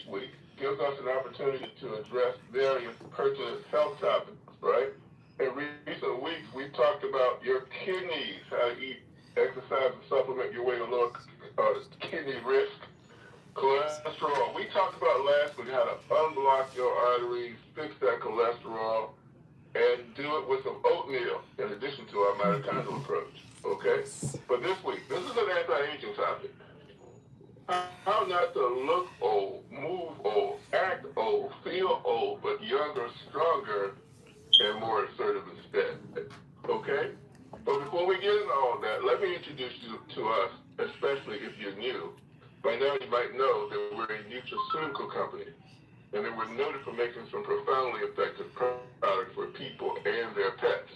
week gives us an opportunity to address various pertinent health topics, right? In recent weeks, we've talked about your kidneys, how to eat, exercise, and supplement your way to lower kidney risk, cholesterol. We talked about last week how to unblock your arteries, fix that cholesterol, and do it with some oatmeal in addition to our mitochondrial approach, okay? But this week, this is an anti-aging topic. How not to look old, move old, act old, feel old, but younger, stronger, and more assertive instead, okay? But before we get into all that, let me introduce you to us, especially if you're new. By now you might know that we're a nutraceutical company, and that we're noted for making some profoundly effective products for people and their pets.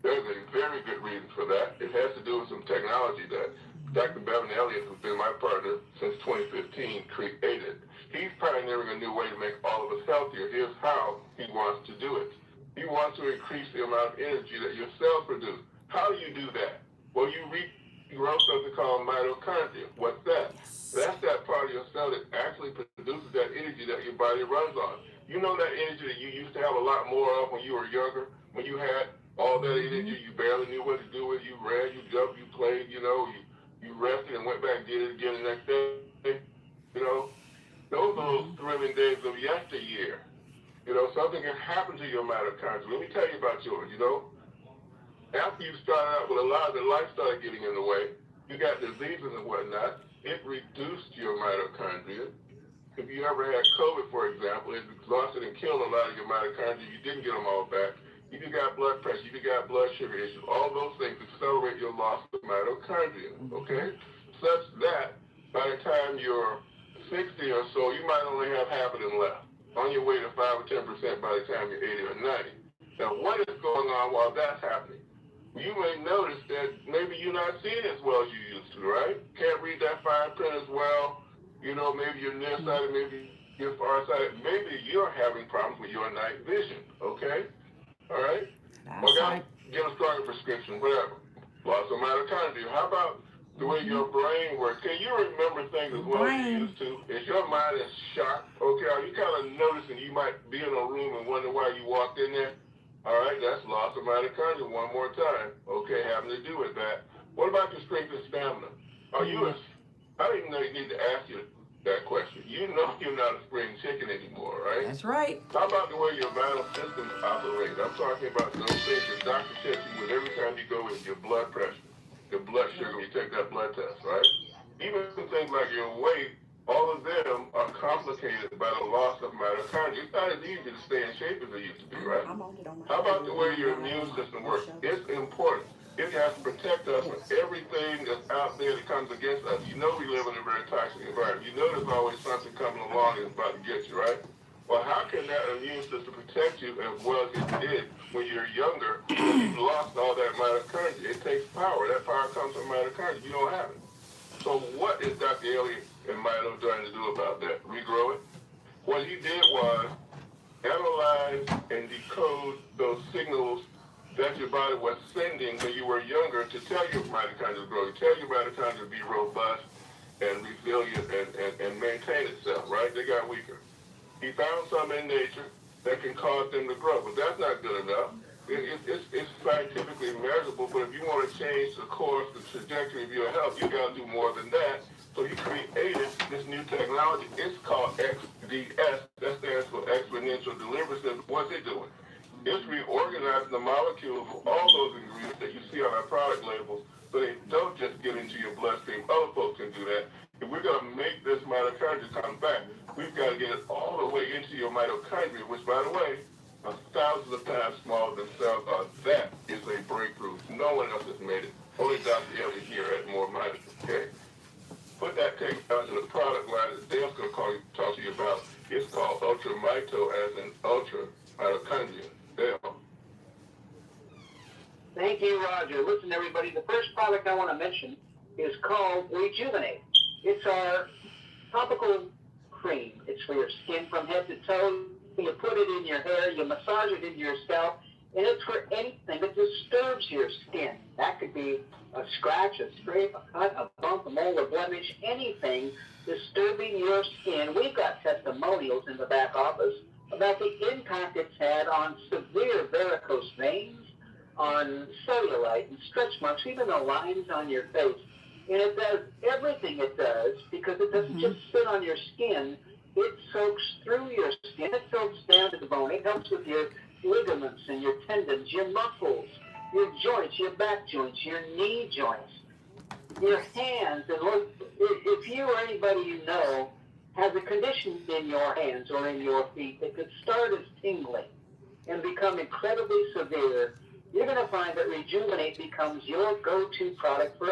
There's a very good reason for that. It has to do with some technology that Dr. Bevan Elliott, who's been my partner since 2015, created. He's pioneering a new way to make all of us healthier. Here's how he wants to do it. He wants to increase the amount of energy that your cells produce. How do you do that? Well, you regrow something called mitochondria. What's that? That's that part of your cell that actually produces that energy that your body runs on. You know that energy that you used to have a lot more of when you were younger, when you had all that energy, you barely knew what to do with it. You ran, you jumped, you played, you rested and went back and did it again the next day. Those are those thrilling days of yesteryear. Something can happen to your mitochondria. Let me tell you about yours, After you started out with a lot of the life started getting in the way, you got diseases and whatnot, it reduced your mitochondria. If you ever had COVID, for example, it exhausted and killed a lot of your mitochondria. You didn't get them all back. If you got blood pressure, if you got blood sugar issues, all those things accelerate your loss of mitochondria, okay? Such that by the time you're 60 or so, you might only have half of them left, on your way to 5 or 10% by the time you're 80 or 90. Now, what is going on while that's happening? You may notice that maybe you're not seeing as well as you used to, right? Can't read that fine print as well. Maybe you're nearsighted, maybe you're farsighted. Maybe you're having problems with your night vision, okay? All right? Well, gotta get a stronger prescription, whatever. Lots of mitochondria. How about the way your brain works? Can you remember things as well as you used to? Is your mind in shock? Okay, are you kind of noticing you might be in a room and wonder why you walked in there? All right, that's loss of mitochondria one more time. Okay, having to do with that. What about your strength and stamina? I don't even know you need to ask you that question. You know you're not a spring chicken anymore, right? That's right. How about the way your vital systems operate? I'm talking about those things that doctor checks you with every time you go with your blood pressure, your blood sugar when you take that blood test, right? Even things like your weight, all of them are complicated by the loss of mitochondria. It's not as easy to stay in shape as it used to be, right? How about the way your immune system works? It's important. It has to protect us from everything that's out there that comes against us. We live in a very toxic environment. There's always something coming along that's about to get you, right? Well, how can that immune system protect you as well as it did when you're younger, when you've lost all that mitochondria? It takes power. That power comes from mitochondria. You don't have it. So what is Dr. Elliott and Mito trying to do about that? Regrow it? What he did was analyze and decode those signals that your body was sending when you were younger to tell your mitochondria to grow, to tell your mitochondria to be robust and resilient and maintain itself, right? They got weaker. He found some in nature that can cause them to grow, but that's not good enough. It's scientifically measurable, but if you want to change the course, the trajectory of your health, you got to do more than that. So he created this new technology. It's called XDS. That stands for Exponential Delivery System. What's it doing? It's reorganizing the molecules of all those ingredients that you see on our product labels so they don't just get into your bloodstream. Other folks can do that. If we're going to make this mitochondria come back, we've got to get it all the way into your mitochondria, which, by the way, are thousands of times smaller than cells are. That is a breakthrough. No one else has made it. Only Dr. Elliott here at MoreMito, okay? Put that technology in the product line that Dale's going to talk to you about. It's called UltraMito, as in ultra mitochondria. Dale. Thank you, Roger. Listen, everybody, the first product I want to mention is called Rejuvenate. It's our topical cream. It's for your skin from head to toe. You put it in your hair, you massage it into your scalp, And it's for anything that disturbs your skin. That could be a scratch, a scrape, a cut, a bump, a mole, a blemish, anything disturbing your skin. We've got testimonials in the back office about the impact it's had on severe varicose veins, on cellulite and stretch marks, even the lines on your face. And it does everything it does because it doesn't just sit on your skin. It soaks through your skin. It soaks down to the bone. It helps with your ligaments and your tendons, your muscles, your joints, your back joints, your knee joints, your hands. And look, if you or anybody you know has a condition in your hands or in your feet that could start as tingling and become incredibly severe, you're going to find that Rejuvenate becomes your go-to product for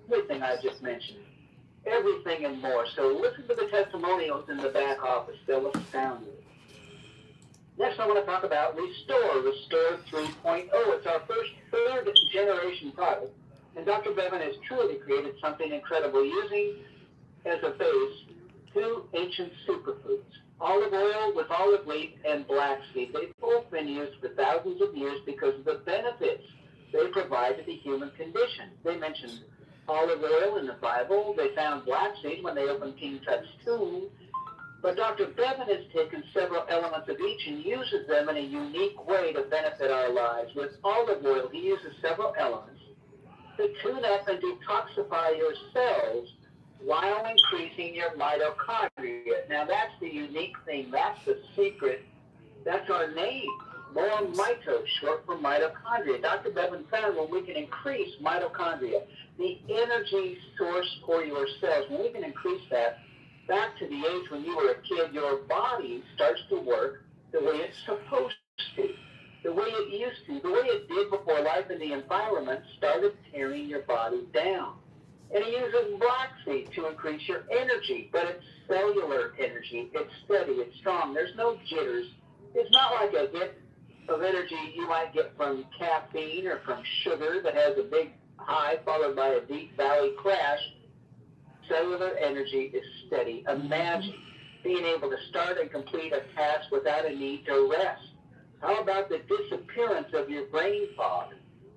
everything I just mentioned. Everything and more. So listen to the testimonials in the back office. They'll astound you. Next, I want to talk about Restore 3.0. It's our third generation product. And Dr. Bevan has truly created something incredible using as a base 2 ancient superfoods, olive oil with olive leaf and black seed. They've both been used for thousands of years because of the benefits they provide to the human condition. They mentioned olive oil in the Bible. They found black seed when they opened King Tut's tomb. But Dr. Bevan has taken several elements of each and uses them in a unique way to benefit our lives. With olive oil, he uses several elements to tune up and detoxify your cells while increasing your mitochondria. Now, that's the unique thing. That's the secret. That's our name. MoreMito, short for mitochondria. Dr. Bevan found when we can increase mitochondria, the energy source for your cells, when we can increase that back to the age when you were a kid, your body starts to work the way it's supposed to, the way it used to, the way it did before life in the environment started tearing your body down. And he uses black seed to increase your energy, but it's cellular energy. It's steady. It's strong. There's no jitters. It's not like a hit of energy you might get from caffeine or from sugar that has a big high followed by a deep valley crash. Cellular energy is steady. Imagine being able to start and complete a task without a need to rest. How about the disappearance of your brain fog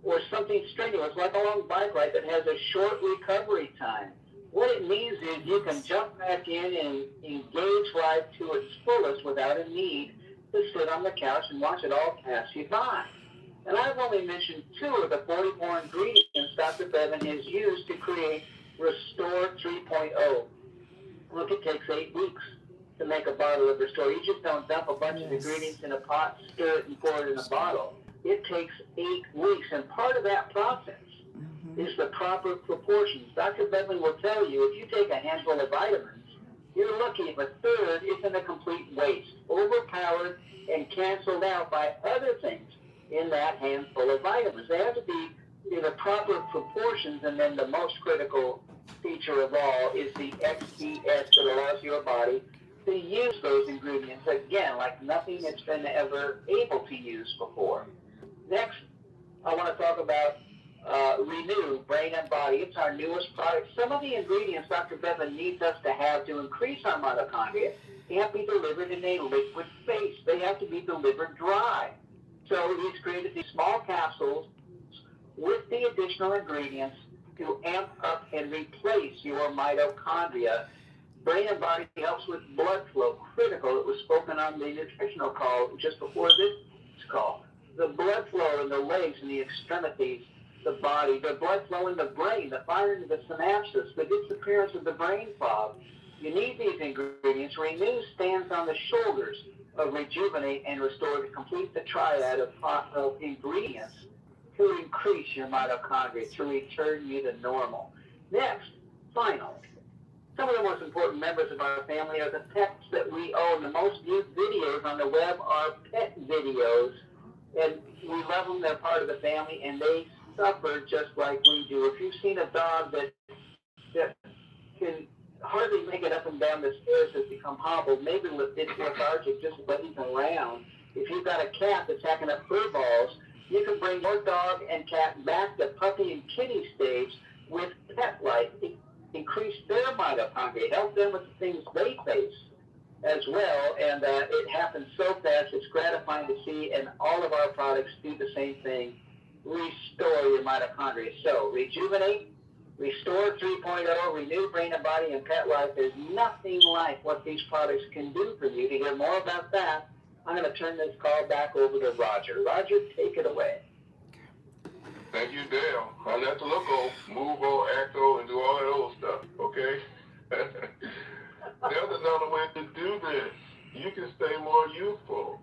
or something strenuous like a long bike ride that has a short recovery time? What it means is you can jump back in and engage life to its fullest without a need to sit on the couch and watch it all pass you by. And I've only mentioned 2 of the 44 ingredients Dr. Bevan has used to create Restore 3.0. Look, it takes 8 weeks to make a bottle of Restore. You just don't dump a bunch of ingredients in a pot, stir it, and pour it in a bottle. It takes 8 weeks, and part of that process is the proper proportions. Dr. Bevan will tell you if you take a handful of vitamins, you're lucky if a third isn't a complete waste, overpowered and canceled out by other things in that handful of vitamins. They have to be in the proper proportions, and then the most critical feature of all is the XTS that allows your body to use those ingredients again like nothing it's been ever able to use before. Next, I want to talk about Renew, Brain and Body. It's our newest product. Some of the ingredients Dr. Bevan needs us to have to increase our mitochondria can't be delivered in a liquid phase. They have to be delivered dry. So he's created these small capsules with the additional ingredients to amp up and replace your mitochondria. Brain and Body helps with blood flow, critical. It was spoken on the nutritional call just before this call. The blood flow in the legs and the extremities, the body, the blood flow in the brain, the firing of the synapses, the disappearance of the brain fog. You need these ingredients. Renew stands on the shoulders of Rejuvenate and Restore to complete the triad of ingredients to increase your mitochondria, to return you to normal. Next, finally, some of the most important members of our family are the pets that we own. The most viewed videos on the web are pet videos, and we love them. They're part of the family, and they suffer just like we do. If you've seen a dog that can hardly make it up and down the stairs, has become hobbled, maybe it's lethargic, just lays around. If you've got a cat that's hacking up fur balls, you can bring your dog and cat back to puppy and kitty stage with Petlife. Increase their mitochondria, help them with the things they face. as well, and it happens so fast. It's gratifying to see, and all of our products do the same thing: restore your mitochondria. So, rejuvenate, restore 3.0, renew brain and body, and pet life. There's nothing like what these products can do for you. To hear more about that, I'm going to turn this call back over to Roger. Roger, take it away. Thank you, Dale. I'm not to look old, move old, act old, and do all that old stuff, okay? There's another way to do this. You can stay more youthful.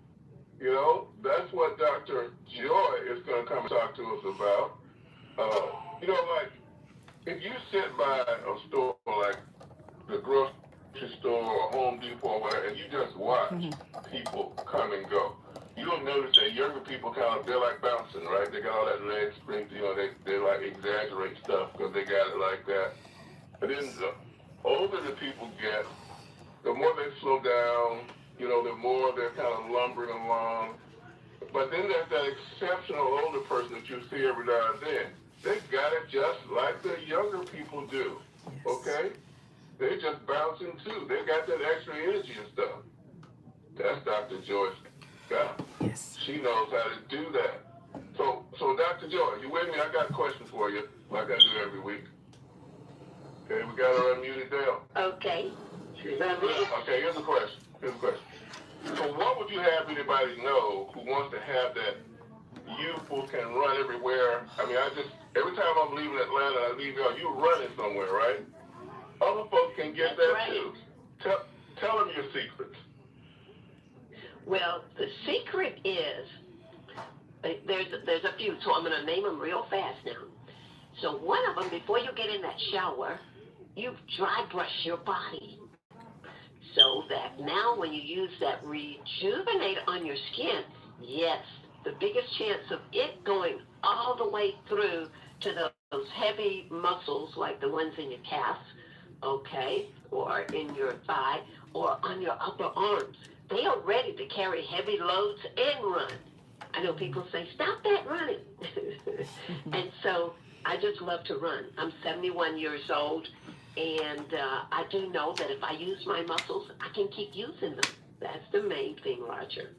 You know, that's what Dr. Joy is going to come and talk to us about. You know, like, if you sit by a store like the grocery store or Home Depot or whatever, and you just watch people come and go, you'll notice that younger people they're like bouncing, right? They got all that leg strength, you know, they like exaggerate stuff because they got it like that. And then the older the people get, the more they slow down, you know, the more they're kind of lumbering along. But then there's that exceptional older person that you see every now and then. They got it just like the younger people do, okay? They just bouncing too. They got that extra energy and stuff. That's Dr. Joyce. Yes. She knows how to do that. So Dr. Joy, you with me? I got a question for you, like I do every week. Okay, we got her unmuted down. Okay. Okay, here's a question. So what would you have anybody know who wants to have that youthful, can run everywhere? I mean, every time I'm leaving Atlanta, I leave y'all, you running somewhere, right? Other folks can get That's that right. too. Tell them your secrets. Well, the secret is, there's a few, so I'm going to name them real fast now. So one of them, before you get in that shower, you dry brush your body. So that now when you use that Rejuvenate on your skin, yes, the biggest chance of it going all the way through to those heavy muscles like the ones in your calves, okay, or in your thigh, or on your upper arms. They are ready to carry heavy loads and run. I know people say, stop that running. And so I just love to run. I'm 71 years old, and I do know that if I use my muscles, I can keep using them. That's the main thing, Roger.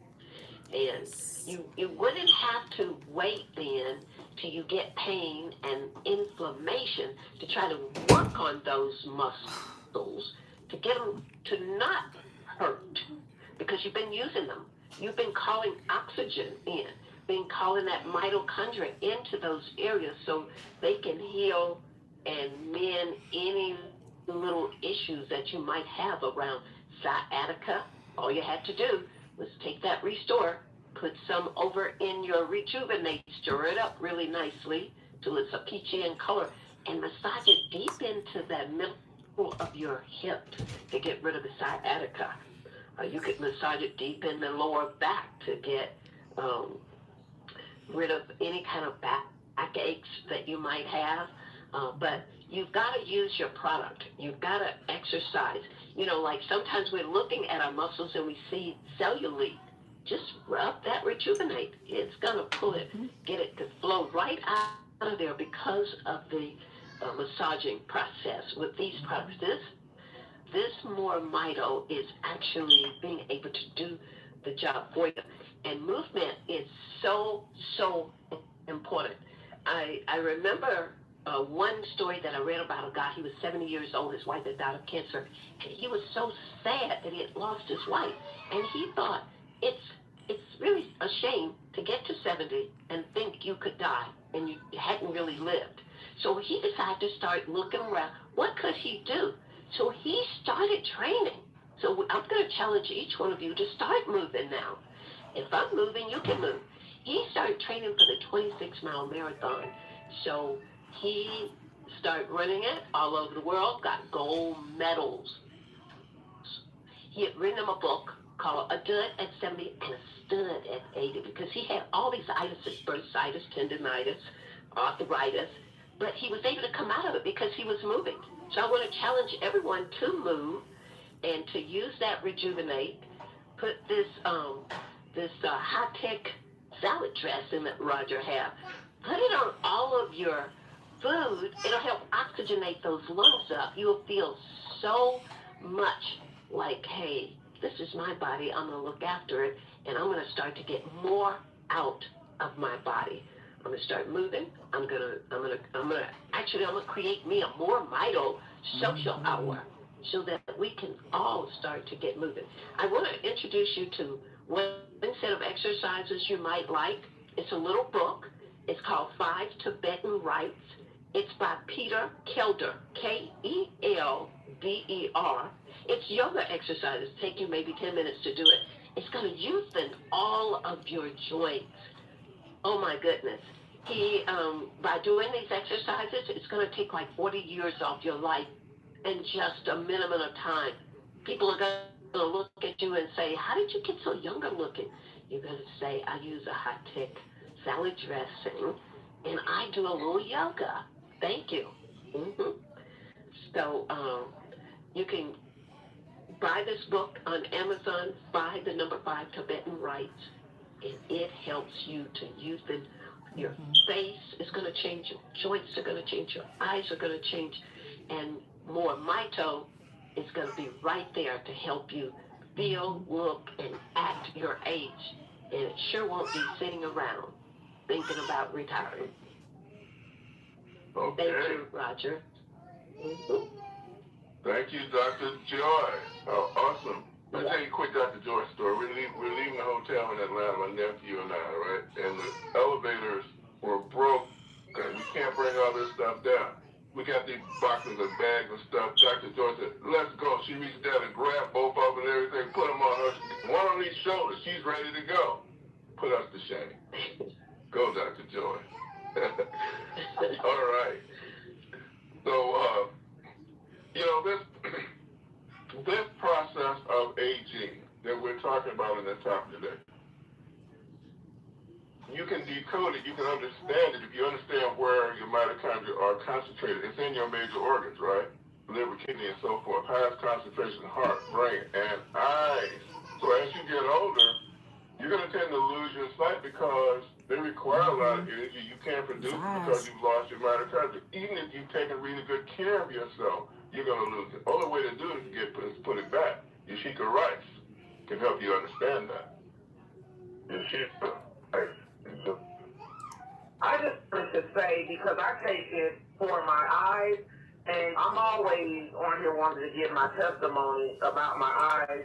And you wouldn't have to wait then till you get pain and inflammation to try to work on those muscles to get them to not hurt, because you've been using them. You've been calling oxygen in, been calling that mitochondria into those areas so they can heal and mend any little issues that you might have around sciatica. All you had to do was take that Restore, put some over in your Rejuvenate, stir it up really nicely till it's a peachy in color, and massage it deep into that middle of your hip to get rid of the sciatica. You could massage it deep in the lower back to get rid of any kind of back aches that you might have. But you've got to use your product. You've got to exercise. You know, like sometimes we're looking at our muscles and we see cellulite. Just rub that Rejuvenate. It's going to pull it, get it to flow right out of there because of the massaging process with these products. This MoreMito is actually being able to do the job for you. And movement is so important. I remember one story that I read about a guy. He was 70 years old. His wife had died of cancer. And he was so sad that he had lost his wife. And he thought, it's really a shame to get to 70 and think you could die and you hadn't really lived. So he decided to start looking around. What could he do? So he started training. So I'm going to challenge each one of you to start moving now. If I'm moving, you can move. He started training for the 26-mile marathon. So he started running it all over the world, got gold medals. He had written him a book called A Dud at 70 and a Stud at 80 because he had all these itises, bursitis, tendinitis, arthritis, but he was able to come out of it because he was moving. So I want to challenge everyone to move and to use that Rejuvenate. Put this high-tech salad dressing that Roger have. Put it on all of your food. It'll help oxygenate those lungs up. You'll feel so much like, hey, this is my body. I'm going to look after it, and I'm going to start to get more out of my body. I'm going to start moving. I'm going to create me a MoreMito social hour so that we can all start to get moving. I want to introduce you to one set of exercises you might like. It's a little book. It's called 5 Tibetan Rites. It's by Peter Kelder, Kelder. It's yoga exercises. Take you maybe 10 minutes to do it. It's going to loosen all of your joints. Oh my goodness. By doing these exercises, it's going to take like 40 years off your life in just a minimum of time. People are going to look at you and say, how did you get so younger looking? You're going to say, I use a high-tech salad dressing, and I do a little yoga. Thank you. So you can buy this book on Amazon, 5 Tibetan Rites, and it helps you to loosen your face. Is going to change, your joints are going to change, your eyes are going to change, and MoreMito is going to be right there to help you feel, look, and act your age. And it sure won't be sitting around thinking about retiring. Okay. Thank you, Roger. Thank you, Dr. Joy. Oh, awesome. I'll tell you a quick Dr. Joy story. We're leaving the hotel in Atlanta, my nephew and I, right? And the elevators were broke. We can't bring all this stuff down. We got these boxes of bags and stuff. Dr. Joy said, let's go. She reached down and grabbed both of them and everything, put them on her, one on each shoulder. She's ready to go. Put us to shame. Go, Dr. Joy. All right. So, this process of aging that we're talking about in the topic today, you can decode it, you can understand it if you understand where your mitochondria are concentrated. It's in your major organs, right? Liver, kidney, and so forth. Highest concentration, heart, brain, and eyes. So as you get older, you're going to tend to lose your sight because they require a lot of energy you can't produce because you've lost your mitochondria. Even if you've taken really good care of yourself, you're going to lose it. The only way to do it is to put it back. Yashika Rice can help you understand that. Yashika Rice. I just wanted to say, because I take it for my eyes, and I'm always on here wanting to give my testimony about my eyes.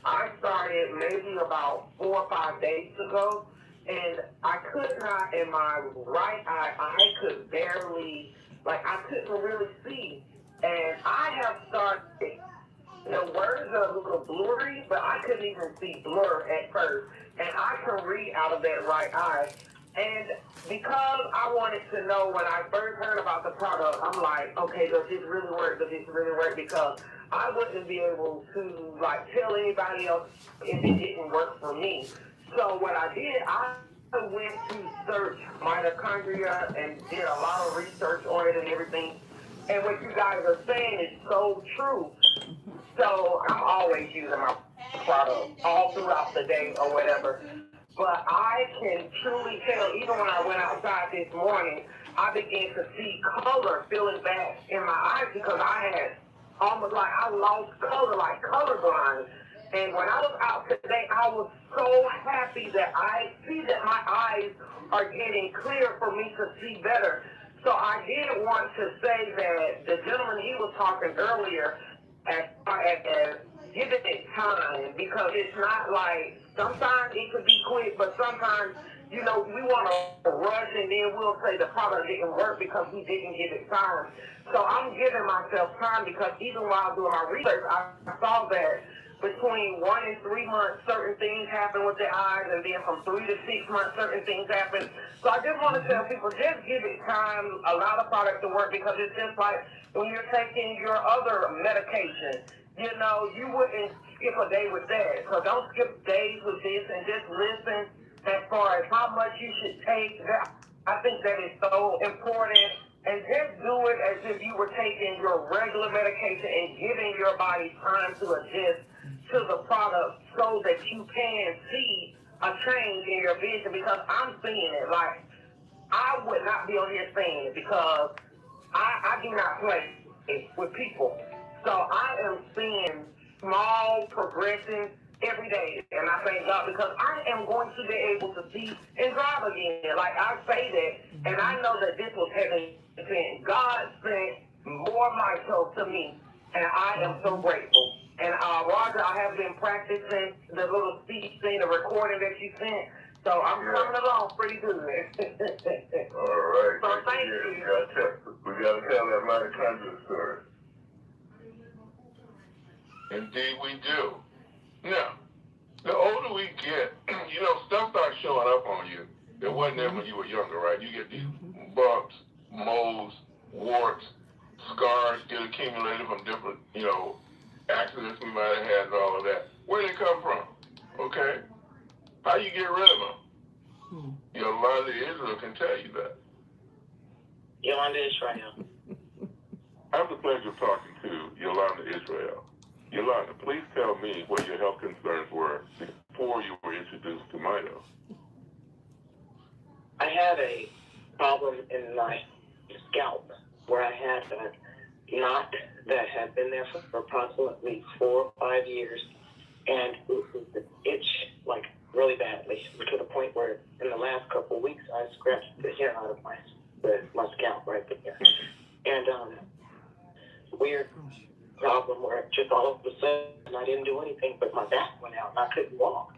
I started maybe about 4 or 5 days ago, and I could not, in my right eye, I could barely, I couldn't really see. And I have started, the words are a little blurry, but I couldn't even see blur at first. And I can read out of that right eye. And because I wanted to know when I first heard about the product, I'm like, okay, does this really work? Does this really work? Because I wouldn't be able to tell anybody else if it didn't work for me. So what I did, I went to search mitochondria and did a lot of research on it and everything. And what you guys are saying is so true. So I'm always using my product all throughout the day or whatever. But I can truly tell, even when I went outside this morning, I began to see color filling back in my eyes because I had almost I lost color, colorblind. And when I was out today, I was so happy that I see that my eyes are getting clear for me to see better. So I did want to say that the gentleman, he was talking earlier as far as giving it time, because it's not sometimes it could be quick, but sometimes, we want to rush and then we'll say the product didn't work because we didn't give it time. So I'm giving myself time because even while doing my research, I saw that between 1 and 3 months, certain things happen with the eyes, and then from 3 to 6 months, certain things happen. So I just want to tell people, just give it time, allow the product to work, because it's just like when you're taking your other medication, you wouldn't skip a day with that. So don't skip days with this, and just listen as far as how much you should take. I think that is so important. And just do it as if you were taking your regular medication and giving your body time to adjust to the product so that you can see a change in your vision, because I'm seeing it. I would not be on here saying it because I do not play with people. So I am seeing small progressions every day. And I thank God because I am going to be able to see and drive again. Like I say that, and I know that this was heaven sent. God sent MoreMito to me, and I am so grateful. And Roger, I have been practicing the little speech thing, the recording that you sent. So I'm coming along pretty good. All right. So thank you. We got to tell that mitochondria story. Indeed, we do. Now, the older we get, stuff starts showing up on you. It wasn't there when you were younger, right? You get these bumps, moles, warts, scars get accumulated from different, accidents we might have had and all of that. Where did they come from? Okay? How you get rid of them? Yolanda Israel can tell you that. Yolanda Israel. I have the pleasure of talking to Yolanda Israel. Yolanda, please tell me what your health concerns were before you were introduced to Mito. I had a problem in my scalp where I had a knot that had been there for approximately 4 or 5 years, and it itch like really badly to the point where in the last couple of weeks I scratched the hair out of my scalp right there. And weird problem where just all of a sudden I didn't do anything, but my back went out and I couldn't walk.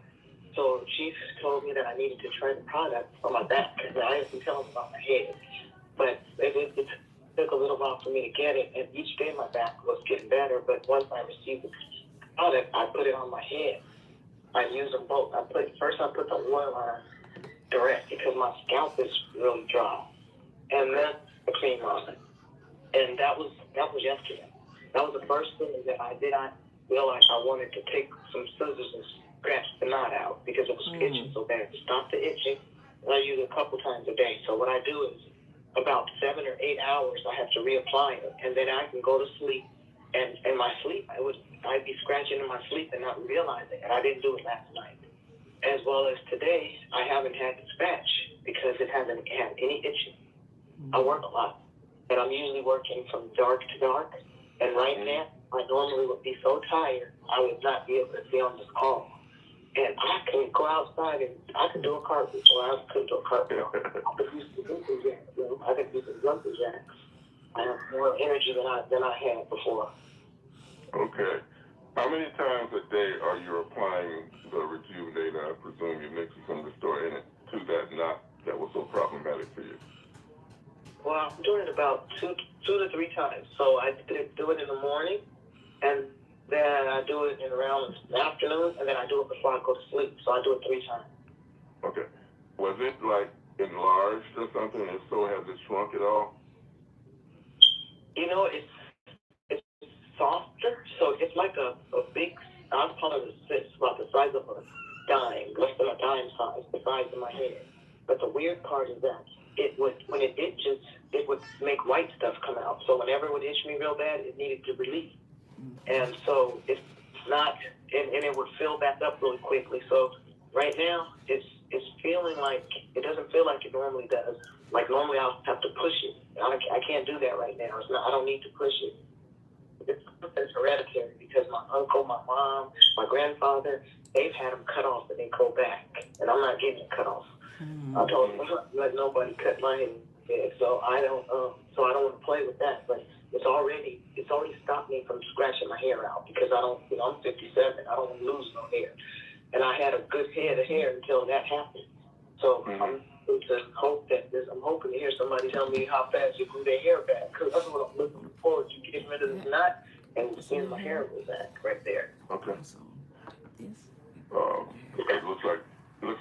So Chief told me that I needed to try the product for my back, and I didn't tell him about my head. But it took a little while for me to get it, and each day my back was getting better. But once I received the product, I put it on my head. I use them both. First I put the oil on direct because my scalp is really dry, and then the cream on it. And that was yesterday. That was the first thing that I did. I feel like I wanted to take some scissors and scratch the knot out because it was itching so bad. To stop the itching, and I use it a couple times a day. So what I do is about 7 or 8 hours I have to reapply it, and then I can go to sleep. And in my sleep, I'd be scratching in my sleep and not realizing it. I didn't do it last night. As well as today, I haven't had to scratch because it hasn't had any itching. I work a lot, and I'm usually working from dark to dark. And right now, I normally would be so tired, I would not be able to be on this call. And I can go outside and I can do a cartwheel. Well, I couldn't do a cartwheel. I could use the jumping jacks. I could use the jumping jacks. I have more energy than I had before. Okay. How many times a day are you applying the Rejuvenator? I presume you're mixing some of the story in it to that knot that was so problematic for you. Well, I'm doing it about two to 3 times. So I do it in the morning, and then I do it around the afternoon, and then I do it before I go to sleep. So I do it 3 times. Okay. Was it like enlarged or something? If so, has it shrunk at all? It's softer. So it's like a big, I'll call it a cyst, about the size of a dime, less than a dime size, the size of my head. But the weird part is that when it itches, it would make white stuff come out. So whenever it would itch me real bad, it needed to release. And so it's not, and it would fill back up really quickly. So right now, it's feeling like, it doesn't feel like it normally does. Like normally I'll have to push it. I can't do that right now. I don't need to push it. It's hereditary because my uncle, my mom, my grandfather, they've had them cut off and they go back. And I'm not getting it cut off. I told them, I'm not let nobody cut my head. So I don't want to play with that. But it's already stopped me from scratching my hair out because I'm 57. I don't want to lose no hair. And I had a good head of hair until that happened. So I'm hoping to hear somebody tell me how fast you grew their hair back, because that's what I'm looking forward to, getting rid of this knot and seeing my hair grow back right there. Okay. It looks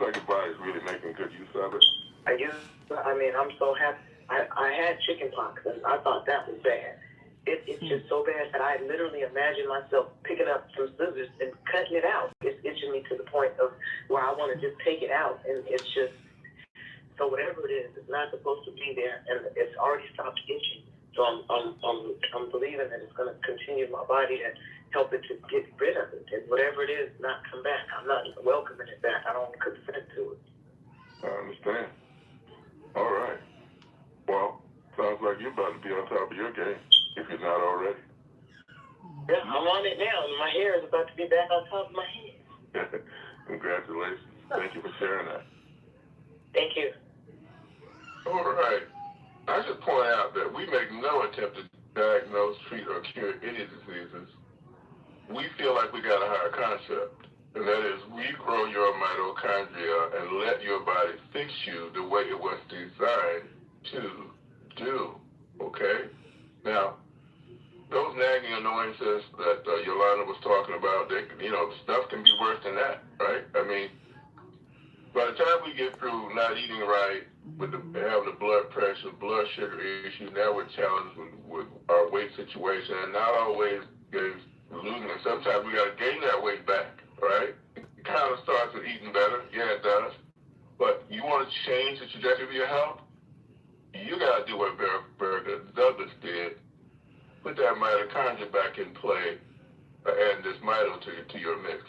like your body's really making good use of it. I'm so happy. I had chicken pox, and I thought that was bad. It's just so bad that I literally imagine myself picking up some scissors and cutting it out. It's itching me to the point of where I want to just take it out, and it's just, so whatever it is, it's not supposed to be there, and it's already stopped itching. So I'm believing that it's going to continue my body to help it to get rid of it, and whatever it is, not come back. I'm not welcoming it back. I don't consent to it. I understand. All right. Well, sounds like you're about to be on top of your game, if you're not already. Yeah, I'm on it now. My hair is about to be back on top of my head. Thank you for sharing that. Thank you. All right. I should point out that we make no attempt to diagnose, treat, or cure any diseases. We feel like we got a higher concept, and that is we grow your mitochondria and let your body fix you the way it was designed to do, okay? Now, those nagging annoyances that Yolanda was talking about, stuff can be worse than that, right? I mean, by the time we get through not eating right, with having the blood pressure, blood sugar issue, now we're challenged with our weight situation, and not always losing it. Sometimes we got to gain that weight back, right? It kind of starts with eating better. Yeah, it does. But you want to change the trajectory of your health? You got to do what Berger Douglas did. Put that mitochondria back in play and add this mito to your mix.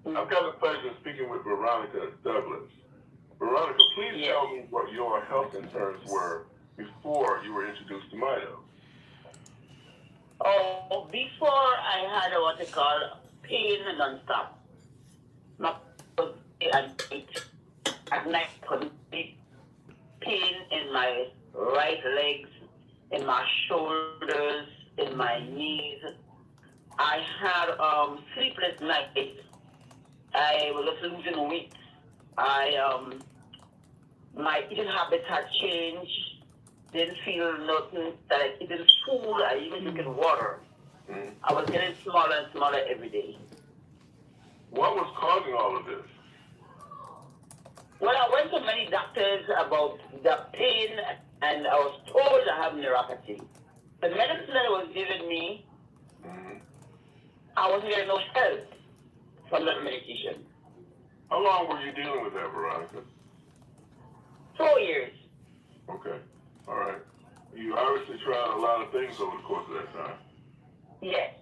I've got the pleasure of speaking with Veronica Douglas. Veronica, please tell me what your health concerns were before you were introduced to mito. Oh, before I had what they call pain non-stop. At night, couldn't sleep. Pain in my right legs, in my shoulders, in my knees. I had sleepless nights. I was just losing weight. My eating habits had changed. Didn't feel nothing that I eating food. I even drinking water. I was getting smaller and smaller every day. What was causing all of this? Well, I went to many doctors about the pain, and I was told I have neuropathy. The medicine that was given me, I wasn't getting no help from that medication. How long were you dealing with that, Veronica? 4 years. Okay. All right. You obviously tried a lot of things over the course of that time. Yes.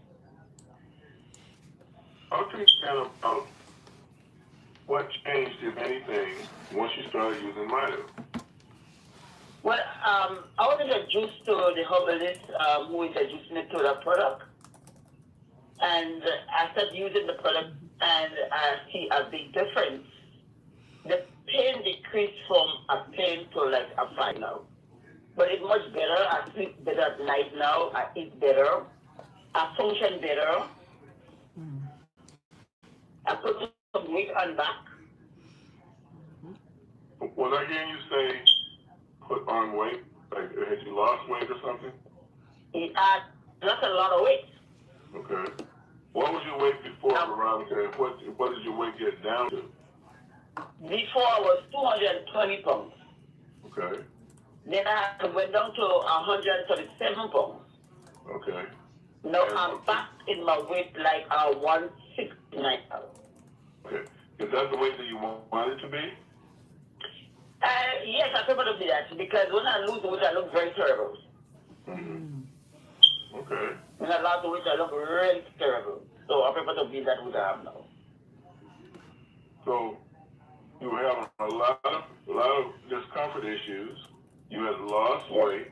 Talk to me about what changed, if anything, once you started using mito. Well, I was introduced to the herbalist who introduced me to the product. And I started using the product and I see a big difference. The pain decreased from a pain to like a 5 now. But it's much better. I sleep better at night now. I eat better. I function better. I put some weight on back. Was I hearing you say put on weight? Like, had you lost weight or something? I lost a lot of weight. Okay. What was your weight before, Veronica, and what did your weight get down to? Before I was 220 pounds. Okay. Then I went down to 137 pounds. Okay. Now I'm back in my weight like 169 pounds. Okay. Is that the weight that you want it to be? Yes, I prefer to be that because when I lose weight, I look very terrible. Okay. When I lose weight, I look really terrible. So I prefer to be that weight I have now. So you were having a lot of discomfort issues. You had lost weight,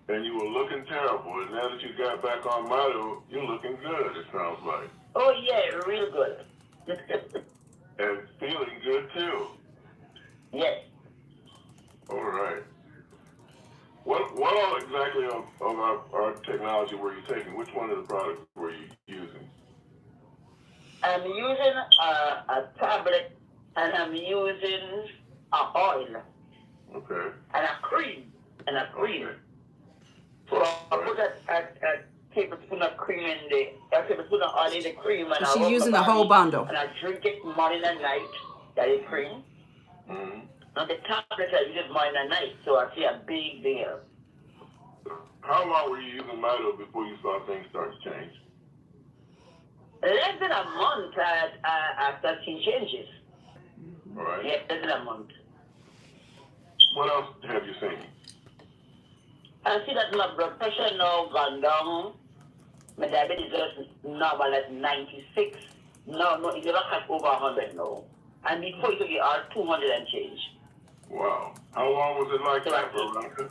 and you were looking terrible. And now that you got back on mito, you're looking good, it sounds like. Oh, yeah, real good. And feeling good, too. Yes. All right. What all exactly of our technology were you taking? Which one of the products were you using? I'm using a tablet, and I'm using an oil. Okay. And a cream. Okay. So I put a tablespoon of cream in a tablespoon of oil in the cream, and She's using the whole bundle. And I drink it morning and night. That is cream. And the tablet I use it morning and night, so I see a big deal. How long were you using mito before you saw things start to change? Less than a month, I started seeing changes. All right. Yes, less than a month. What else have you seen? I see that my blood pressure now gone down. My diabetes is normal at 96. No, it's not at over 100 now. And before it would be all 200 and change. Wow. How long was it like that, Veronica?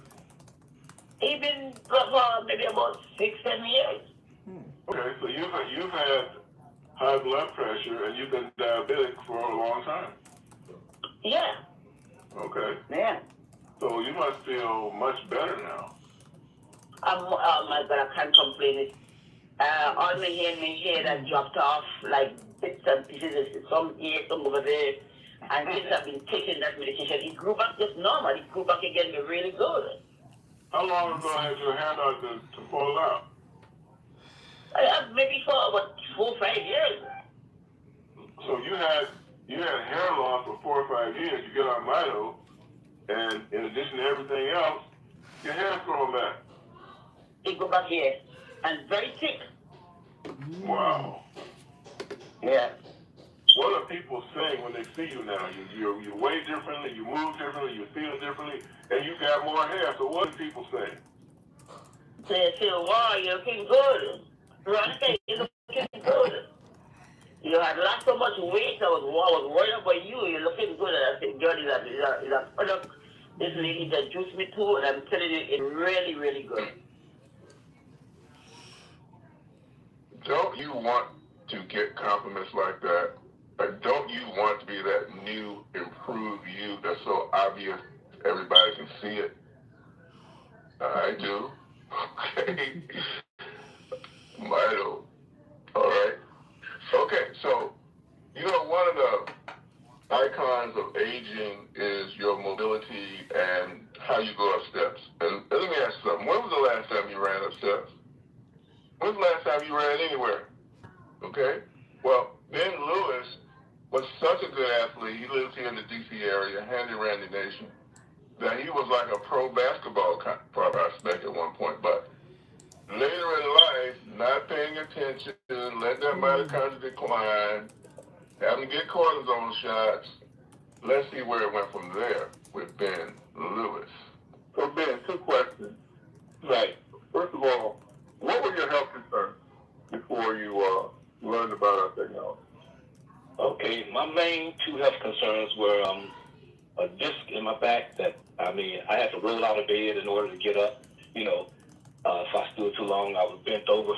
It's been for maybe about 6-7 years. Okay, so you've had high blood pressure, and you've been diabetic for a long time. Yeah. Okay. Yeah. So you must feel much better now. Oh my God, I can't complain. All my hair in my head has dropped off like bits and pieces. Some here, some over there. And since I've been taking that medication, it grew back just normal. It grew back again really good. How long ago has your hair started to fall out? Maybe for about 4 or 5 years. So you had hair loss for 4 or 5 years. You get on Mito, and in addition to everything else, your hair's growing back. It go back here, and very thick. Wow. Yeah. What are people saying when they see you now? You weigh differently, you move differently, you feel differently, and you got more hair. So what are people saying? They say, wow, you're looking good. Veronica, you're looking good. You had lost so much weight, I was worried about you. You're looking good. And I said, God, is a product this lady introduced me to, and I'm telling you, it's really, really good. Don't you want to get compliments like that? Like, don't you want to be that new, improved you that's so obvious everybody can see it? I do. Okay. Mito. All right. Okay, so, one of the icons of aging is your mobility and how you go up steps. And let me ask you something. When was the last time you ran up steps? When was the last time you ran anywhere? Okay? Well, Ben Lewis was such a good athlete. He lives here in the D.C. area, handy Randy Nation, that he was like a pro basketball prospect at one point. But later in life, not paying attention, letting that mitochondria decline, having to get cortisone shots. Let's see where it went from there with Ben Lewis. So, Ben, 2 questions. Right. First of all, what were your health concerns before you learned about our technology? Okay, my main 2 health concerns were a disc in my back that, I had to roll out of bed in order to get up. If I stood too long, I was bent over,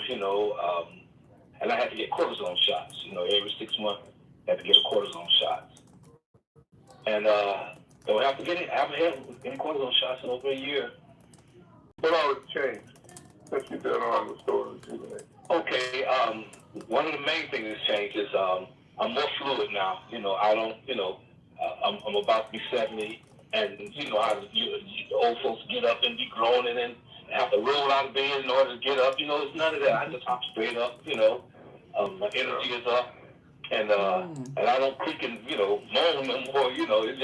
and I had to get cortisone shots, every 6 months, I had to get a cortisone shot. And so I haven't had any cortisone shots in over a year. What all has changed since you've been on the Store and Rejuvenate? Okay, one of the main things that's changed is I'm more fluid now. I don't, I'm about to be 70, and how old folks get up and be groaning and have to roll out of bed in order to get up. It's none of that. I just hop straight up. My energy is up, and I don't creak and moan no more. It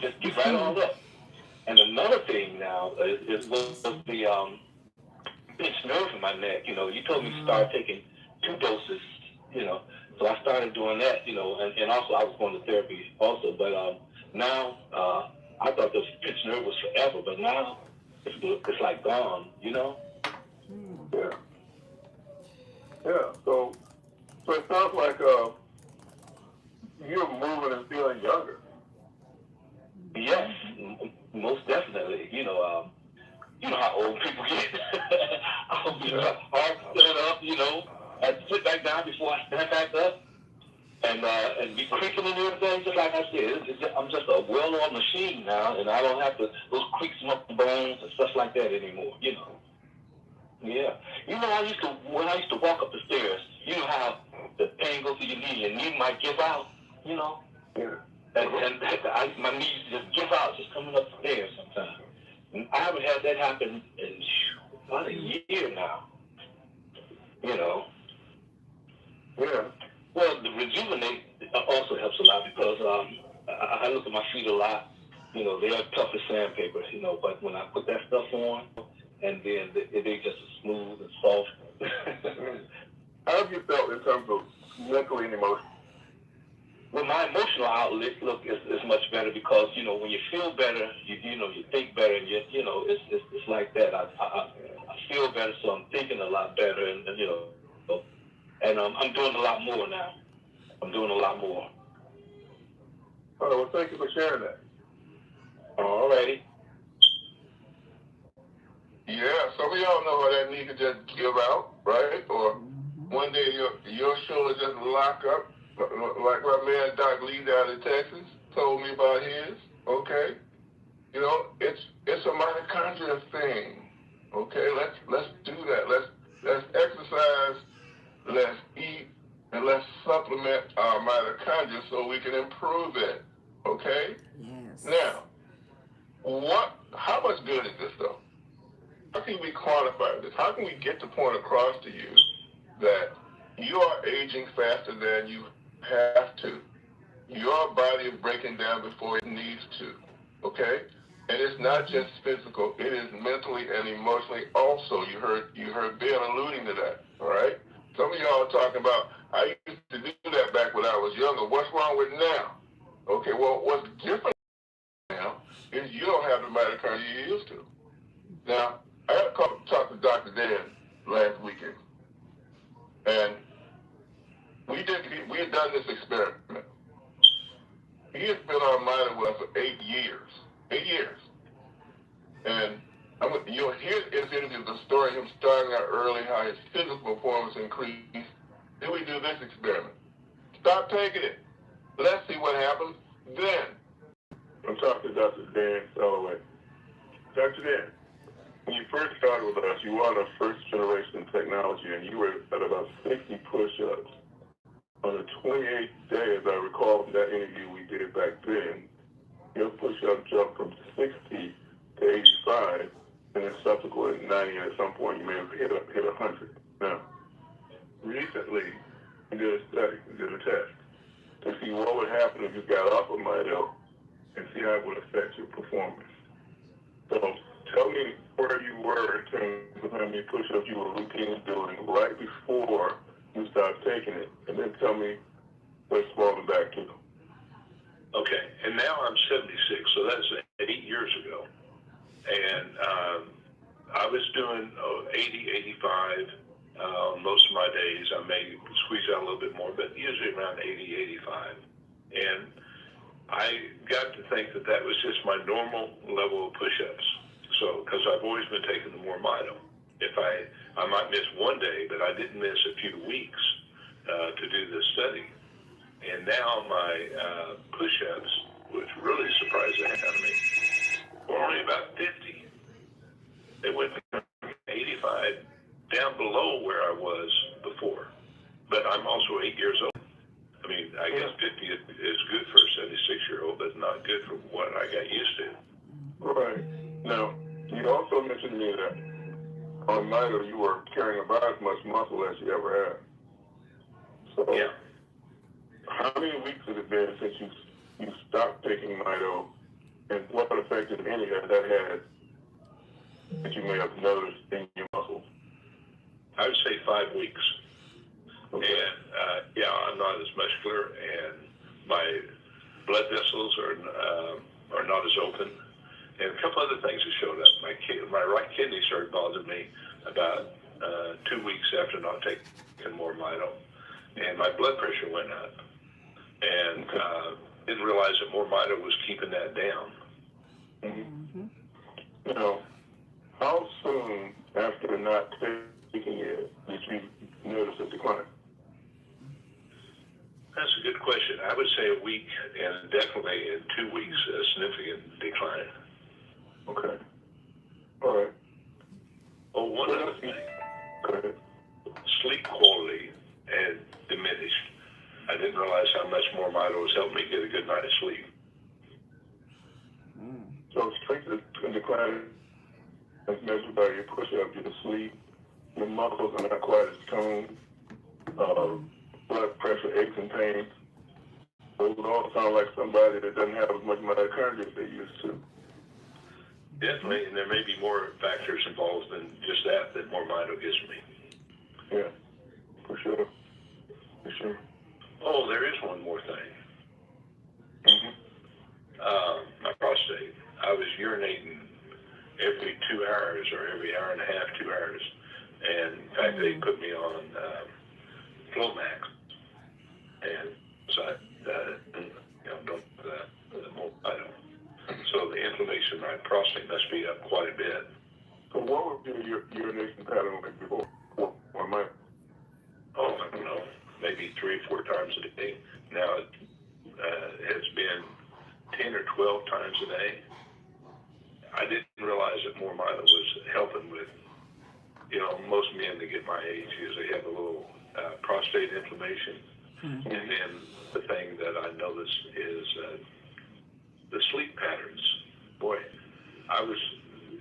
just get right on up. And another thing now is the pinched nerve in my neck. You told me to start taking 2 doses. So I started doing that. And also I was going to therapy also. But now I thought this pinched nerve was forever, but now it's like gone. Yeah. Yeah. So it sounds like you're moving and feeling younger. Yes, most definitely. You know how old people get. I'll be hard to stand up, and sit back down before I stand back up, and be creaking and everything. Just like I said, I'm just a well-oiled machine now, and I don't have those creaks in my bones and stuff like that anymore. Yeah. When I used to walk up the stairs, how the pain goes to your knee, and your knee might give out. Yeah. And my knees just give out just coming up the stairs sometimes. And I haven't had that happen in about a year now. Yeah. Well, the Rejuvenate also helps a lot because I look at my feet a lot. They are tough as sandpaper, but when I put that stuff on, and then they just smooth and soft. How have you felt in terms of mentally and emotionally? Well, my emotional outlet, is much better because, when you feel better, you think better, and it's like that. I feel better, so I'm thinking a lot better, and I'm doing a lot more now. I'm doing a lot more. All right, well, thank you for sharing that. All righty. Yeah, some of y'all know how that knee could just give out, right? Or One day your shoulder just lock up, like my man Doc Lee down in Texas told me about his. Okay, you know, it's a mitochondria thing. Okay, let's do that. Let's exercise, let's eat, and let's supplement our mitochondria so we can improve it. Okay. Yes. Now, how much good is this though? How can we quantify this? How can we get the point across to you that you are aging faster than you have to? Your body is breaking down before it needs to, okay? And it's not just physical, it is mentally and emotionally also. You heard Ben alluding to that, all right? Some of y'all are talking about, I used to do that back when I was younger. What's wrong with now? Okay, well, what's different now is you don't have the mitochondria you used to. Now, I had to talk to Dr. Dan last weekend, and we had done this experiment. He has been on Mito with us for 8 years. 8 years. And you'll hear in his interview the story of him starting out early, how his physical performance increased. Then we do this experiment. Stop taking it. Let's see what happens then. I'm talking to Dr. Dan Soloway. Dr. Dan, when you first started with us, you were on a first generation technology, and you were at about 60 push-ups. On the 28th day, as I recall from that interview we did back then, your push-up jumped from 60 to 85, and then subsequently 90, and at some point you may have hit 100. Now, recently, we did a study, we did a test, to see what would happen if you got off of Mito and see how it would affect your performance. So tell me where you were in terms of how many push-ups you were routinely doing right before you started taking it, and then tell me what's falling back to. Okay, and now I'm 76, so that's 8 years ago. And I was doing 80, 85 most of my days. I may squeeze out a little bit more, but usually around 80, 85. And I got to think that was just my normal level of push-ups. So, because I've always been taking the MoreMito. If I might miss one day, but I didn't miss a few weeks to do this study. And now my push-ups, which really surprised the heck out of me, were only about 50. They went from 85 down below where I was before. But I'm also 8 years old. I mean, I guess 50 is good for a 76-year-old, but not good for what I got used to. Right. Now, you also mentioned to me that on Mito you were carrying about as much muscle as you ever had. So, yeah. How many weeks has it been since you stopped taking Mito, and what effect, if any, has that had that you may have noticed in your muscles? I would say 5 weeks. Okay. And I'm not as muscular, and my blood vessels are not as open. And a couple other things that showed up. My right kidney started bothering me about 2 weeks after not taking MoreMito, and my blood pressure went up. And didn't realize that MoreMito was keeping that down. Mm-hmm. You know, how soon after not taking it did you notice a decline? That's a good question. I would say a week, and definitely in 2 weeks, a significant decline. Okay. All right. Oh, one other thing. Go ahead. Sleep Quality had diminished. I didn't realize how much MoreMito was helping me get a good night of sleep. So strength is declining as measured by your push-up, your sleep, your muscles are not quite as toned, blood pressure, aches and pains. Those would all sound like somebody that doesn't have as much mitochondria as they used to. Definitely, and there may be more factors involved than just that MoreMito gives me. Yeah, for sure. For sure. Oh, there is one more thing. My prostate. I was urinating every 2 hours or every hour and a half, 2 hours. And in fact, they put me on Flomax. And so MoreMito. So the inflammation in my prostate must be up quite a bit. So what would be your urination pattern like before MoreMito? Oh, 3 or 4 times a day. Now it has been 10 or 12 times a day. I didn't realize that MoreMito was helping with, most men that get my age usually have a little prostate inflammation. And then the thing that I noticed is the sleep patterns. Boy, I was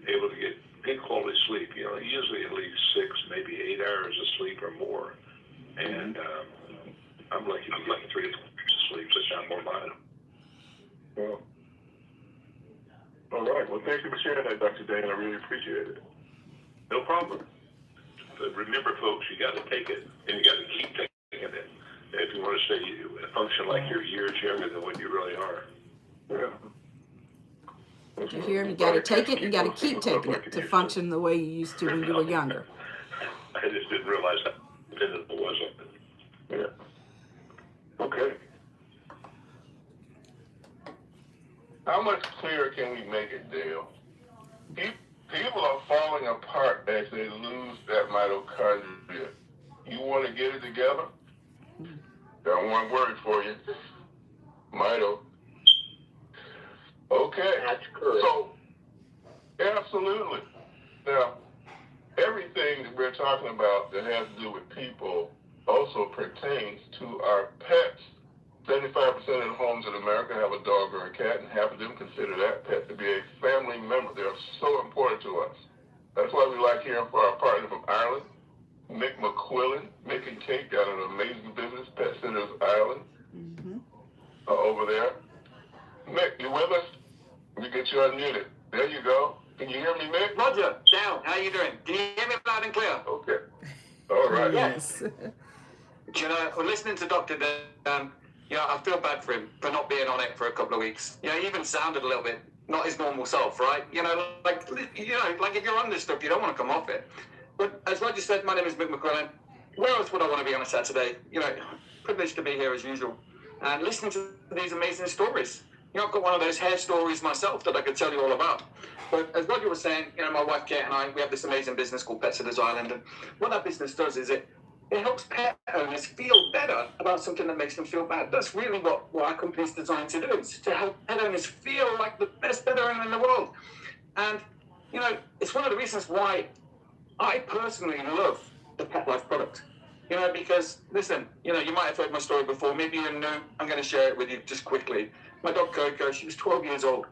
able to get good quality sleep, usually at least 6, maybe 8 hours of sleep or more. And I'm lucky to get 3 or 4 hours of sleep without MoreMito. Well, all right. Well, thank you for sharing that, Dr. Dan. I really appreciate it. No problem. But remember, folks, you got to take it, and you got to keep taking it. If you want to stay function like you're years younger than what you really are. Yeah. You hear me? You got to take it and you got to keep taking it to function the way you used to when you were younger. I just didn't realize how dependent it was on it. Yeah. Okay. How much clearer can we make it, Dale? People are falling apart as they lose that mitochondria. You want to get it together? Got one word for you. Mito. Okay. That's correct. So, absolutely. Now, everything that we're talking about that has to do with people also pertains to our pets. 75% of the homes in America have a dog or a cat, and half of them consider that pet to be a family member. They're so important to us. That's why we like hearing from our partner from Ireland, Mick McQuillan. Mick and Kate got an amazing business, Pet Centers Ireland, over there. Mick, you with us? Let me get you unmuted. There you go. Can you hear me, Mick? Roger, Dale, how you doing? Can you hear me loud and clear? Okay. All right. Yes. Listening to Dr. Dan, I feel bad for him for not being on it for a couple of weeks. He even sounded a little bit not his normal self, right? Like if you're on this stuff, you don't want to come off it. But as Roger said, my name is Mick McQuillan. Where else would I want to be on a Saturday? Privileged to be here as usual and listening to these amazing stories. I've got one of those hair stories myself that I could tell you all about. But as Roger was saying, my wife Kate and I, we have this amazing business called Pet Centers Ireland, and what that business does is it helps pet owners feel better about something that makes them feel bad. That's really what our company's designed to do, is to help pet owners feel like the best pet owner in the world. And, it's one of the reasons why I personally love the Petlife product. Because, listen, you might have heard my story before. Maybe you're new. I'm going to share it with you just quickly. My dog Coco, she was 12 years old.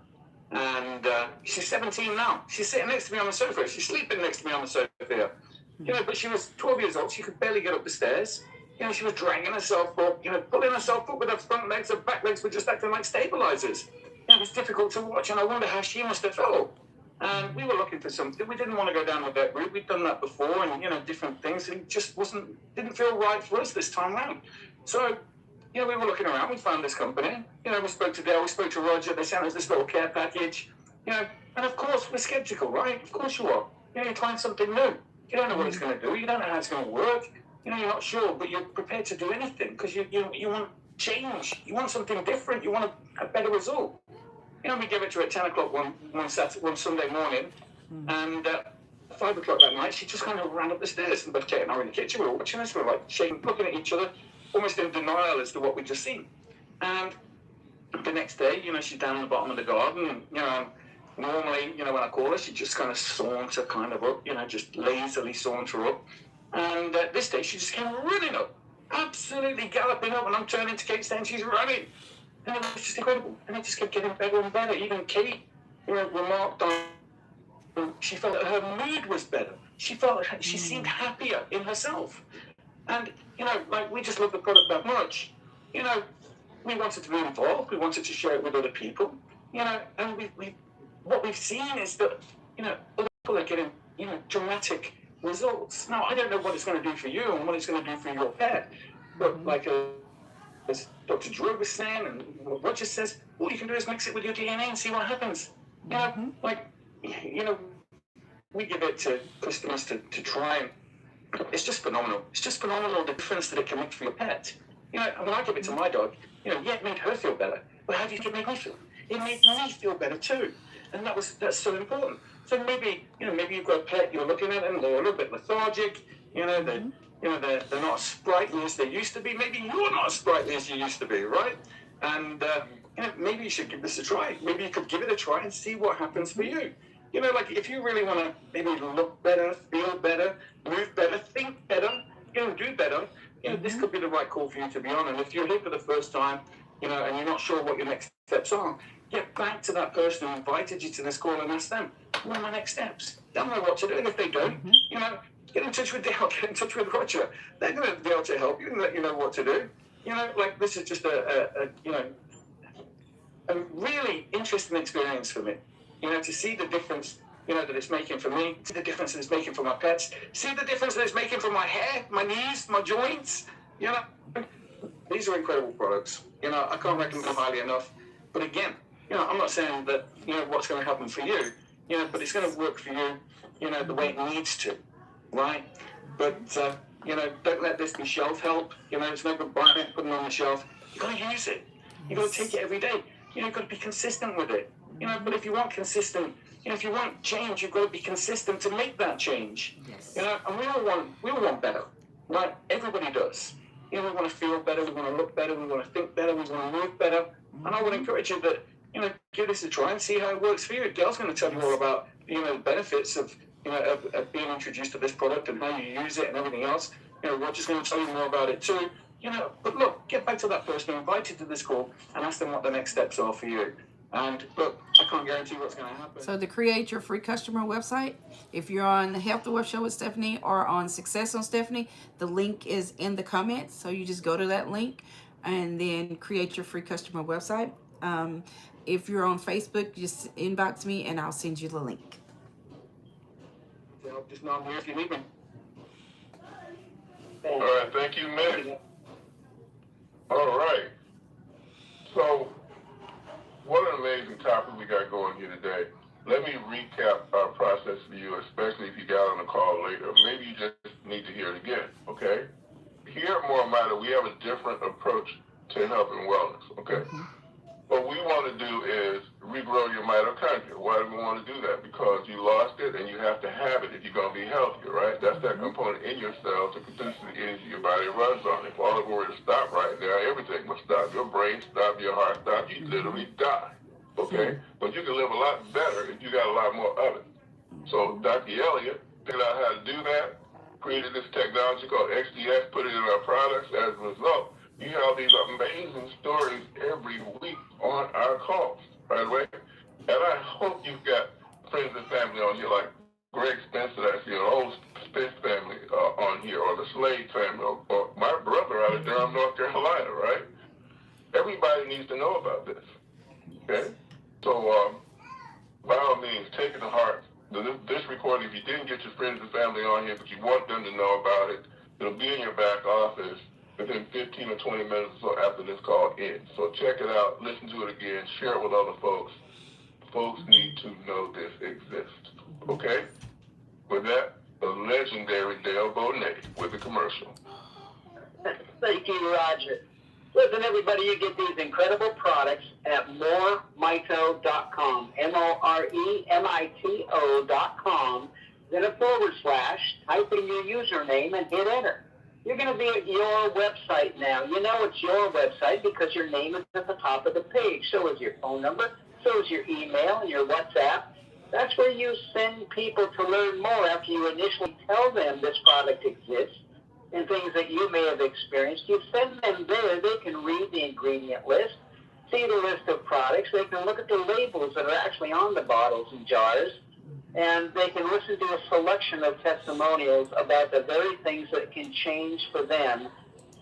And she's 17 now. She's sitting next to me on the sofa. She's sleeping next to me on the sofa here. But she was 12 years old. She could barely get up the stairs. She was dragging herself up, pulling herself up with her front legs. Her back legs were just acting like stabilizers. It was difficult to watch, and I wonder how she must have felt. And we were looking for something. We didn't want to go down the vet route. We'd done that before, and different things. And it just didn't feel right for us this time round. So, we were looking around. We found this company. We spoke to Dale. We spoke to Roger. They sent us this little care package. And of course we're skeptical, right? Of course you are. You're trying something new. You don't know what it's going to do. You don't know how it's going to work. You're not sure, but you're prepared to do anything because you want change. You want something different. You want a better result. We gave it to her at 10 o'clock one Sunday morning, and at 5 o'clock that night, she just kind of ran up the stairs. And both Kate and I were in the kitchen. We were watching this. We were like shaking, looking at each other, almost in denial as to what we'd just seen. And the next day, she's down in the bottom of the garden. Normally, when I call her, she just kind of saunter up, just lazily saunter up. And this day, she just came running up, absolutely galloping up, and I'm turning to Kate saying she's running. And it was just incredible. And it just kept getting better and better. Even Kate, remarked on, she felt that her mood was better. She felt that she seemed happier in herself. And, we just love the product that much. We wanted to be involved. We wanted to share it with other people. And what we've seen is that, other people are getting, dramatic results. Now, I don't know what it's going to do for you and what it's going to do for your pet. But as Dr. Drew was saying and what Roger says, all you can do is mix it with your DNA and see what happens. We give it to customers to try, and it's just phenomenal. It's just phenomenal the difference that it can make for your pet. When I give it to my dog, it made her feel better. But how do you think it made me feel? It made me feel better too. And that's so important. So maybe you've got a pet, you're looking at them, they're a little bit lethargic, You know, they're not as sprightly as they used to be. Maybe you're not as sprightly as you used to be, right? And you know, maybe you should give this a try. Maybe you could give it a try and see what happens for you. You know, like if you really want to maybe look better, feel better, move better, think better, you know, do better, you know, this could be the right call for you to be on. And if you're here for the first time, you know, and you're not sure what your next steps are, get back to that person who invited you to this call and ask them, what are my next steps? They'll know what to do. And if they don't, you know, get in touch with Dale, get in touch with Roger. They're going to be able to help you and let you know what to do. You know, like this is just a really interesting experience for me. You know, to see the difference, you know, that it's making for me, see the difference that it's making for my pets, see the difference that it's making for my hair, my knees, my joints. You know, these are incredible products. You know, I can't recommend them highly enough. But again, you know, I'm not saying that, you know, what's going to happen for you, you know, but it's going to work for you, you know, the way it needs to, right? But, you know, don't let this be shelf help. You know, it's no good buying it, putting it on the shelf. You've got to use it. You've got to take it every day. You know, you've got to be consistent with it. You know, but if you want consistent, you know, if you want change, you've got to be consistent to make that change. Yes. You know, and we all want better, right? Everybody does. You know, we want to feel better, we want to look better, we want to think better, we want to move better. And I would encourage you that, you know, give this a try and see how it works for you. Gail's going to tell you all about, you know, the benefits of, you know, of being introduced to this product and how you use it and everything else. You know, Roger's going to tell you more about it too. You know, but look, get back to that person who invited you to this call and ask them what the next steps are for you. And look, I can't guarantee what's going to happen. So to create your free customer website, if you're on the Health the Web Show with Stephanie or on Success on Stephanie, the link is in the comments. So you just go to that link and then create your free customer website. If you're on Facebook, just inbox me and I'll send you the link. Just know I'm here if you need me. All right, thank you, Mick. All right. So, what an amazing topic we got going here today. Let me recap our process for you, especially if you got on the call later. Maybe you just need to hear it again, okay? Here at MoreMito, we have a different approach to health and wellness, okay? What we want to do is regrow your mitochondria. Why do we want to do that? Because you lost it and you have to have it if you're going to be healthier, right? That's that component in your cells that produces the energy your body runs on. If all of it were to stop right now, everything would stop. Your brain stop, your heart stop, you literally die, okay? But you can live a lot better if you got a lot more of it. So Dr. Elliott figured out how to do that, created this technology called XDS, put it in our products. As a result, you have these amazing stories every week on our calls, by the way. And I hope you've got friends and family on here like Greg Spencer, that's your whole Spence family on here, or the Slade family, or my brother out of Durham, North Carolina, right? Everybody needs to know about this, okay? So by all means, take it to heart. This recording, if you didn't get your friends and family on here, but you want them to know about it, it'll be in your back office within 15 or 20 minutes or so after this call ends. So check it out, listen to it again, share it with other folks. Folks need to know this exists, okay? With that, the legendary Dale Bonet with the commercial. Thank you, Roger. Listen, everybody, you get these incredible products at MoreMito.com, MoreMito.com, then a / type in your username and hit enter. You're going to be at your website now. You know it's your website because your name is at the top of the page. So is your phone number. So is your email and your WhatsApp. That's where you send people to learn more after you initially tell them this product exists and things that you may have experienced. You send them there. They can read the ingredient list, see the list of products. They can look at the labels that are actually on the bottles and jars. And they can listen to a selection of testimonials about the very things that can change for them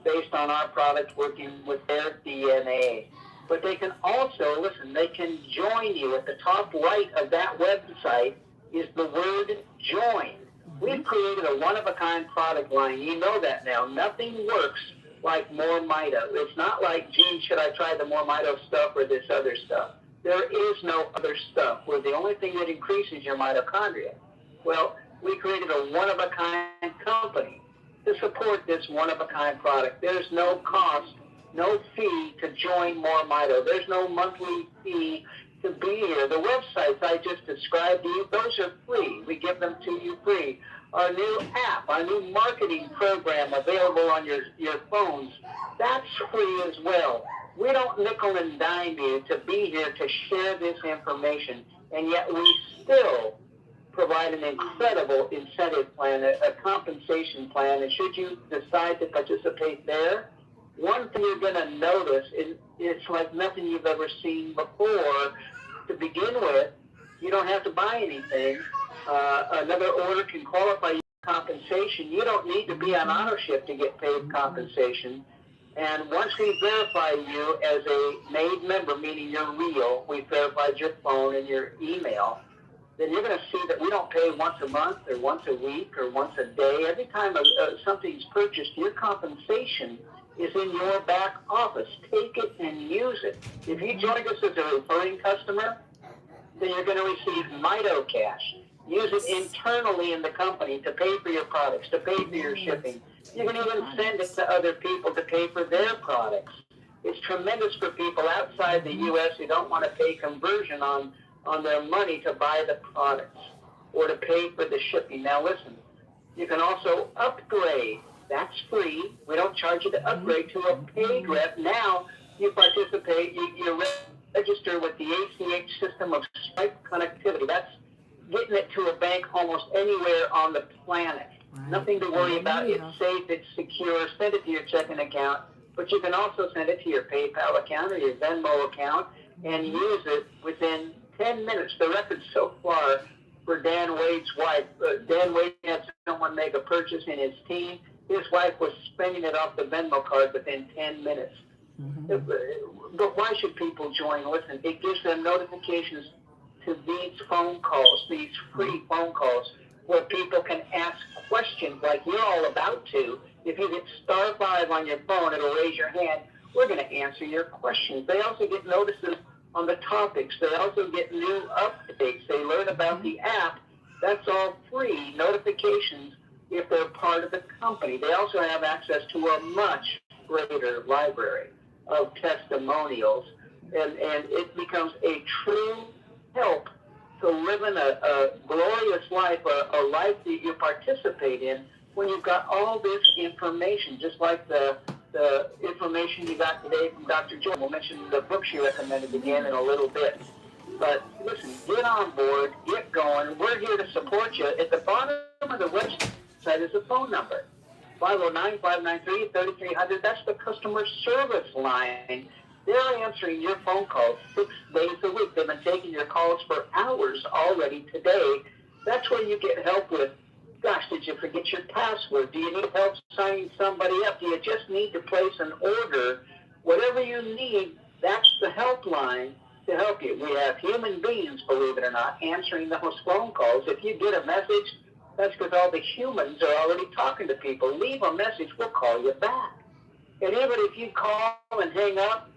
based on our product working with their DNA. But they can also, listen, they can join you. At the top right of that website is the word join. We've created a one-of-a-kind product line. You know that now. Nothing works like MoreMito. It's not like, gee, should I try the MoreMito stuff or this other stuff? There is no other stuff. We're the only thing that increases your mitochondria. Well, we created a one-of-a-kind company to support this one-of-a-kind product. There's no cost, no fee to join MoreMito. There's no monthly fee to be here. The websites I just described to you, those are free. We give them to you free. our new app, our new marketing program available on your phones, that's free as well. We don't nickel and dime you to be here to share this information, and yet we still provide an incredible incentive plan, a compensation plan, and should you decide to participate there, one thing you're going to notice is it's like nothing you've ever seen before. To begin with, you don't have to buy anything. Another order can qualify you for compensation. You don't need to be on ownership to get paid compensation. And once we verify you as a made member, meaning you're real, we verified your phone and your email, then you're going to see that we don't pay once a month or once a week or once a day. Every time something's purchased, your compensation is in your back office. Take it and use it. If you joined us as a referring customer, then you're going to receive Mito Cash. Use it internally in the company to pay for your products, to pay for your shipping. You can even send it to other people to pay for their products. It's tremendous for people outside the U.S. who don't want to pay conversion on their money to buy the products or to pay for the shipping. Now listen, you can also upgrade. That's free. We don't charge you to upgrade to a paid rep. Now you participate, you register with the ACH system of Stripe connectivity. That's getting it to a bank almost anywhere on the planet. Right. Nothing to worry about. It's safe, it's secure. Send it to your checking account, but you can also send it to your PayPal account or your Venmo account and use it within 10 minutes. The record so far for Dan Wade's wife. Dan Wade had someone make a purchase in his team. His wife was spending it off the Venmo card within 10 minutes. But why should people join? Listen, it gives them notifications to these phone calls, these free phone calls, where people can ask questions like you're all about to. If you hit *5 on your phone, it'll raise your hand. We're going to answer your questions. They also get notices on the topics. They also get new updates. They learn about the app. That's all free notifications if they're part of the company. They also have access to a much greater library of testimonials, and it becomes a true help to living a glorious life, a life that you participate in when you've got all this information, just like the information you got today from Dr. Joe. We'll mention the book she recommended again in a little bit. But listen, get on board, get going. We're here to support you. At the bottom of the website is a phone number, 509-593-3300. That's the customer service line. They're answering your phone calls 6 days a week. They've been taking your calls for hours already today. That's where you get help with, gosh, did you forget your password? Do you need help signing somebody up? Do you just need to place an order? Whatever you need, that's the helpline to help you. We have human beings, believe it or not, answering those phone calls. If you get a message, that's because all the humans are already talking to people. Leave a message, we'll call you back. And even if you call and hang up,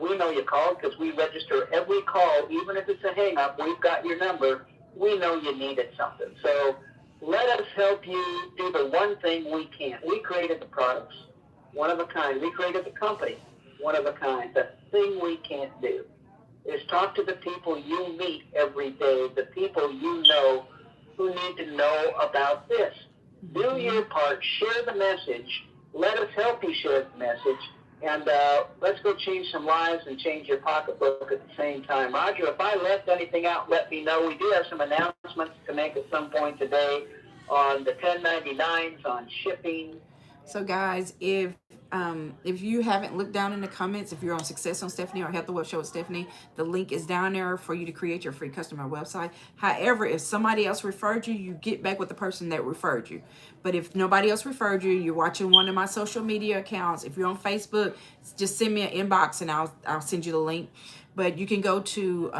we know you called because we register every call, even if it's a hang-up. We've got your number. We know you needed something. So let us help you do the one thing we can't. We created the products, one of a kind. We created the company, one of a kind. The thing we can't do is talk to the people you meet every day, the people you know who need to know about this. Do your part. Share the message. Let us help you share the message. And let's go change some lives and change your pocketbook at the same time. Roger, if I left anything out, let me know. We do have some announcements to make at some point today on the 1099s, on shipping. So guys, if you haven't looked down in the comments, if you're on Success on Stephanie or Health the Web Show with Stephanie, the link is down there for you to create your free customer website. However, if somebody else referred you, you get back with the person that referred you. But if nobody else referred you, you're watching one of my social media accounts. If you're on Facebook, just send me an inbox and I'll send you the link. But you can go to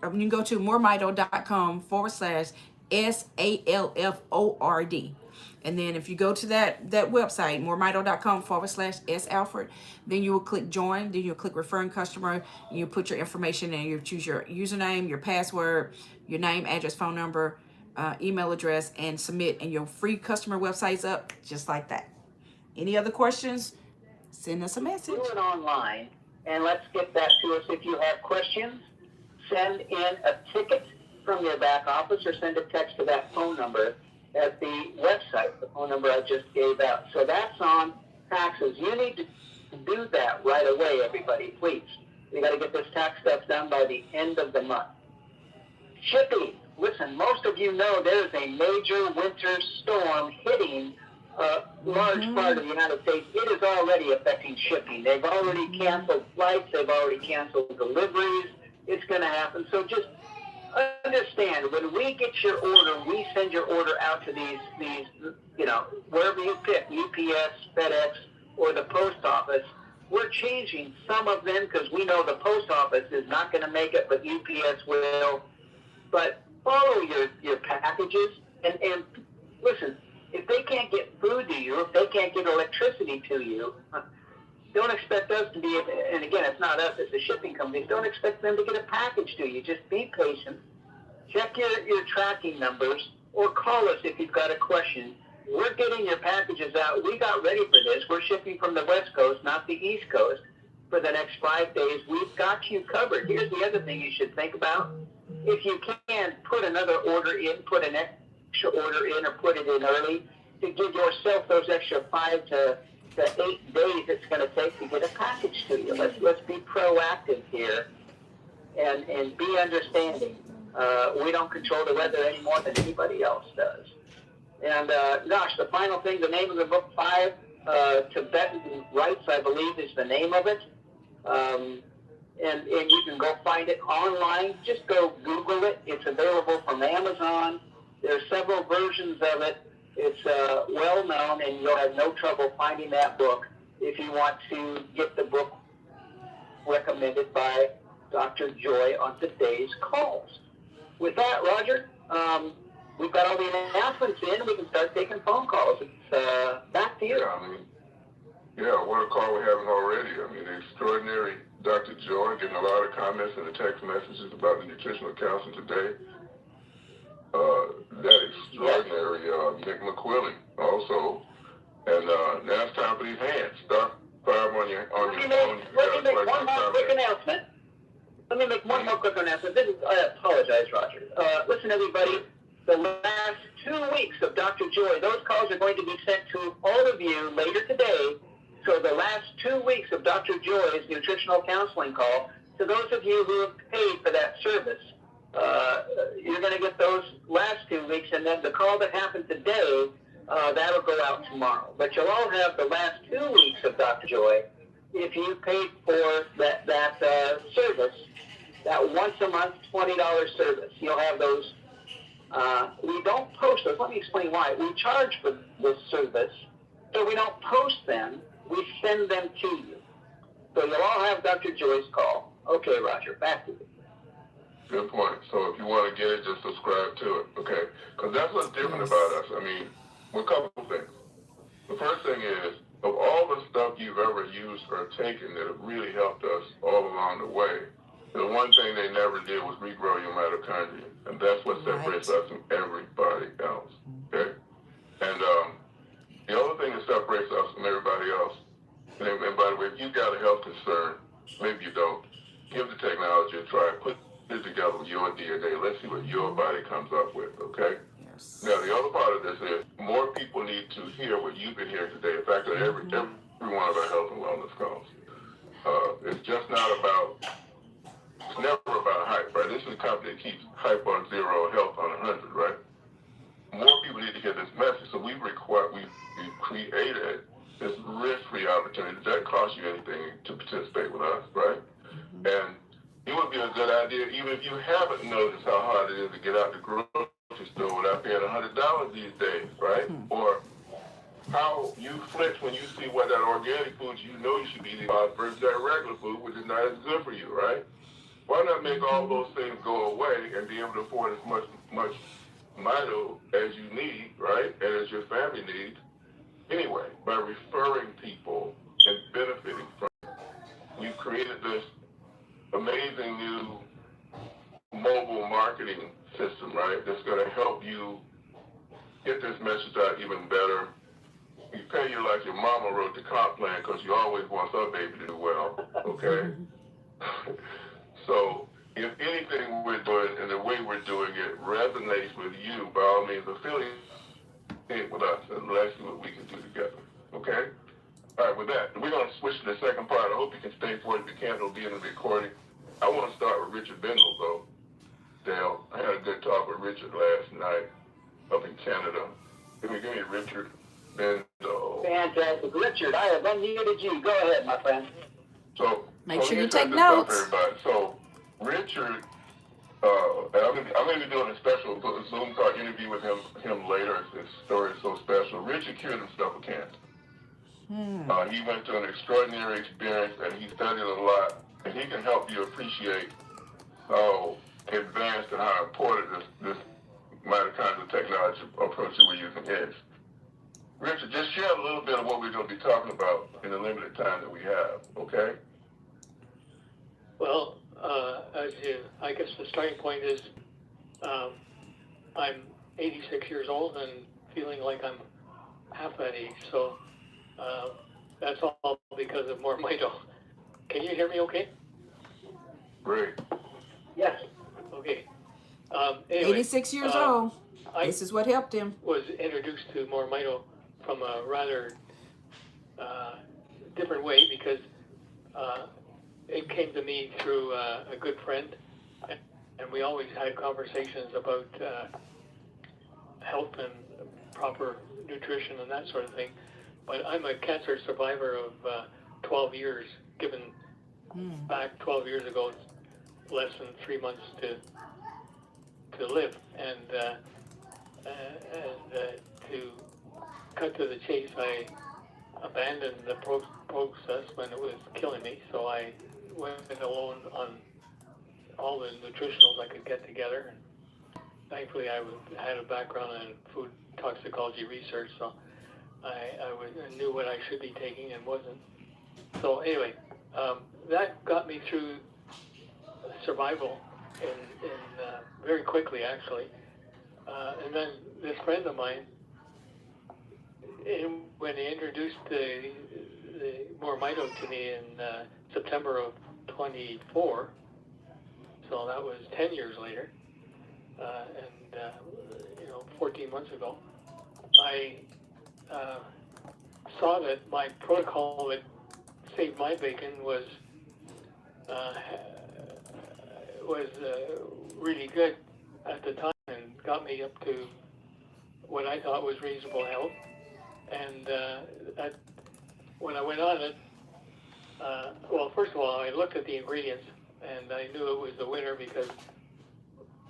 moremito.com/SALFORD. And then if you go to that website, moremito.com/SAlford, then you will click join, then you'll click referring customer, and you put your information in, you choose your username, your password, your name, address, phone number, email address, and submit, and your free customer website's up just like that. Any other questions? Send us a message. Do it online, and let's get that to us. If you have questions, send in a ticket from your back office or send a text to that phone number, at the website, the phone number I just gave out. So that's on taxes. You need to do that right away, everybody, please. We got to get this tax stuff done by the end of the month. Shipping. Listen, most of you know there's a major winter storm hitting a large part of the United States. It is already affecting shipping. They've already canceled flights. They've already canceled deliveries. It's going to happen. So just understand, when we get your order, we send your order out to these, wherever you pick, UPS, FedEx, or the post office. We're changing some of them because we know the post office is not going to make it, but UPS will. But follow your packages and listen, if they can't get food to you, if they can't get electricity to you, don't expect us to be, and again, it's not us, it's the shipping companies, don't expect them to get a package to you. Just be patient, check your tracking numbers, or call us if you've got a question. We're getting your packages out. We got ready for this. We're shipping from the West Coast, not the East Coast, for the next 5 days. We've got you covered. Here's the other thing you should think about. If you can, put another order in, put an extra order in, or put it in early to give yourself those extra 5 to 8 days it's going to take to get a package to you. Let's be proactive here and be understanding. We don't control the weather any more than anybody else does. And gosh, the final thing, the name of the book, 5 Tibetan Rites, I believe, is the name of it. And you can go find it online. Just go Google it. It's available from Amazon. There's several versions of it. It's well known, and you'll have no trouble finding that book if you want to get the book recommended by Dr. Joy on today's calls. With that, Roger, we've got all the announcements in. We can start taking phone calls. It's back to you. What a call we're having already. I mean, the extraordinary Dr. Joy, getting a lot of comments in the text messages about the nutritional counseling today. That extraordinary Nick McQuilling also. And now it's time for these hands. Start 5 on your phone. Let me make one more quick announcement. I apologize, Roger. Listen, everybody. The last 2 weeks of Dr. Joy, those calls are going to be sent to all of you later today. So the last 2 weeks of Dr. Joy's nutritional counseling call, to those of you who have paid for that service, you're going to get those last 2 weeks, and then the call that happened today, that'll go out tomorrow. But you'll all have the last 2 weeks of Dr. Joy if you paid for that service, that once a month $20 service. You'll have those. We don't post those. Let me explain why. We charge for this service, so we don't post them. We send them to you. So you'll all have Dr. Joy's call. Okay, Roger, back to you. Good point. So if you want to get it, just subscribe to it, okay? Because that's what's different about us. I mean, a couple of things. The first thing is, of all the stuff you've ever used or taken that have really helped us all along the way, the one thing they never did was regrow your mitochondria. And that's what separates us from everybody else, okay? And the other thing that separates us from everybody else, and by the way, if you've got a health concern, maybe you don't, give the technology a try. Put it together with your DNA. Let's see what your body comes up with, okay? Yes. Now, the other part of this is more people need to hear what you've been hearing today. In fact, every one of our health and wellness calls. It's just not about, it's never about hype, right? This is a company that keeps hype on 0, health on 100, right? More people need to hear this message, so we've created this risk-free opportunity. It doesn't cost you anything to participate with us, right? And it would be a good idea, even if you haven't noticed how hard it is to get out the grocery store without paying $100 these days, right? Or how you flinch when you see what that organic food you know you should be eating versus that regular food, which is not as good for you, right? Why not make all those things go away and be able to afford as much Mito as you need, right, and as your family needs, anyway, by referring people and benefiting from it. We've created this amazing new mobile marketing system, right, that's going to help you get this message out even better. You pay you like your mama wrote the comp plan because you always want her baby to do well, okay? So if anything we're doing and the way we're doing it resonates with you, by all means affiliate with us, and let's see what we can do together. Okay? All right, with that, we're going to switch to the second part. I hope you can stay for it. If you can't, it'll be in the recording. I want to start with Richard Bindle, though. Dale, I had a good talk with Richard last night up in Canada. Give me Richard Bindle. Fantastic. Richard, I have unmuted you. Go ahead, my friend. So, Make sure you let me take set this up, notes. everybody. So, Richard, I'm going to be doing a special Zoom call interview with him later. His story is so special. Richard cured himself of cancer. He went through an extraordinary experience, and he studied a lot, and he can help you appreciate how advanced and how important this mitochondrial technology approach that we're using is. Richard, just share a little bit of what we're going to be talking about in the limited time that we have, okay? Well, I guess the starting point is I'm 86 years old and feeling like I'm half that age, so that's all because of MoreMito. Can you hear me okay? Great. Yes. Okay. Anyway, 86 years old. This is what helped him. Was introduced to MoreMito from a rather different way because it came to me through a good friend, and we always had conversations about health and proper nutrition and that sort of thing. But I'm a cancer survivor of 12 years, given back 12 years ago, less than 3 months to live, and to cut to the chase, I abandoned the process when it was killing me. So I went alone on all the nutritionals I could get together. And thankfully, I had a background in food toxicology research, so I knew what I should be taking and wasn't. So anyway, that got me through survival in very quickly, actually. And then this friend of mine, when he introduced the MoreMito to me in September of 24, so that was 10 years later, and 14 months ago, I saw that my protocol that saved my bacon was really good at the time and got me up to what I thought was reasonable health. And when I went on it, well, first of all, I looked at the ingredients and I knew it was the winner because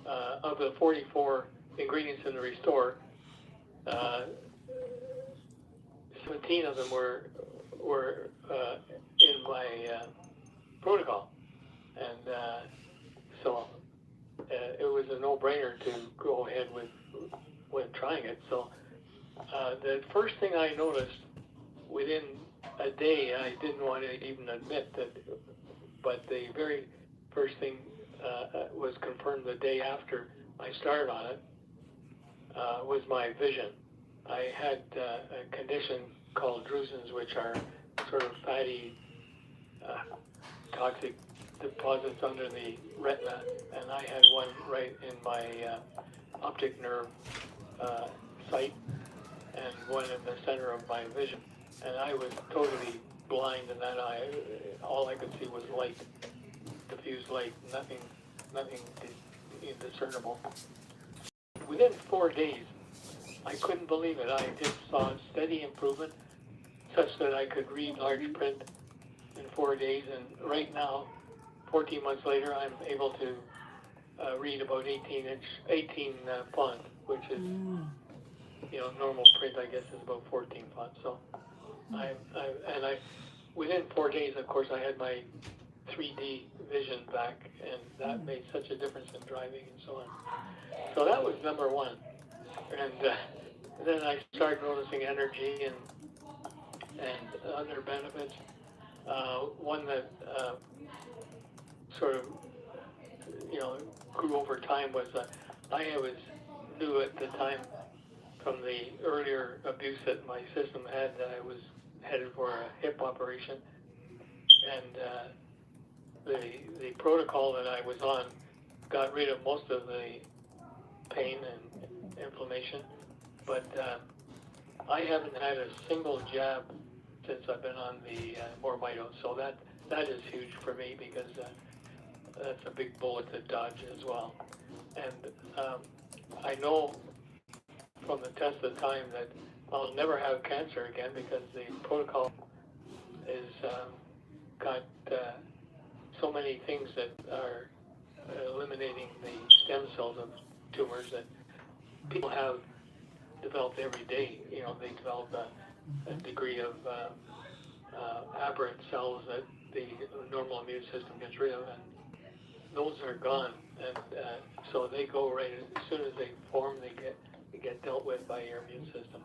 of the 44 ingredients in the Restore, 17 of them were in my protocol, and so it was a no-brainer to go ahead with trying it. So the first thing I noticed within a day, I didn't want to even admit that, but the very first thing was confirmed the day after I started on it, was my vision. I had a condition called drusins, which are sort of fatty, toxic deposits under the retina, and I had one right in my optic nerve site and one in the center of my vision. And I was totally blind in that eye. All I could see was light, diffused light, nothing discernible. Within 4 days, I couldn't believe it. I just saw steady improvement such that I could read large print in 4 days. And right now, 14 months later, I'm able to read about 18 font, which is, normal print, I guess, is about 14 font. So within 4 days, of course, I had my 3D vision back, and that made such a difference in driving and so on. So that was number one. And then I started noticing energy and other benefits. One that sort of, grew over time was I knew at the time from the earlier abuse that my system had that I was headed for a hip operation. And the protocol that I was on got rid of most of the pain and inflammation, but I haven't had a single jab since I've been on the MoreMito, so that is huge for me because that's a big bullet to dodge as well. And I know from the test of time that I'll never have cancer again because the protocol is got so many things that are eliminating the stem cells of tumors that people have developed every day. You know, they develop a degree of aberrant cells that the normal immune system gets rid of, and those are gone. And so they go right as soon as they form, they get dealt with by your immune system,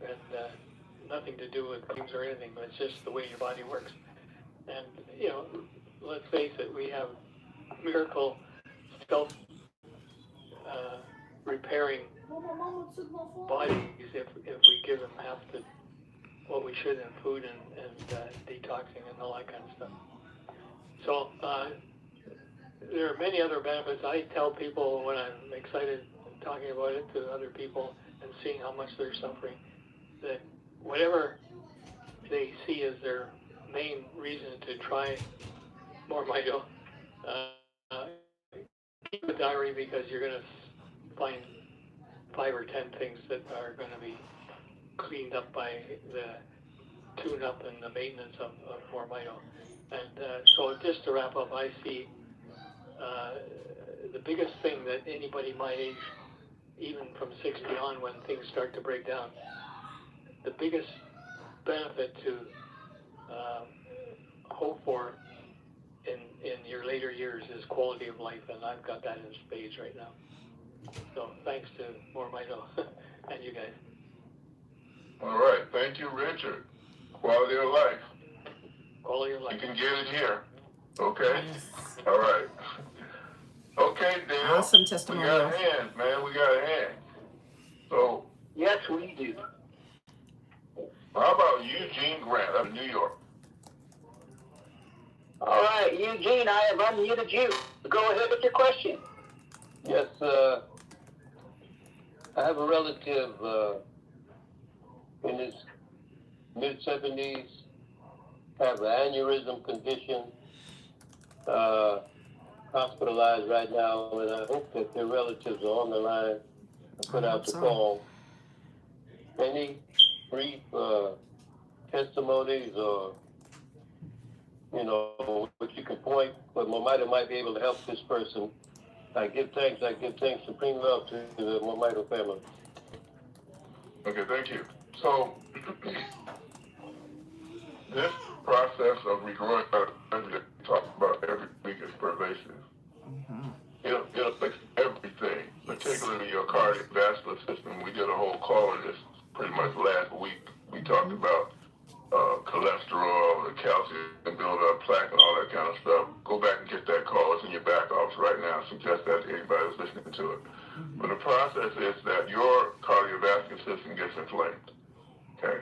and nothing to do with creams or anything, but it's just the way your body works. And you know, let's face it, we have miracle self repairing bodies if we give them half the what we should in food and detoxing and all that kind of stuff. So there are many other benefits. I tell people when I'm excited talking about it to other people and seeing how much they're suffering, that whatever they see as their main reason to try MoreMito, keep a diary because you're going to find 5 or 10 things that are going to be cleaned up by the tune-up and the maintenance of MoreMito. And so just to wrap up, I see the biggest thing that anybody my age, even from 60 on when things start to break down, the biggest benefit to hope for in your later years is quality of life, and I've got that in spades right now. So thanks to MoreMito and you guys. All right, thank you, Richard. Quality of life. Quality of life. You can get it here. Okay? Yes. All right. Okay, Dale. Awesome testimony. We got hands, man. We got hands. So. Yes, we do. How about Eugene Grant out of New York? All right, Eugene, I have unmuted you. Go ahead with your question. Yes, I have a relative in his mid-70s, have an aneurysm condition, hospitalized right now, and I hope that their relatives are on the line to put out the call. Any brief testimonies or, you know, which you can point, but MoreMito might be able to help this person. I give thanks, supreme love to the MoreMito family. Okay, thank you. So, this process of regrowing mitochondria we talk about every week is pervasive. It'll fix everything, particularly your cardiovascular system. We did a whole call on this pretty much last week. We talked about cholesterol, the calcium buildup, plaque, and all that kind of stuff. Go back and get that call. It's in your back office right now. I suggest that to anybody who's listening to it. But the process is that your cardiovascular system gets inflamed. Okay?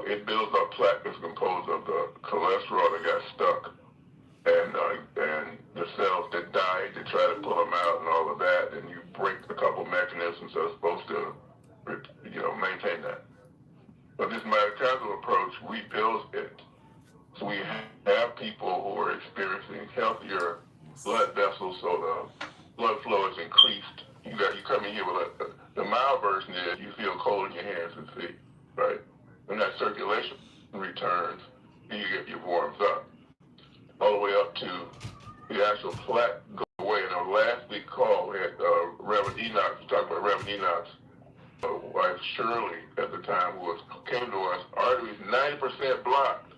It builds up plaque that's composed of the cholesterol that got stuck and the cells that died to try to pull them out and all of that, and you break a couple mechanisms that are supposed to, maintain that. But this mitochondrial approach rebuilds it. So we have people who are experiencing healthier blood vessels, so the blood flow is increased. You come in here with the mild version is you feel cold in your hands and feet, right? When that circulation returns, you warms up. All the way up to the actual plaque go away. In our last big call, we had Reverend Enoch, we talked about Reverend Enoch's wife Shirley at the time, who came to us, arteries 90% blocked.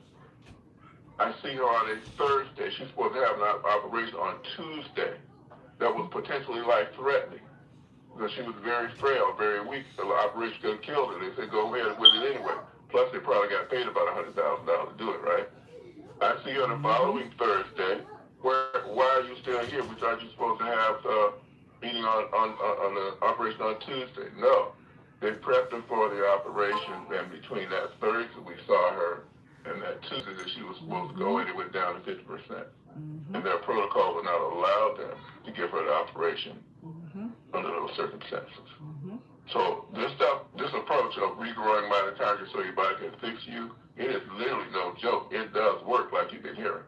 I see her on a Thursday. She's supposed to have an operation on Tuesday that was potentially life-threatening because she was very frail, very weak. The operation could have killed her. They said, go ahead with it anyway. Plus, they probably got paid about $100,000 to do it, right? I see her the following Thursday. Why are you still here? We thought you were supposed to have meeting on the operation on Tuesday. No. They prepped her for the operation, and between that Thursday we saw her, and that Tuesday that she was supposed to go in, it went down to 50%. And their protocol would not allow them to give her the operation under those circumstances. So this approach of regrowing mitochondria so your body can fix you, it is literally no joke. It does work, like you've been hearing.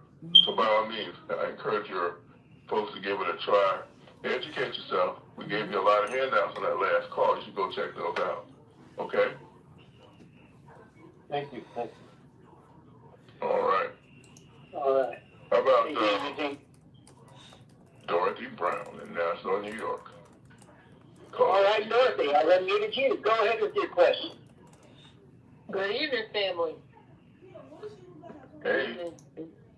So by all means, I encourage your folks to give it a try. Educate yourself. We gave you a lot of handouts on that last call. You should go check those out. Okay? Thank you. Thank you. All right. All right. How about Dorothy Brown in Nassau, New York? All right, Dorothy, I unmuted you. Go ahead with your question. Good evening, family. Hey.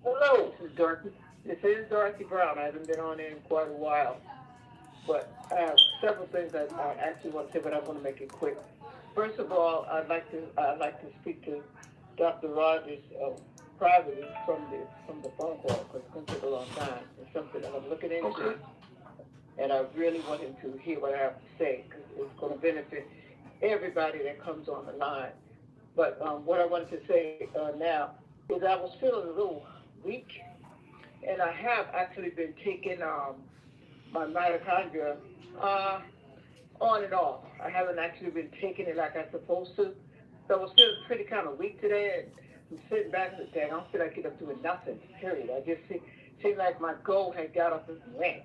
Hello, this is Dorothy. This is Dorothy Brown. I haven't been on in quite a while, but I have several things that I actually want to say, but I want to make it quick. First of all, I'd like to speak to Dr. Rogers privately from the phone call, because it's going to take a long time. It's something that I'm looking into. Okay. And I really want him to hear what I have to say, because it's going to benefit everybody that comes on the line. But what I wanted to say now is I was feeling a little weak, and I have actually been taking my mitochondria on and off. I haven't actually been taking it like I'm supposed to. So I was feeling pretty kind of weak today, and I'm sitting back and saying, I don't feel like I get up doing nothing, period. I just seem like my goal had got up and went.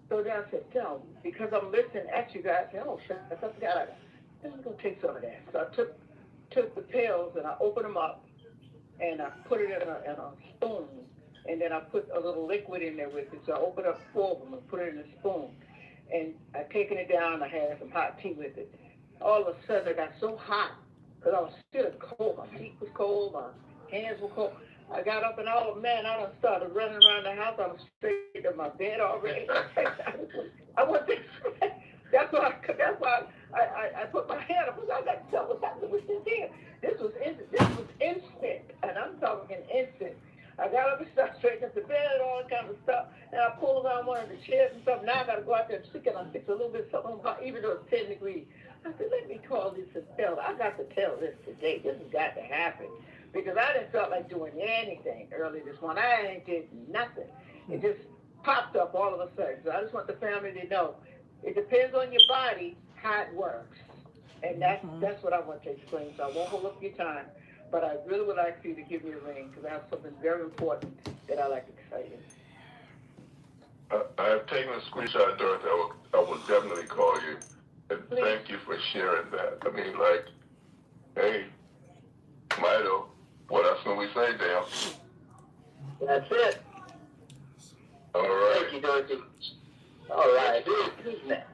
So then I said, no, because I'm listening at you guys, I said, oh, shit, I forgot. I'm going to take some of that. So I took the pills, and I opened them up, and I put it in a spoon, and then I put a little liquid in there with it. So I opened up 4 of them and put it in a spoon. And I taken it down, I had some hot tea with it. All of a sudden, it got so hot, because I was still cold. My feet was cold, my hands were cold. I got up and I done started running around the house. I was straight to my bed already. I went to, that's why I put my hand up. I got to tell what's happening with this here. This was instant, and I'm talking instant. I got up and started straight up the bed and all that kind of stuff. And I pulled around one of the chairs and stuff. Now I got to go out there and stick it. I fix a little bit something hot, even though it's 10 degrees. I said, let me call this and tell. I got to tell this today. This has got to happen. Because I didn't feel like doing anything early this morning. I ain't did nothing. It just popped up all of a sudden. So I just want the family to know it depends on your body how it works. And that's what I want to explain. So I won't hold up your time. But I really would like for you to give me a ring, because I have something very important that I like to tell you. I have taken a screenshot, Dorothy. I will definitely call you. And Please. Thank you for sharing that. I mean, like, hey, Mito, what else can we say, Dan? That's it. All right. Thank you, Dorothy. All right. Who's next?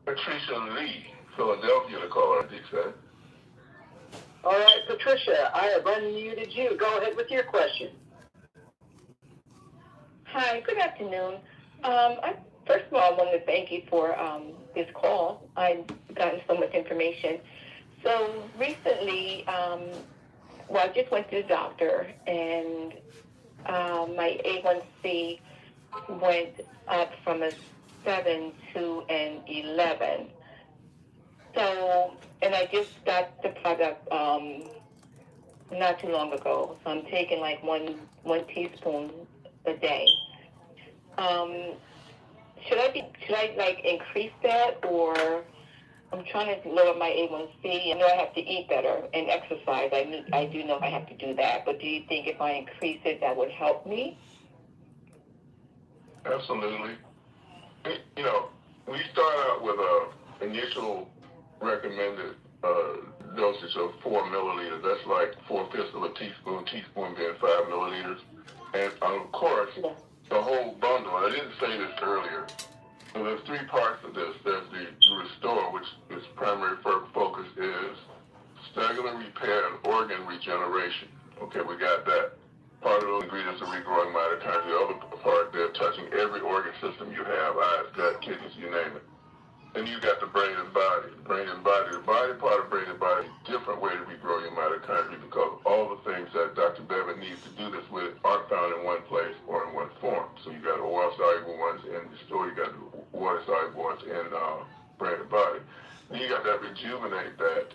Patricia Lee, Philadelphia, to call her, I think, said. All right, Patricia, I have unmuted you. Go ahead with your question. Hi, good afternoon. First of all, I wanted to thank you for this call. I've gotten so much information. So recently, I just went to the doctor, and my A1C went up from a 7 to an 11. So, and I just got the product not too long ago. So I'm taking like one teaspoon a day. Should I like increase that, or I'm trying to lower my A1C? I know I have to eat better and exercise. I do know I have to do that. But do you think if I increase it, that would help me? Absolutely. You know, we start out with a initial recommended dosage of 4 milliliters. That's like 4/5 of a teaspoon, teaspoon being 5 milliliters. And of course, the whole bundle, and I didn't say this earlier, so there's 3 parts of this. There's the restore, which its primary focus is cellular repair and organ regeneration. Okay, we got that. Part of those ingredients are regrowing mitochondria. The other part, they're touching every organ system you have, eyes, gut, kidneys, you name it. Then you got the brain and body. The brain and body. The body part of brain and body is a different way to regrow your mitochondria, because all the things that Dr. Bevan needs to do this with aren't found in one place or in one form. So you got oil-soluble ones in the store. You got water-soluble ones in brain and body. Then you got that rejuvenate that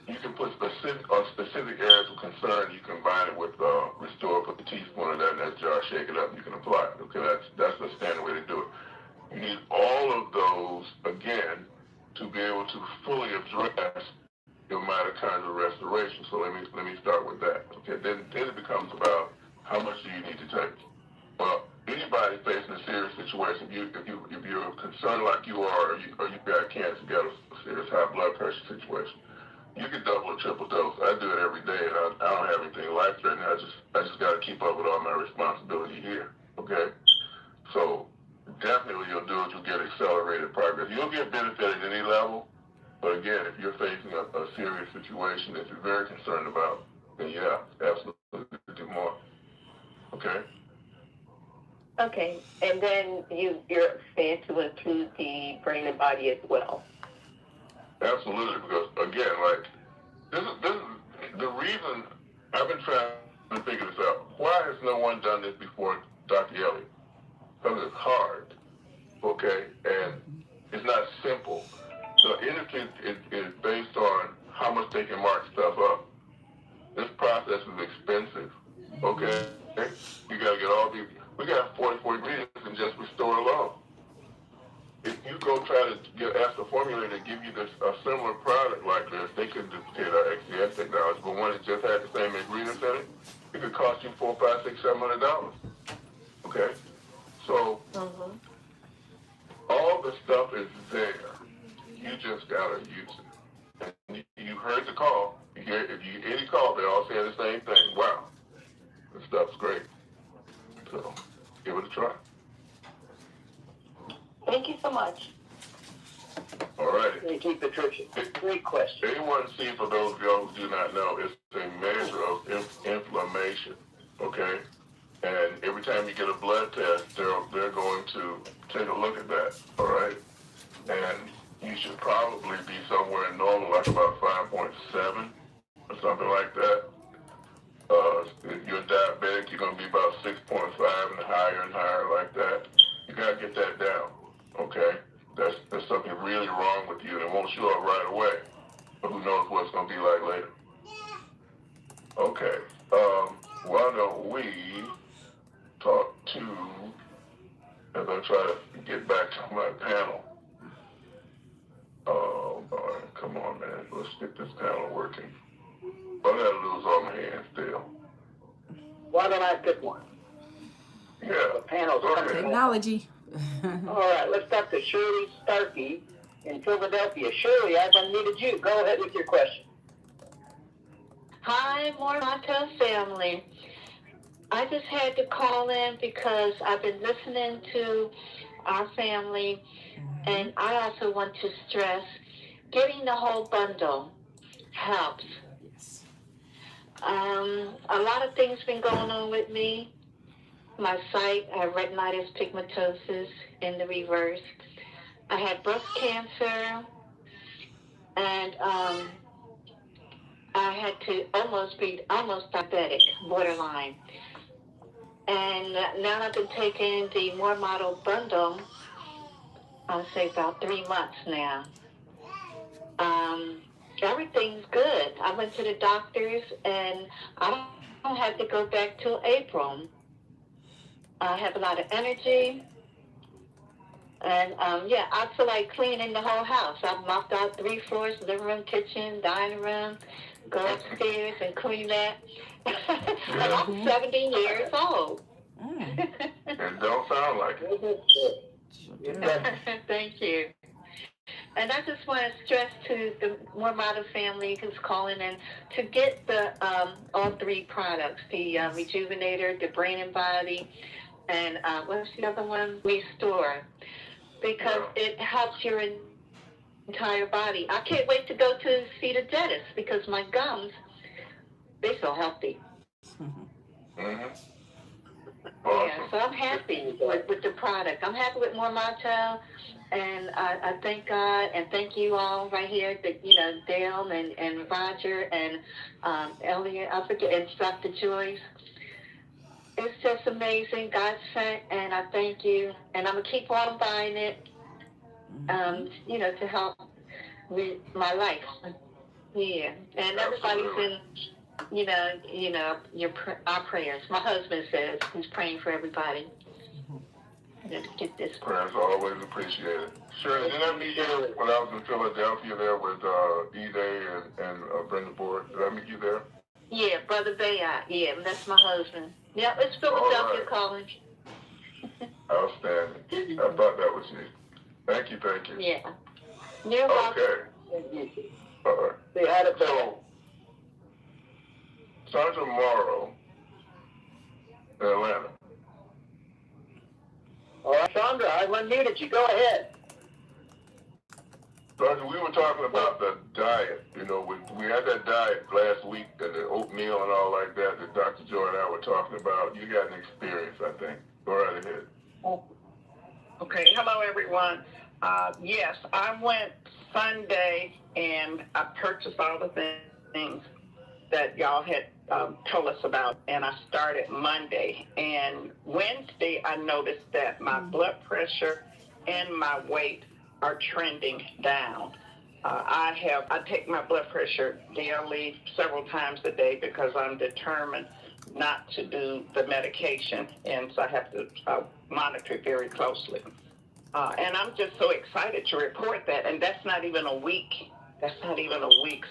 you can put specific areas of concern. You combine it with restore, put a teaspoon of that in that jar, shake it up, and you can apply it. Okay, that's the standard way to do it. You need all of those, again, to be able to fully address your mitochondrial restoration. So let me start with that. Okay, then it becomes about how much do you need to take. Well, anybody facing a serious situation, if you're concerned like you are, or you got cancer, you got a serious high blood pressure situation, you can double or triple dose. I do it every day, and I don't have anything life threatening. I just got to keep up with all my responsibility here. Okay, so definitely what you'll do is you'll get accelerated progress. You'll get benefit at any level, but again, if you're facing a serious situation that you're very concerned about, then yeah, absolutely do more. Okay. Okay, and then you're saying to include the brain and body as well. Absolutely, because again, like this is the reason I've been trying to figure this out. Why has no one done this before Dr. Elliott? Because it's hard, okay, and it's not simple. The industry is based on how much they can mark stuff up. This process is expensive, okay? You gotta get all these. We got 44 ingredients in just Restore alone. If you go try to ask the formulator to give you a similar product like this, they could duplicate our XDS technology, but one that just had the same ingredients in it, it could cost you $400, $500, $600, $700. Okay, so all the stuff is there. You just gotta use it. And you heard the call. If you hear any call, they all say the same thing. Wow, this stuff's great. So give it a try. Thank you so much. All right. Thank you, Patricia. Great question. A1C, for those of y'all who do not know, is a measure of inflammation. Okay, and every time you get a blood test, they're going to take a look at that. All right, and you should probably be somewhere normal, like about 5.7 or something like that. If you're diabetic, you're going to be about 6.5 and higher like that. You got to get that down, okay? There's something really wrong with you, and it won't show up right away, but who knows what it's going to be like later. Okay, why don't we talk to, as I try to get back to my panel. Oh, boy, come on, man. Let's get this panel working. I gotta lose all my hands still. Why don't I pick one? Yeah. The panel's coming. Technology. All right, let's talk to Shirley Starkey in Philadelphia. Shirley, I've unmuted you. Go ahead with your question. Hi, MoreMito family. I just had to call in because I've been listening to our family, and I also want to stress getting the whole bundle helps. A lot of things been going on with me. My sight, I have retinitis pigmentosus in the reverse. I had breast cancer, and I had to almost diabetic, borderline. And now I've been taking the MoreMito bundle, I'll say about 3 months now. Everything's good. I went to the doctors, and I don't have to go back till April. I have a lot of energy, and I feel like cleaning the whole house. I've mopped out 3 floors, living room, kitchen, dining room, go upstairs and clean that. And I'm 70 years old. And don't sound like it. Thank you. And I just want to stress to the MoreMito family who's calling in to get the all 3 products, the Rejuvenator, the Brain and Body, and what's the other one? Restore, because it helps your entire body. I can't wait to go to see the dentist because my gums, they feel healthy. Awesome. Yeah, so I'm happy with the product. I'm happy with MoreMito, and I thank God and thank you all right here, Dale and Roger and Elliot, I forget, and Dr. Joyce. It's just amazing, God sent, and I thank you. And I'm going to keep on buying it, to help with my life. Yeah, and everybody's in, our prayers. My husband says he's praying for everybody. Let's get this. Prayers are always appreciated. Sure, didn't I meet you when I was in Philadelphia there with E-Day and Brenda Board? Did I meet you there? Yeah, Brother Bayot. Yeah, that's my husband. Yeah, it's Philadelphia College. Outstanding. I thought that was you. Thank you. Yeah. You're welcome. Okay. All right. So, Sergeant Morrow in Atlanta. All right, Sandra, I've unmuted you. Go ahead. Sergeant, we were talking about the diet. You know, we had that diet last week and the oatmeal and all like that Dr. Joy and I were talking about. You got an experience, I think. Go right ahead. Okay, hello everyone. Yes, I went Sunday and I purchased all the things that y'all had told us about, and I started Monday. And Wednesday, I noticed that my blood pressure and my weight are trending down. I take my blood pressure daily, several times a day, because I'm determined not to do the medication, and so I have to monitor it very closely. And I'm just so excited to report that, and that's not even a week.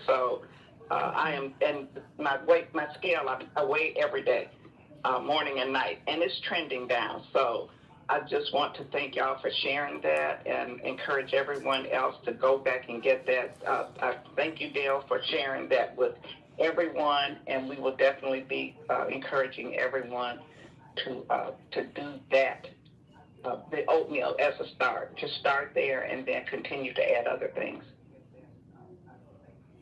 So I am, and my scale, I weigh every day, morning and night, and it's trending down. So I just want to thank y'all for sharing that and encourage everyone else to go back and get that. I thank you, Dale, for sharing that with everyone, and we will definitely be encouraging everyone to do that. The oatmeal as a start. Just start there and then continue to add other things.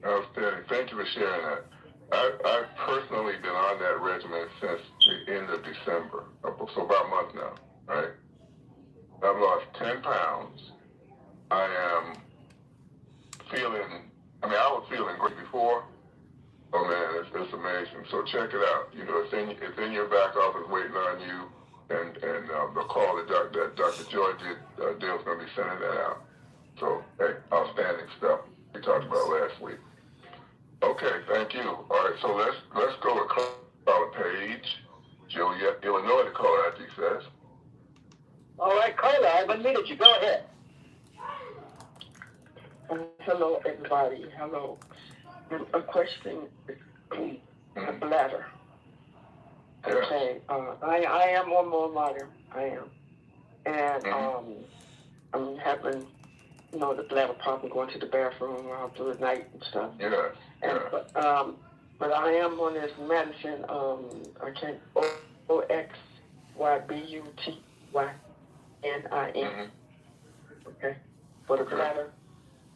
Outstanding. Thank you for sharing that. I've personally been on that regimen since the end of December, so about a month now, right? I've lost 10 pounds. I am feeling, I was feeling great before. Oh man, it's amazing. So check it out. You know, it's in your back office waiting on you. And the call that Dr. Joy did, Dale's going to be sending that out. So, hey, outstanding stuff we talked about last week. Okay, thank you. All right, so let's go with caller Page, Joliet, Illinois, the caller ID says. All right, Carla, I've unmuted you. Go ahead. Hello, everybody. Hello. A question is the bladder. Okay, I am on MoreMito. I am. And I'm having, the bladder problem, going to the bathroom through the night and stuff. But I am on this medicine, I can't, OXYBUTYNIN. Okay, for the bladder.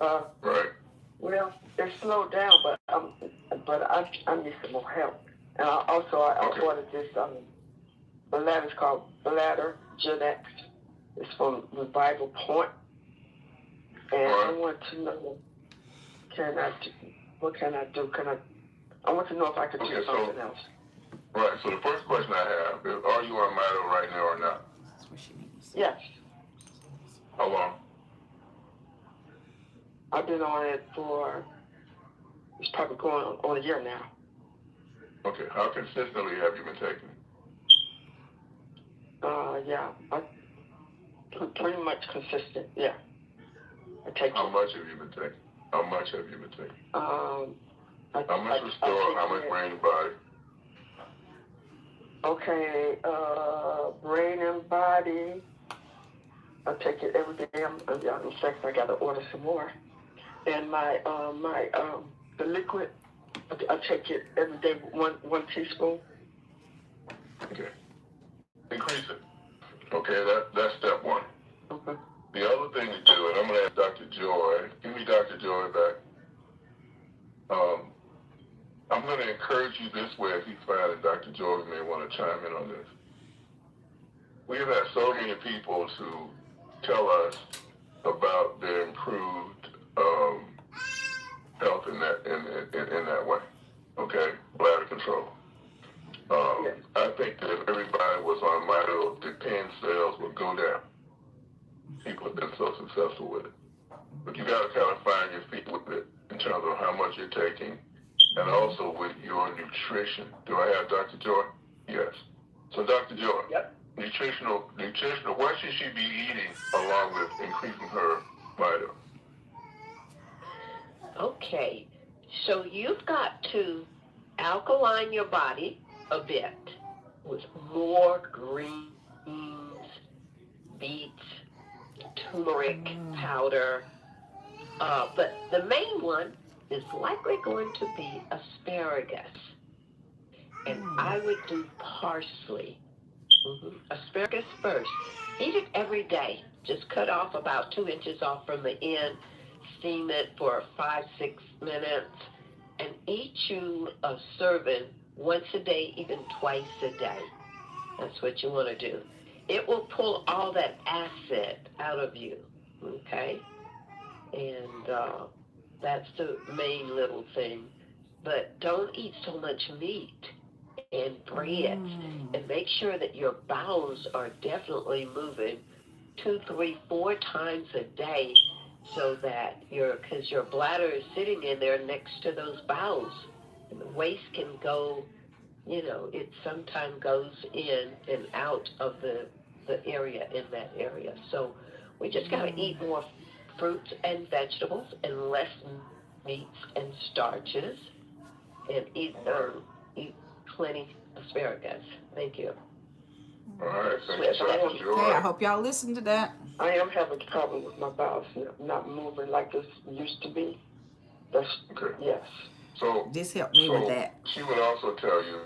Right. Well, it's slowed down, but I need some more help. And I ordered this bladder. It's called Bladder Genex. It's from Revival Point. And I want to know, what can I do? I want to know if I could do something else. Right, so the first question I have is, are you on Mito right now or not? Yes. How long? I've been on it for, it's probably going on a year now. Okay, how consistently have you been taking it? Yeah, pretty much consistent, yeah. How much have you been taking? How much Restore, how much Brain and Body? Okay, Brain and Body, I take it every day. In fact, I got to order some more. And the liquid, I take it every day, one teaspoon. Okay. Increase it. Okay, that's step one. Okay. The other thing to do, and I'm going to ask Dr. Joy, give me Dr. Joy back. I'm going to encourage you this way if he's fine, and Dr. Joy may want to chime in on this. We have had so many people to tell us about their improved health in that way. Okay, bladder control. I think that if everybody was on Mito, the pen sales would go down. People have been so successful with it. But you got to kind of find your feet with it in terms of how much you're taking and also with your nutrition. Do I have Dr. Joy? Yes. So Dr. Joy. Yep. nutritional, what should she be eating along with increasing her vitamins? Okay, so you've got to alkaline your body a bit with more greens, beets, turmeric powder. But the main one is likely going to be asparagus. And I would do parsley. Asparagus first. Eat it every day. Just cut off about 2 inches off from the end. Steam it for 5-6 minutes. And eat you a serving once a day, even twice a day. That's what you want to do. It will pull all that acid out of you. Okay? And that's the main little thing. But don't eat so much meat and bread, and make sure that your bowels are definitely moving 2, 3, 4 times a day, so that because your bladder is sitting in there next to those bowels, and the waste can go, it sometimes goes in and out of the area in that area. So we just got to eat more fruits and vegetables and less meats and starches, and eat plenty asparagus. Thank you. All right, thank you so much. Okay, I hope y'all listen to that. I am having a problem with my bowels not moving like this used to be. That's okay. Yes. So this helped me with that. She would also tell you,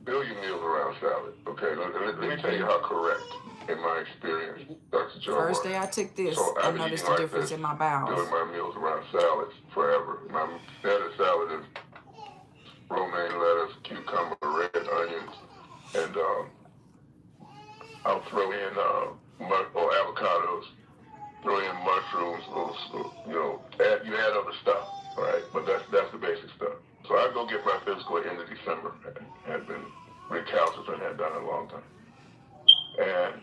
build your meals around salad. Okay, let me tell you how correct, in my experience, Dr. Joe. First day I took this, I noticed a difference in my bowels. Doing my meals around salads forever. My standard salad is romaine lettuce, cucumber, red onions, and I'll throw in avocados, throw in mushrooms, you add other stuff, all right? But that's the basic stuff. So I go get my physical at the end of December. Had been recalcitrant, had done it a long time. And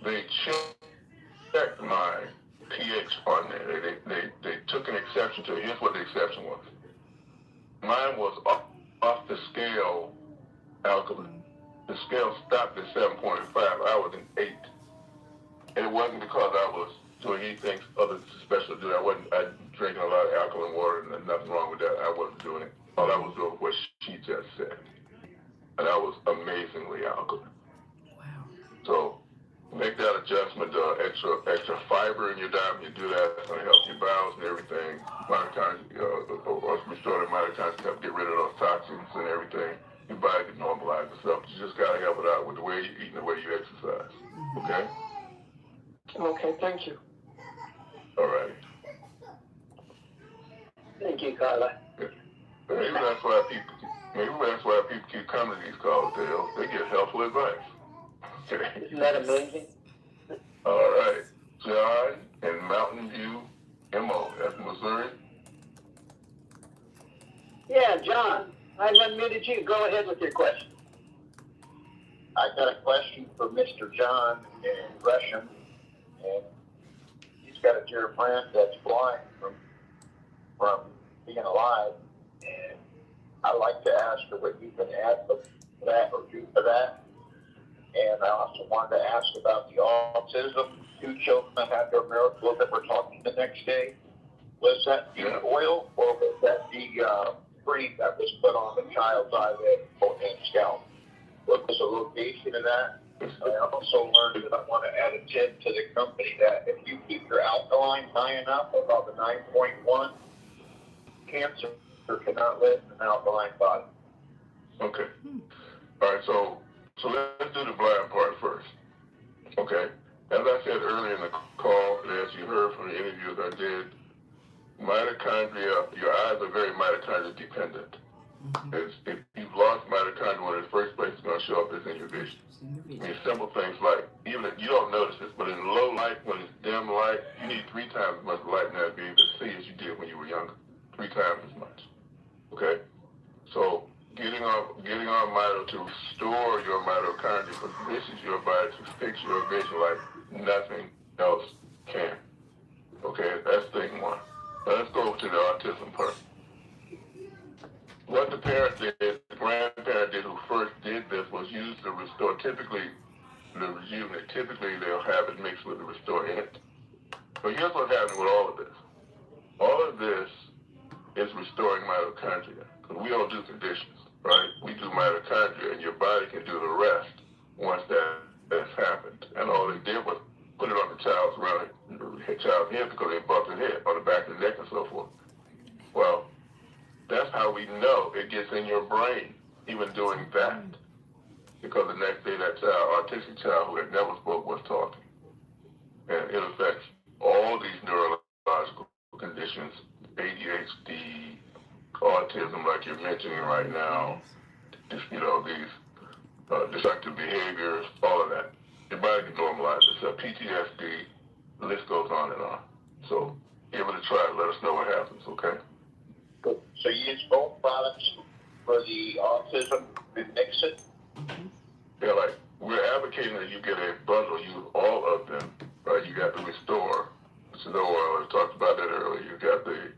they checked my pH on there. They took an exception to it. Here's what the exception was. Mine was off the scale alkaline. The scale stopped at 7.5. I was an 8. And it wasn't because I was doing anything other special to do. I drinking a lot of alkaline water, and there's nothing wrong with that. I wasn't doing it. All I was doing was what she just said. And I was amazingly alkaline. Wow. So make that adjustment, extra fiber in your diet. When you do that, it's going to help your bowels and everything. Mitochondria, restorative mitochondria help get rid of those toxins and everything. Your body can normalize itself. You just got to help it out with the way you eat and the way you exercise. Okay? Okay, thank you. All right. Thank you, Carla. Yeah. Maybe that's why people keep coming to these calls, Dale. They get helpful advice. Okay. Isn't that amazing? All right. John in Mountain View, MO. That's Missouri. Yeah, John, I've unmuted you. Go ahead with your question. I got a question for Mr. John in Gresham, and he's got a dear friend that's blind from being alive, and I'd like to ask her what you can add to that or do for that. And I also wanted to ask about the autism. 2 children that had their miracle that were talking the next day. Was that the oil, or was that the cream that was put on the child's eyelid and scalp? What was the location of that? I also learned that I want to add a tip to the company that if you keep your alkaline high enough, above the 9.1, cancer cannot live in an alkaline body. Okay. All right, so let's do the blind part first. Okay. As I said earlier in the call, and as you heard from the interviews I did, mitochondria, your eyes are very mitochondria dependent. If you've lost mitochondria, one of the first places it's going to show up is in your vision. I mean, simple things like, even if you don't notice this, but in low light, when it's dim light, you need 3 times as much light now to be able to see as you did when you were younger. 3 times as much. Okay? So getting on mito to restore your mitochondria positions your body to fix your vision like nothing else can. Okay, that's thing 1. Now let's go to the autism part. What the parent did, the grandparent did who first did this was use to restore. Typically, the Rejuvenate, typically they'll have it mixed with the Restore in it. But here's what's happening with all of this. All of this is restoring mitochondria. Because we don't do conditions, right? We do mitochondria, and your body can do the rest once that's happened. And all they did was put it on the child's head because they bumped their head on the back of the neck and so forth. Well, that's how we know it gets in your brain, even doing that. Because the next day that child, autistic child who had never spoke, was talking. And it affects all these neurological conditions, ADHD, autism like you're mentioning right now, these destructive behaviors, all of that. Your body can normalize it. So PTSD, the list goes on and on. So give it a try. Let us know what happens, okay? So you use both products for the autism and mix it? Yeah, like we're advocating that you get a bundle, use all of them, right? You got the Restore, which is the oil, I talked about that earlier. You got the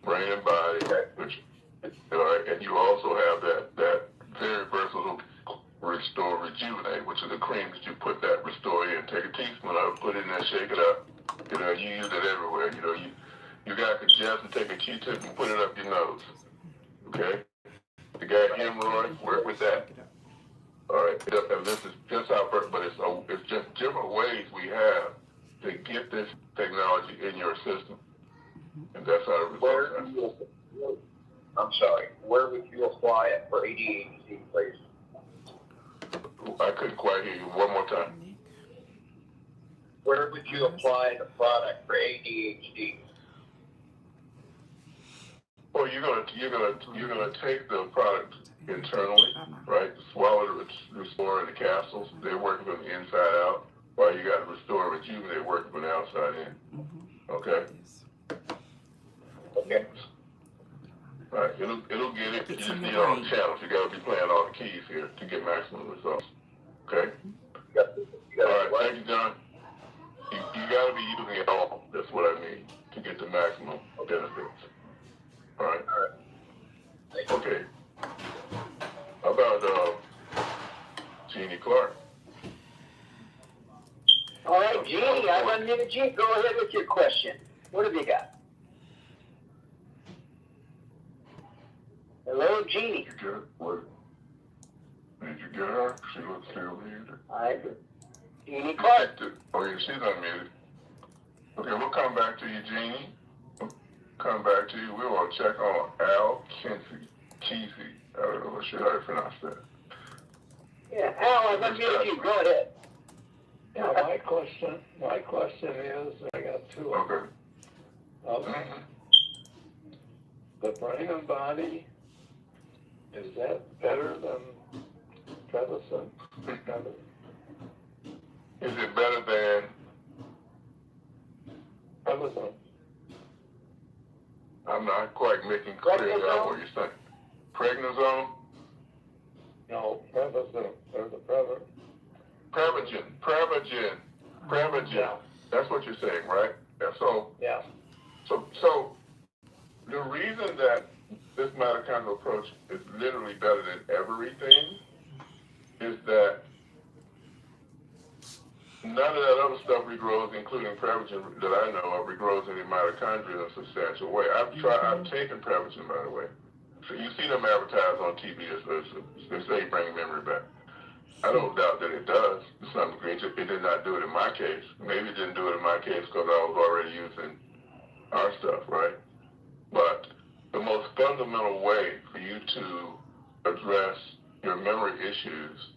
Brain and Body, which, and you also have that very versatile Restore Rejuvenate, which is a cream that you put that Restore in. Take a teaspoon of it, put it in there, shake it up. You use it everywhere. You got congestion, take a Q-tip and put it up your nose. Okay? You got hemorrhoids, work with that. All right, and this is just how, but it's just different ways we have to get this technology in your system, and that's how it results. I'm sorry, where would you apply it for ADHD, please? I couldn't quite hear you. One more time. Where would you apply the product for ADHD? Well, you're gonna take the product internally, right? Swallow the Restore in the capsules. They're working from the inside out, while you got the Restore and Rejuvenate working from the outside in. Okay. Okay. All right. It'll get it. You just need all the channels. You got to be playing all the keys here to get maximum results. Okay. All right. Thank you, John. You got to be using it all. That's what I mean to get the maximum benefits. All right. Okay. How about Jeannie Clark? All right, Jeannie, I unmuted you. Go ahead with your question. What have you got? Hello, Jeannie. Did you get her? She looks still muted. I do. Jeannie Clark. Oh, yeah, she's unmuted. Okay, we'll come back to you, Jeannie. We'll come back to you. We want to check on Al Kesey. I don't know what should I pronounce that. Yeah, Al, I've unmuted you. Go ahead. Yeah, my question is, I got two of them. Okay. The Brain and Body, is that better than Prevacin? Is it better than Prevacin? I'm not quite making clear what you're saying. Prednisone? No, Prevacin, or the Prevacin. Prevagen. Yeah. That's what you're saying, right? Yeah. Yeah. So the reason that this mitochondrial approach is literally better than everything is that none of that other stuff regrows, including Prevagen that I know of, regrows in the mitochondria in a substantial way. I've taken Prevagen, by the way. So you see them advertised on TV as they say bring memory back. I don't doubt that it does to some degree. It did not do it in my case. Maybe it didn't do it in my case because I was already using our stuff, right? But the most fundamental way for you to address your memory issues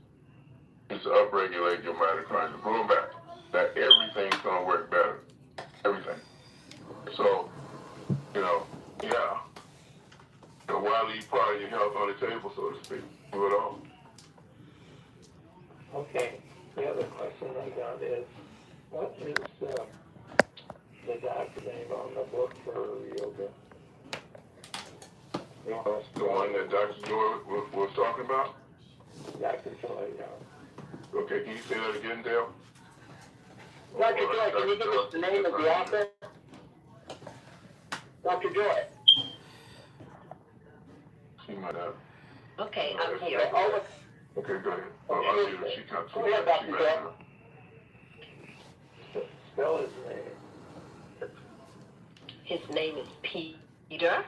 is to upregulate your mitochondria. Going back, that everything's going to work better. Everything. So, yeah. Why leave part of your health on the table, so to speak? Do it all. Okay, the other question I got is, what is the doctor name on the book for yoga? The one that Dr. Joy was talking about? Dr. Joy, yeah. Okay, can you say that again, Dale? Dr. Joy, can you give us the name of the author? Dr. Joy. She might have. Okay, I'm here. Okay, go ahead. I'll see if she comes. Go ahead, Dr. Gel. Spell his name. His name is Peter.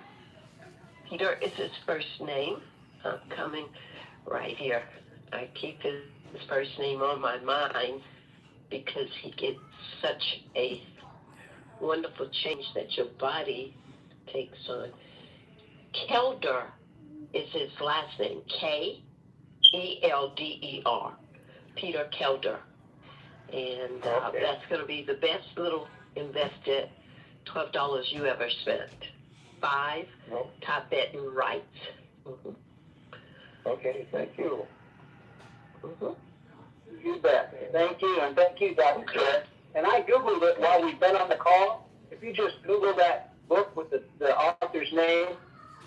Peter is his first name. I'm coming right here. I keep his first name on my mind because he gets such a wonderful change that your body takes on. Kelder is his last name, Kelder. Peter Kelder. And that's going to be the best little invested $12 you ever spent. 5 Tibetan rights. Mm-hmm. Okay, thank you. Mm-hmm. You bet. Thank you, and thank you, Dr. Gel. And I Googled it while we've been on the call. If you just Google that book with the author's name,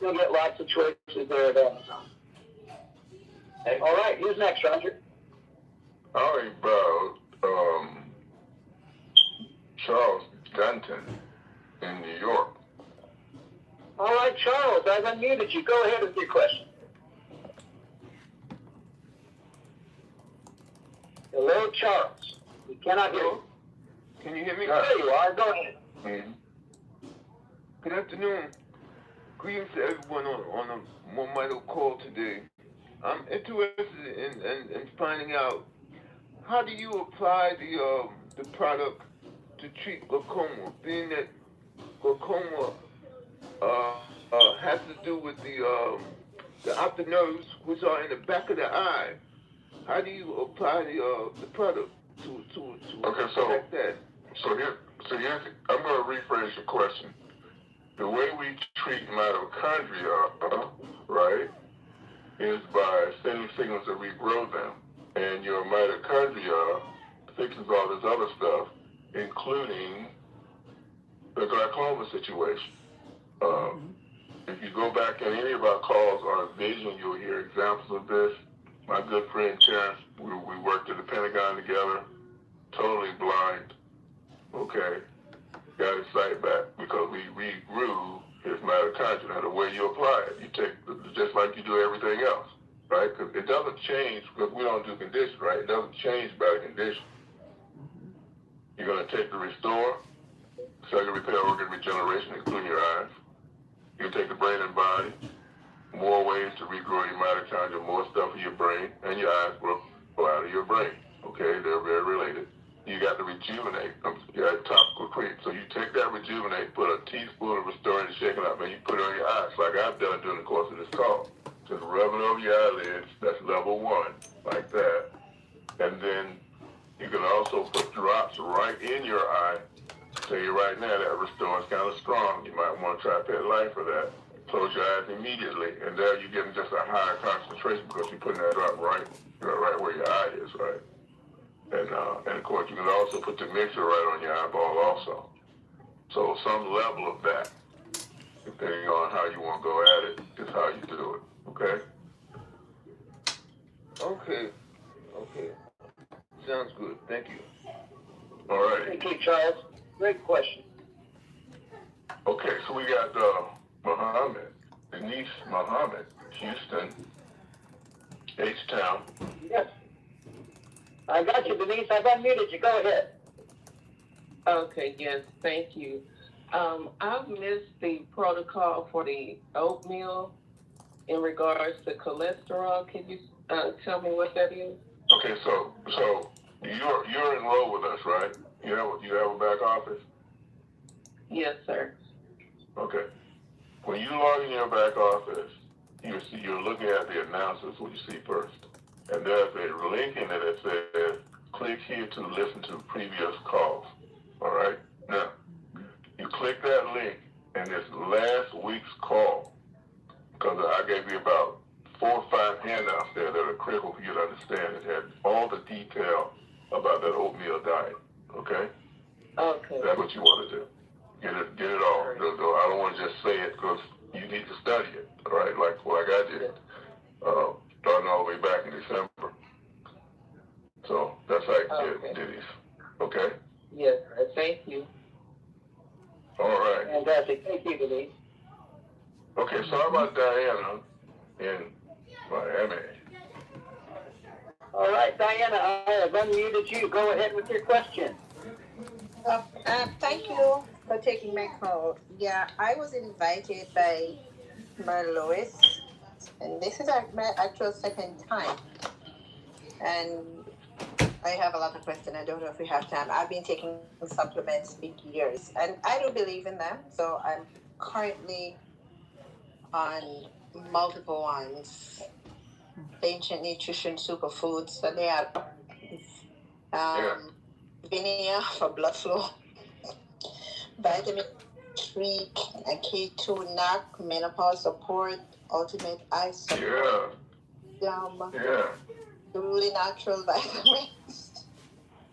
you'll get lots of choices there at Amazon. All right, who's next, Roger? How about Charles Dunton in New York? All right, Charles, I've unmuted you. Go ahead with your question. Hello, Charles. We cannot hear you. Can you hear me? There you are. Go ahead. Mm-hmm. Good afternoon. Greetings to everyone on a MoreMito call today. I'm interested in finding out, how do you apply the product to treat glaucoma, being that glaucoma has to do with the optic nerves, which are in the back of the eye. How do you apply the product to affect that? So here's, I'm going to rephrase your question. The way we treat mitochondria, right, is by sending signals to regrow them. And your mitochondria fixes all this other stuff, including the glaucoma situation. If you go back in any of our calls on vision, you'll hear examples of this. My good friend Terrence, we worked at the Pentagon together, totally blind, okay, got his sight back because we regrew his mitochondria. Now, the way you apply it, you take, just like you do everything else, right? Because it doesn't change, because we don't do condition, right? It doesn't change by the condition. You're going to take the restore, cellular repair, organ regeneration, including your eyes. You can take the brain and body, more ways to regrow your mitochondria, more stuff in your brain, and your eyes grow out of your brain. Okay, they're very related. You got to rejuvenate. You got topical cream. So you take that rejuvenate, put a teaspoon of restore and shake it up, and you put it on your eyes, like I've done during the course of this call. Just rub it over your eyelids. That's level 1, like that. And then you can also put drops right in your eye. I'll tell you right now, that restore is kind of strong. You might want to try Petlife for that. Close your eyes immediately, and there you're getting just a higher concentration because you're putting that drop right where your eye is, right? And of course, you can also put the mixer right on your eyeball also. So some level of that, depending on how you want to go at it, is how you do it, okay? Okay. Sounds good. Thank you. All right. Thank you, Charles. Great question. Okay, so we got Denise Muhammad, Houston, H-Town. Yes. I got you, Denise. I've unmuted you. Go ahead. Okay, yes, thank you. I've missed the protocol for the oatmeal in regards to cholesterol. Can you tell me what that is? Okay, so you're enrolled with us, right? You have a back office? Yes, sir. Okay. When you log in your back office, you're looking at the announcements, what you see first. And there's a link in it that says, click here to listen to previous calls. All right? Now, you click that link, and it's last week's call, because I gave you about 4 or 5 handouts there that are critical for you to understand. It had all the detail about that oatmeal diet. Okay? Okay. That's what you want to do. Get it all. I don't want to just say it because you need to study it, all right? Like I did, starting all the way back in December. So that's how you get these. Okay? Yes, sir. Thank you. All right. Fantastic. Thank you, Denise. Okay, so how about Diana in Miami? All right, Diana, I have unmuted you. Go ahead with your question. Thank you for taking my call. Yeah, I was invited by Lois, and this is my actual second time. And I have a lot of questions. I don't know if we have time. I've been taking supplements for years, and I do believe in them. So I'm currently on multiple ones. Ancient Nutrition Superfoods, so they are Vinia for blood flow, vitamin 3 and K2 NAC, menopause support, ultimate eye support, truly natural vitamins.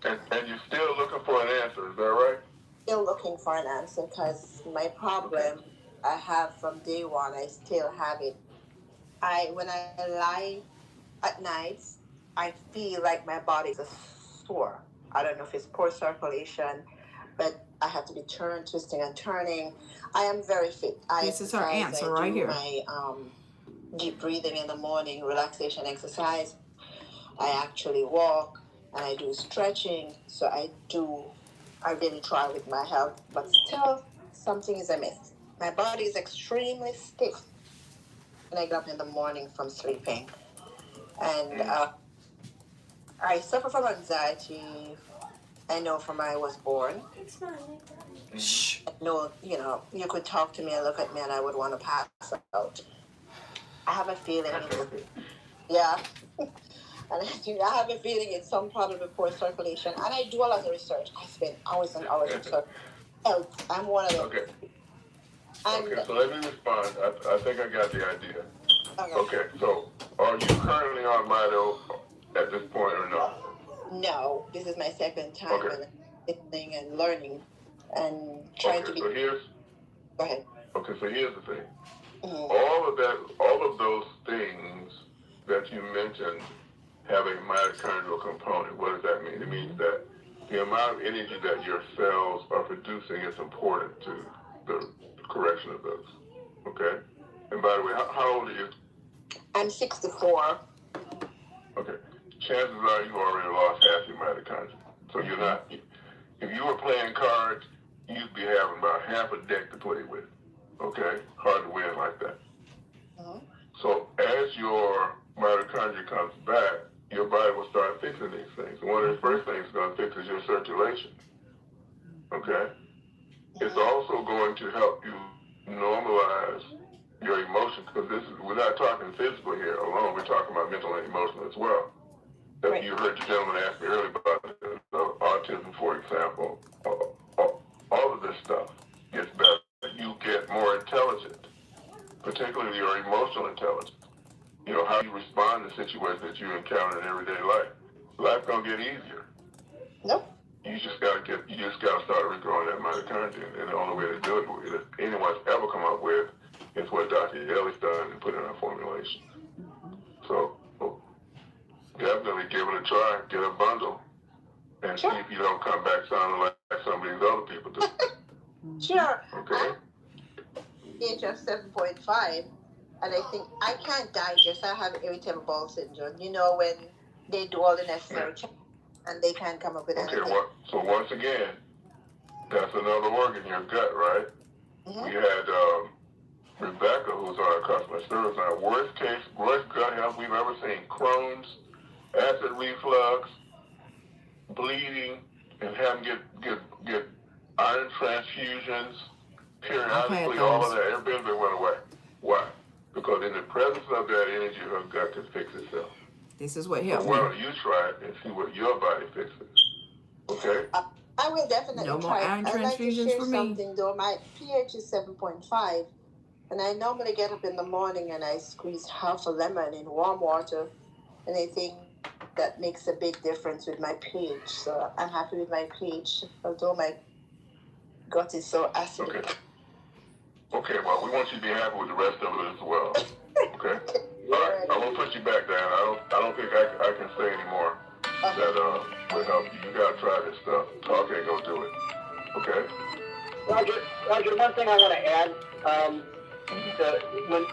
And you're still looking for an answer, is that right? Still looking for an answer because my problem I have from day one, I still have it. When I lie at night, I feel like my body is sore. I don't know if it's poor circulation, but I have to be twisting and turning. I am very fit. This is her answer right here. My deep breathing in the morning, relaxation exercise. I actually walk and I do stretching. So I really try with my health, but still something is amiss. My body is extremely stiff when I get up in the morning from sleeping. And I suffer from anxiety. I know from when I was born. No, you could talk to me and look at me and I would want to pass out. I have a feeling and I have a feeling it's some problem with poor circulation. And I do a lot of research. I spend hours and hours research. Health. I'm one of them. Okay, so let me respond. I think I got the idea. Okay, so are you currently on Mito at this point or no? No, this is my second time listening and learning and trying to be. So here's. Go ahead. Okay, so here's the thing. All of those things that you mentioned have a mitochondrial component. What does that mean? It means that the amount of energy that your cells are producing is important to the correction of those. Okay? And by the way, how old are you? I'm 64. Okay. Chances are you already lost half your mitochondria. So you're not, if you were playing cards, you'd be having about half a deck to play with. Okay? Hard to win like that. So as your mitochondria comes back, your body will start fixing these things. One of the first things it's going to fix is your circulation. Okay? It's also going to help you normalize your emotions, because we're not talking physical here alone, we're talking about mental and emotional as well. Right. You heard the gentleman ask me earlier about autism, for example. All of this stuff gets better. You get more intelligent, particularly your emotional intelligence. How you respond to situations that you encounter in everyday life. Life's gonna get easier. Nope. You just gotta start regrowing that mitochondria, and the only way to do it that anyone's ever come up with is what Dr. Yelly's done and put in her formulation. So definitely give it a try, get a bundle, and see if you don't come back sounding like some of these other people do. Sure. Okay. Age of 7.5, and I think I can't digest. I have irritable bowel syndrome. When they do all the necessary checks and they can't come up with anything. Okay, so once again, that's another organ, your gut, right? We had Rebecca, who's our customer service, our worst gut health we've ever seen. Crohn's, acid reflux, bleeding, and having get iron transfusions periodically. All of that, every bit of it went away. Why? Because in the presence of that energy, her gut can fix itself. This is what helped me. Why don't you try it and see what your body fixes? Okay? I will definitely try. No more iron transfusions for me. Something though. My pH is 7.5, and I normally get up in the morning and I squeeze half a lemon in warm water, and I think that makes a big difference with my pH. So I'm happy with my pH, although my gut is so acidic. Okay, well, we want you to be happy with the rest of it as well. Okay? All right, I won't put you back down. I don't think I can say anymore that will help you. You got to try this stuff. Talk ain't going to do it. Okay? Roger, one thing I want to add, when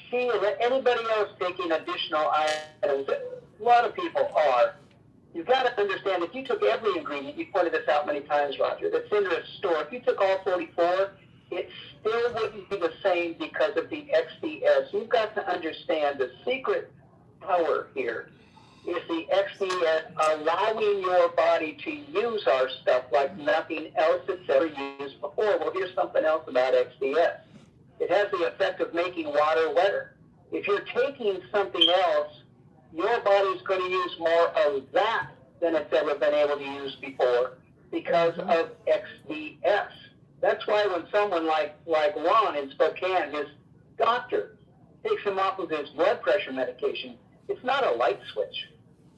she or anybody else taking additional items, a lot of people are. You've got to understand, if you took every ingredient, you pointed this out many times, Roger, that's in a store, if you took all 44, it still wouldn't be the same because of the XDS. You've got to understand the secret power here is the XDS allowing your body to use our stuff like nothing else it's ever used before. Well, here's something else about XDS. It has the effect of making water wetter. If you're taking something else, your body's going to use more of that than it's ever been able to use before because of XDS. That's why when someone like Ron in Spokane, his doctor, takes him off of his blood pressure medication, it's not a light switch.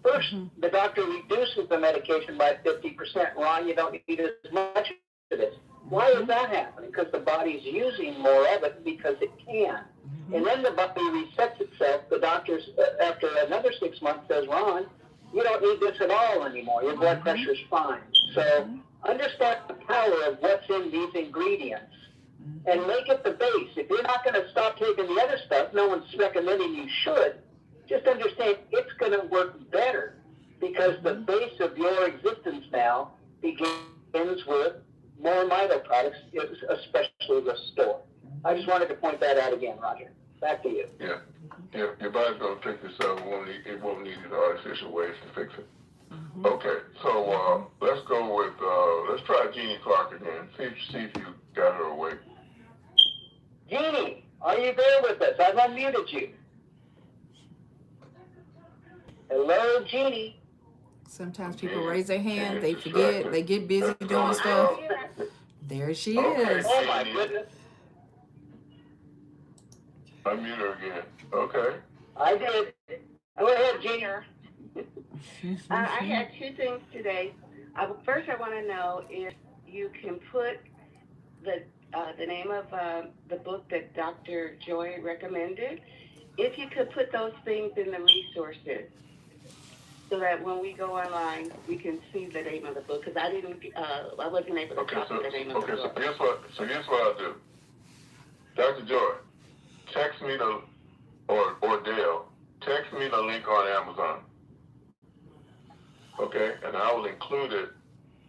First, the doctor reduces the medication by 50%. Ron, you don't need as much of this. Why is that happening? Because the body's using more of it because it can. And then the body resets itself. The doctors, after another 6 months, says, Ron, you don't need this at all anymore. Your blood pressure's fine. So understand the power of what's in these ingredients and make it the base. If you're not going to stop taking the other stuff, no one's recommending you should, just understand it's going to work better because the base of your existence now begins with MoreMito products, especially Restore. I just wanted to point that out again, Roger. Back to you. Yeah. Your body's going to fix itself. It won't need these artificial ways to fix it. Okay, so let's go with, let's try Jeannie Clark again. See if you got her awake. Jeannie, are you there with us? I've unmuted you. Hello, Jeannie. Sometimes people raise their hand, they forget, they get busy doing stuff. There she is. Oh my goodness. Unmute her again. Okay. I did. Go ahead, Jeannie. I had two things today. First, I want to know if you can put the name of the book that Dr. Joy recommended. If you could put those things in the resources, so that when we go online, we can see the name of the book. Because I wasn't able to copy the name of the book. So here's what I'll do. Dr. Joy, text me or Dale, text me the link on Amazon. Okay, and I will include it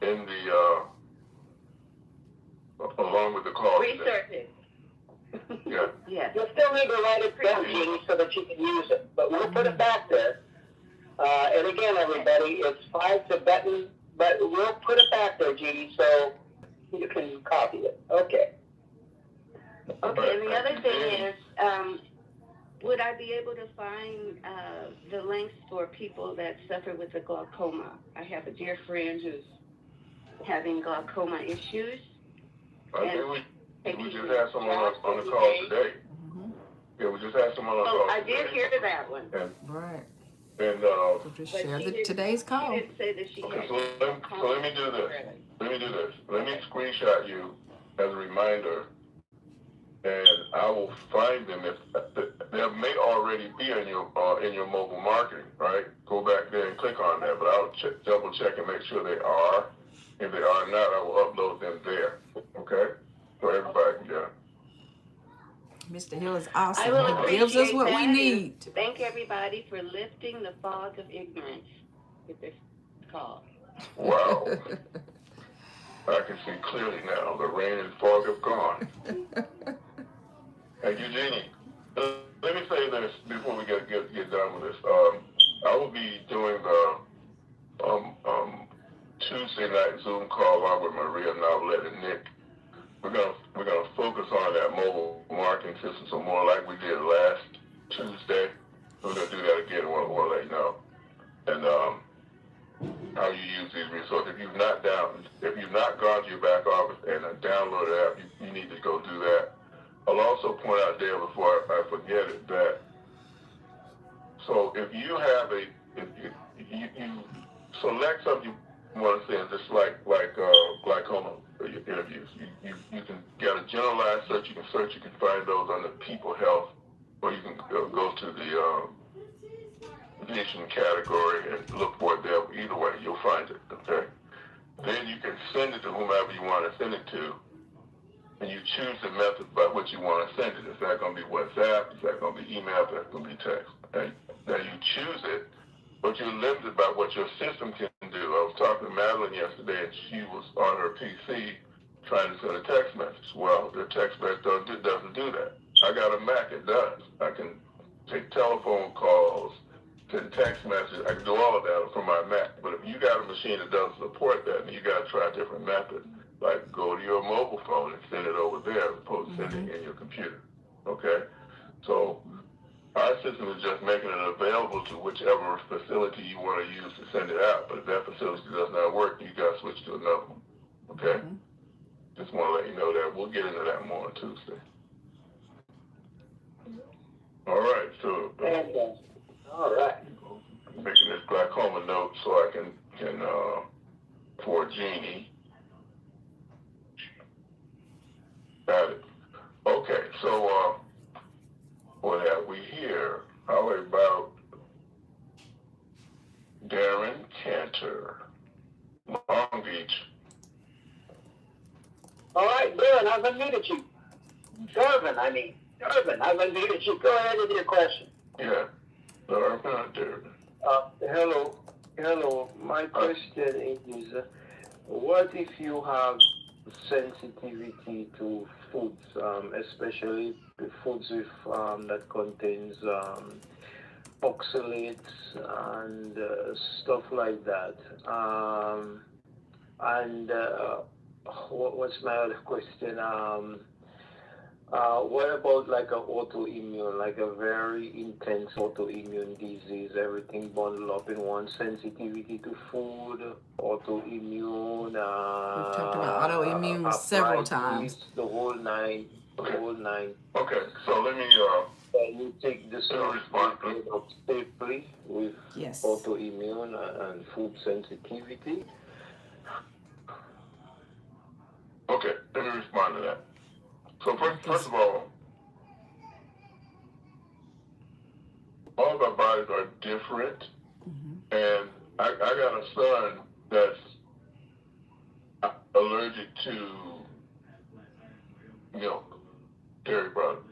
in the along with the call. Research it. Yeah. Yeah. You'll still need to write it down, Jeannie, so that you can use it. But we'll put it back there. And again, everybody, it's 5 Tibetan, but we'll put it back there, Jeannie, so you can copy it. Okay. Okay, and the other thing is, would I be able to find the links for people that suffer with the glaucoma? I have a dear friend who's having glaucoma issues. I think we just had someone on the call today. Yeah, we just had someone on the call I today. did hear that one. Right. And just share today's call. She didn't say that she had. So let me do this. Let me screenshot you as a reminder, and I will find them. If they may already be in your mobile marketing, right? Go back there and click on that. But I'll double check and make sure they are. If they are not, I will upload them there. Okay? So everybody can get it. Mr. Hill is awesome. He gives us what we need. Thank everybody for lifting the fog of ignorance with this call. Wow. I can see clearly now. The rain and fog have gone. And Eugenie, let me say this before we get done with this. I will be doing the Tuesday night Zoom call along with Maria Novelette and Nick. We're gonna focus on that mobile marketing system, so more like we did last Tuesday. We're gonna do that again. We'll let you know. And how you use these resources. If you've not gone to your back office and downloaded the app, you need to go do that. I'll also point out there before I forget it that so if you have if you select something you want to send, just like glaucoma interviews. You can get a generalized search. You can find those under people health, or you can go to the vision category and look for it there. Either way, you'll find it. Okay. Then you can send it to whomever you want to send it to, and you choose the method by which you want to send it. Is that going to be WhatsApp? Is that going to be email? Is that going to be text? Okay. Now you choose it, but you're limited by what your system can do. I was talking to Madeline yesterday, and she was on her PC trying to send a text message. Well, the text message doesn't do that. I got a Mac, it does. I can take telephone calls, send text messages. I can do all of that from my Mac. But if you got a machine that doesn't support that, then you got to try a different method. Like go to your mobile phone and send it over there as opposed to sending it in your computer. Okay? So our system is just making it available to whichever facility you want to use to send it out. But if that facility does not work, you got to switch to another one. Okay? Just want to let you know that. We'll get into that more on Tuesday. All right, so all right. Making this glaucoma note so I can for Jeannie. Got it. Okay, so what have we here? How about Darren Cantor, Long Beach? All right, Darren, I've unmuted you. Irvin, I've unmuted you. Go ahead with your question. Yeah, Darren. Hello. My question is, what if you have sensitivity to foods, especially foods with that contains oxalates and stuff like that? What's my other question? What about like an autoimmune, like a very intense autoimmune disease, everything bundled up in one, sensitivity to food, autoimmune, We've talked about autoimmune several times. The whole nine. Okay, so let me can you take this safely with autoimmune and food sensitivity? Okay, let me respond to that. So first of all of our bodies are different, and I got a son that's allergic to milk, dairy products.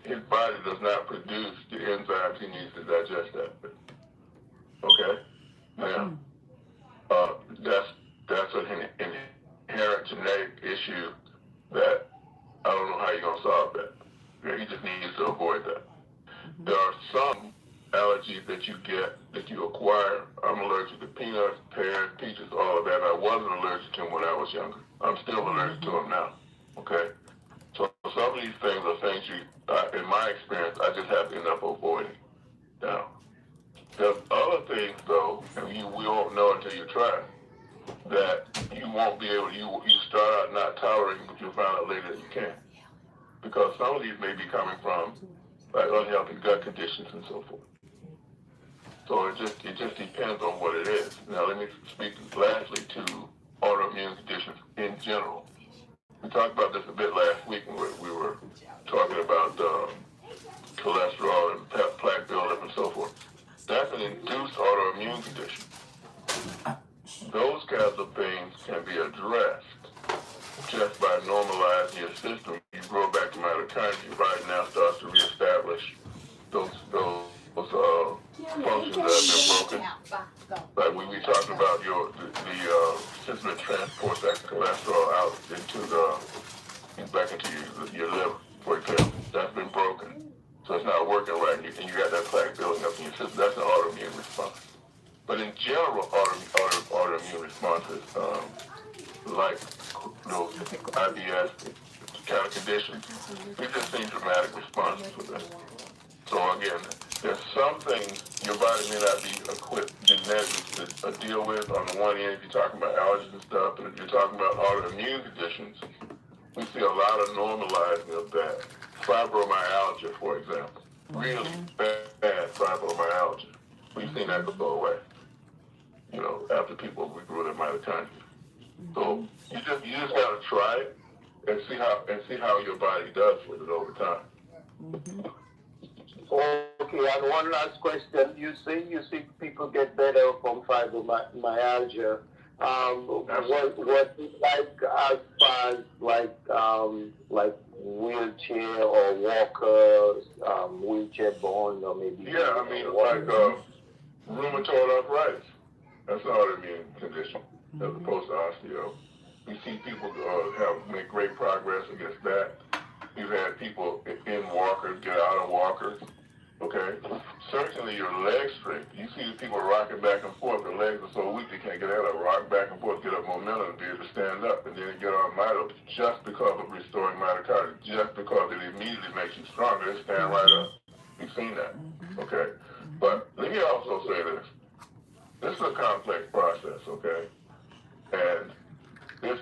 His body does not produce the enzymes he needs to digest that. Okay? Now, that's an inherent genetic issue that I don't know how you're going to solve that. He just needs to avoid that. There are some allergies that you get, that you acquire. I'm allergic to peanuts, pears, peaches, all of that. I wasn't allergic to them when I was younger. I'm still allergic to them now. Okay? So some of these things are things in my experience, I just have to end up avoiding. Now, there's other things, though, and we won't know until you try, that you won't be able to, you start out not tolerating, but you'll find out later that you can. Because some of these may be coming from like unhealthy gut conditions and so forth. So it just depends on what it is. Now let me speak lastly to autoimmune conditions in general. We talked about this a bit last week when we were talking about cholesterol and plaque buildup and so forth. That's an induced autoimmune condition. Those kinds of things can be addressed just by normalizing your system. You grow back to mitochondria. Your body now starts to reestablish those functions that have been broken. Like when we talked about the system that transports that cholesterol out back into your liver, for example, that's been broken. So it's not working right, and you got that plaque building up in your system. That's an autoimmune response. But in general, autoimmune responses, like those IBS kind of conditions, we've just seen dramatic responses with that. So again, there's some things your body may not be equipped genetically to deal with. On the one end, if you're talking about allergies and stuff, but if you're talking about autoimmune conditions, we see a lot of normalizing of that. Fibromyalgia, for example, really bad fibromyalgia. We've seen that go away. After people regrew their mitochondria. So you just gotta try it and see how your body does with it over time. Okay, and one last question. You see people get better from fibromyalgia. What is like as far as like wheelchair or walkers, wheelchair borne, or maybe? Yeah, I mean, rheumatoid arthritis. That's an autoimmune condition as opposed to osteo. We see people have made great progress against that. We've had people in walkers get out of walkers. Okay? Certainly your leg strength. You see the people rocking back and forth. Their legs are so weak they can't get out of it. Rock back and forth, get up momentum, and be able to stand up, and then get on mito just because of restoring mitochondria, just because it immediately makes you stronger. They stand right up. You've seen that. Okay? But let me also say this. This is a complex process, okay? And this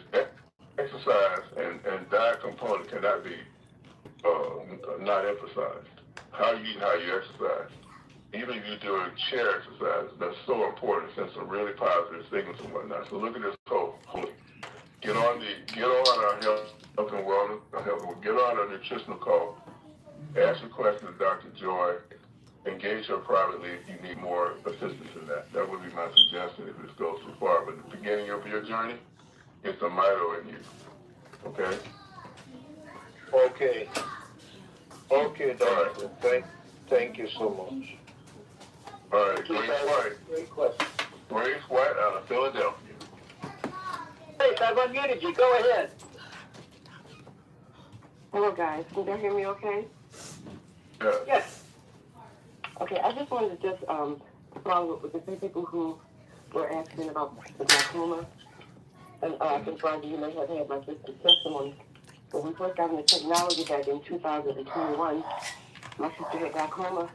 exercise and diet component cannot be not emphasized. How you eat and how you exercise. Even if you're doing chair exercise, that's so important. It sends some really positive signals and whatnot. So look at this whole. Get on our health and wellness, get on our nutritional call. Ask your questions to Dr. Joy. Engage her privately if you need more assistance in that. That would be my suggestion if this goes too far. But at the beginning of your journey, it's a mito in you. Okay? Okay. Okay, doctor. Thank you so much. All right, Grace White. Great question. Grace White out of Philadelphia. Hey, I've unmuted you. Go ahead. Hello, guys. Can you hear me okay? Yes. Okay, I just wanted to follow up with the few people who were asking about the glaucoma. And I think, Roger, you may have had my sister's testimony. When we first got into technology back in 2021, my sister had glaucoma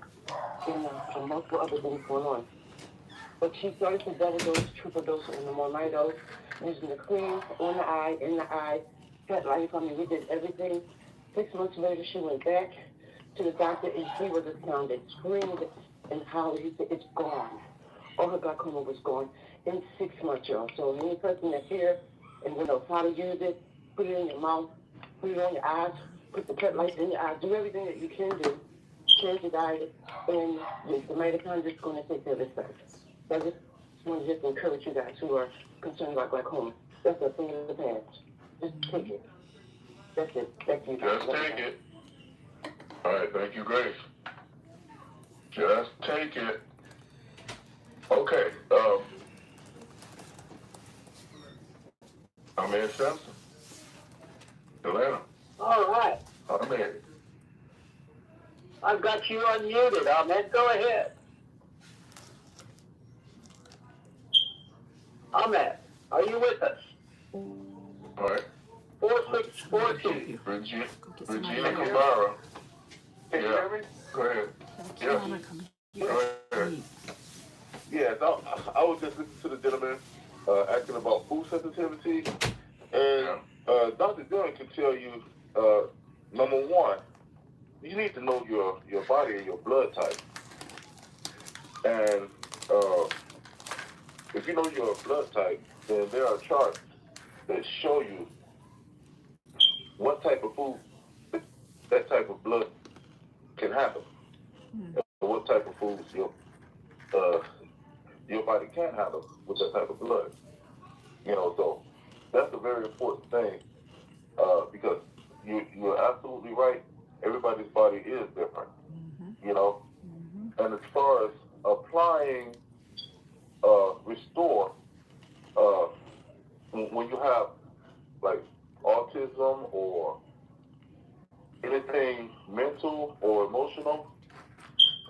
and multiple other things going on. But she started to double dose, triple dose on the MoreMito, using the cream on the eye, in the eye, Petlife. I mean, we did everything. 6 months later, she went back to the doctor, and he was astounded, screamed, and howled. He said, it's gone. All her glaucoma was gone in 6 months, y'all. So any person that's here and knows how to use it, put it in your mouth, put it on your eyes, put the Petlife in your eyes, do everything that you can do, change your diet, and the mitochondria is going to take care of itself. So I just want to encourage you guys who are concerned about glaucoma. That's a thing of the past. Just take it. That's it. Thank you. Just take it. All right, thank you, Grace. Just take it. Okay, I'm in Simpson, Atlanta. All right. I'm in. I've got you unmuted, Ahmed. Go ahead. Ahmed, are you with us? All right. 4642. Regina Camara. Yeah. Go ahead. Yes. Go ahead. Yes, I was just listening to the gentleman asking about food sensitivity, and Dr. Joy can tell you, number one, you need to know your body and your blood type. And if you know your blood type, then there are charts that show you what type of food that type of blood can handle, and what type of foods your body can't handle with that type of blood. So that's a very important thing, because you're absolutely right. Everybody's body is different, And as far as applying Restore, when you have like autism or anything mental or emotional,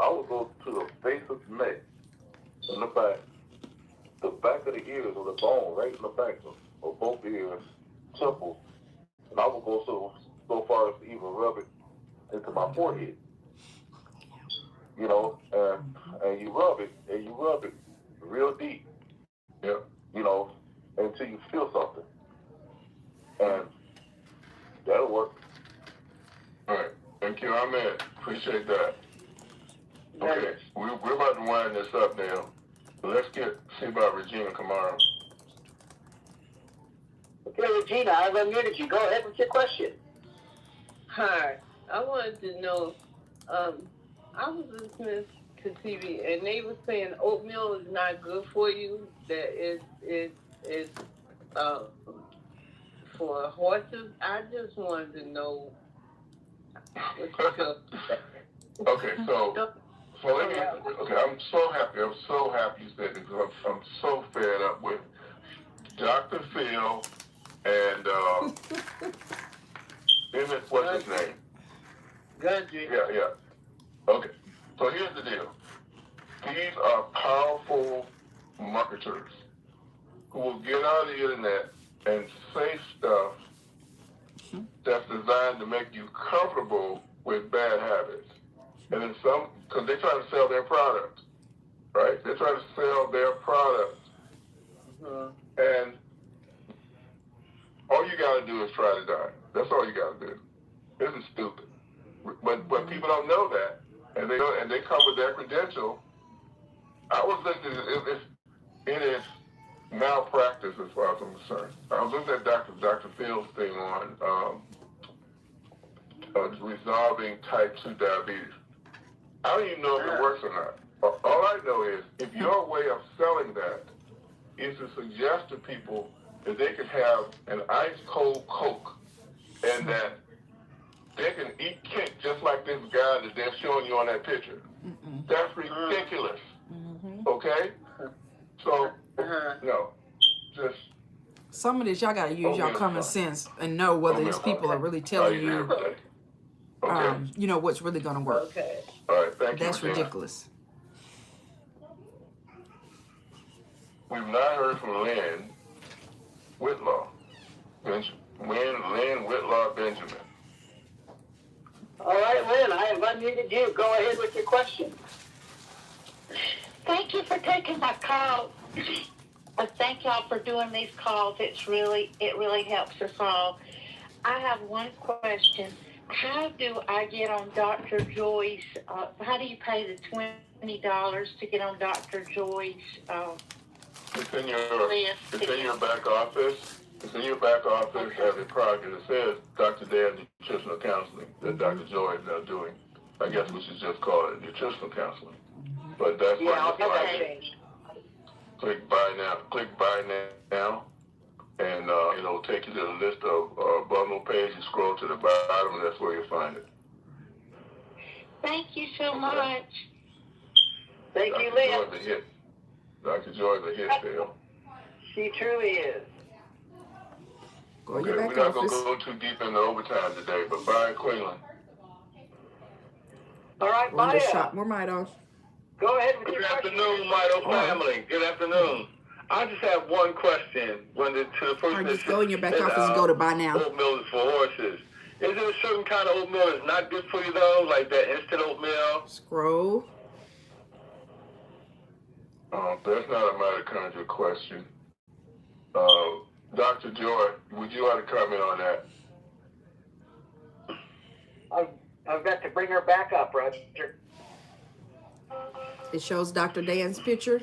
I would go to the base of the neck and the back of the ears or the bone right in the back of both ears, temple, and I would go so far as to even rub it into my forehead. And you rub it real deep. Yeah. Until you feel something. And that'll work. All right. Thank you, Ahmed. Appreciate that. Okay. We're about to wind this up now. Let's see about Regina Camara. Okay, Regina, I've unmuted you. Go ahead with your question. Hi. I wanted to know, I was listening to TV and they were saying oatmeal is not good for you, that it's for horses. I just wanted to know what you feel. Okay, So let me, okay, I'm so happy you said this, because I'm so fed up with Dr. Phil and, what's his name? Gundry. Yeah. Okay, so here's the deal. These are powerful marketers who will get on the internet and say stuff that's designed to make you comfortable with bad habits. And then some, because they're trying to sell their product, right? They're trying to sell their product. And all you got to do is try to die. That's all you got to do. This is stupid. But people don't know that, and they come with their credential. I was listening to it is malpractice as far as I'm concerned. I was listening at Dr. Phil's thing on resolving type 2 diabetes. I don't even know if it works or not. All I know is if your way of selling that is to suggest to people that they can have an ice cold Coke and that they can eat cake just like this guy that they're showing you on that picture. That's ridiculous. Okay? So, no. Just some of this y'all gotta use y'all common sense and know whether these people are really telling you, you know, what's really gonna work. Okay. All right, thank you. That's ridiculous. We've not heard from Lynn Whitlaw. Lynn Whitlaw Benjamin. All right, Lynn, I have unmuted you. Go ahead with your question. Thank you for taking my call. Thank y'all for doing these calls. It really helps us all. I have one question. How do I get on Dr. Joy's? How do you pay the $20 to get on Dr. Joy's? It's in your back office. It's in your back office as a product, and it says Dr. Dan Nutritional Counseling that Dr. Joy is now doing. I guess we should just call it nutritional counseling. But that's I'll get that changed. Click buy now, and it'll take you to the list of bundle page. You scroll to the bottom, and that's where you'll find it. Thank you so much. Thank you, Lynn. Dr. Joy is a hit, Phil. She truly is. Okay, we're not going to go too deep into overtime today, but bye, Quinlan. All right, Linda Maya. shop MoreMito. Go ahead with your Good question. afternoon, Mito family. Good afternoon. I just have one question. To the person just go in your back office and go to buy now. Oatmeal is for horses. Is there a certain kind of oatmeal that's not good for you though, like that instant oatmeal? Scroll. That's not a mitochondria question. Dr. Joy, would you like to comment on that? I've got to bring her back up, Roger. It shows Dr. Dan's picture.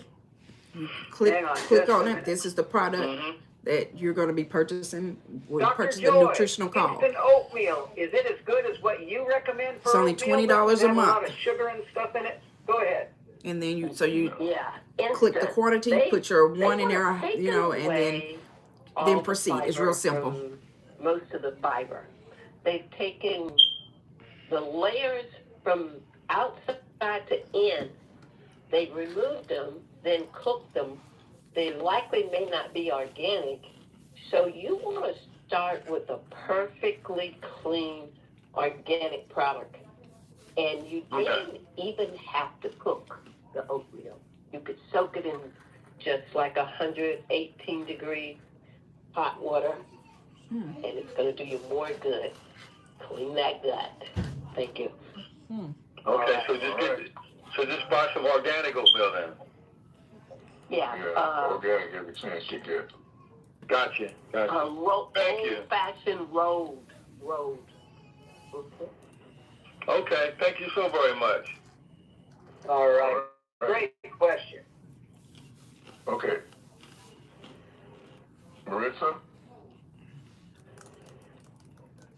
You click on it. This is the product that you're going to be purchasing. We're purchasing the nutritional call. Instant oatmeal, is it as good as what you recommend for It's only oatmeal? $20 a Does it have month. a lot of sugar and stuff in it? Go ahead. And then you click the quantity, put your one in there, you know, and then proceed. It's real simple. Most of the fiber. They've taken the layers from outside to in. They've removed them, then cooked them. They likely may not be organic. So you want to start with a perfectly clean organic product. And you didn't even have to cook the oatmeal. You could soak it in just like 118-degree hot water, and it's going to do you more good. Clean that gut. Thank you. Okay, so just buy some organic oatmeal then. Yeah. Organic every chance you get. Gotcha. Thank you. Old-fashioned rolled. Okay, thank you so very much. All right. Great question. Okay. Maritza?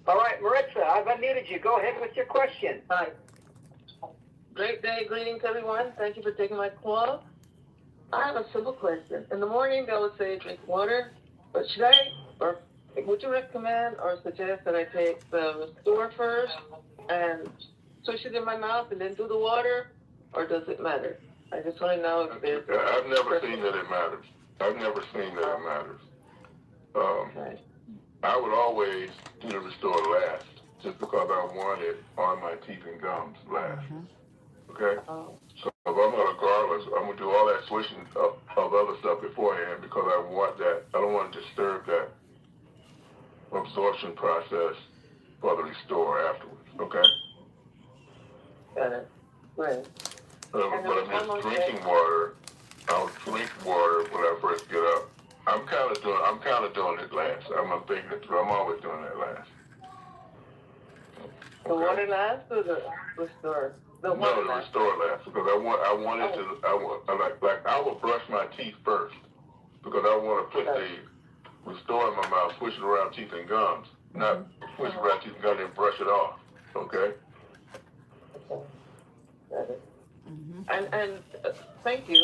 All right, Maritza, I've unmuted you. Go ahead with your question. Hi. Great day, greetings everyone. Thank you for taking my call. I have a simple question. In the morning, they would say drink water, but should I, or would you recommend or suggest that I take the Restore first and swish it in my mouth and then do the water? or does it matter? I just want to know if there's... I've never seen that it matters. I've never seen that it matters. Right. I would always do the Restore last, just because I want it on my teeth and gums last. Okay? So if I'm going to garlish, I'm going to do all that swishing of other stuff beforehand because I want that. I don't want to disturb that absorption process for the Restore afterwards. Okay? Got it. Right. But if it's drinking water, I'll drink water when I first get up. I'm kind of doing it last. I'm always doing that last. The water last or the Restore? The Restore last because I will brush my teeth first because I want to put the Restore in my mouth, push it around teeth and gums, not push it around teeth and gums and brush it off. Okay. Got it. And thank you.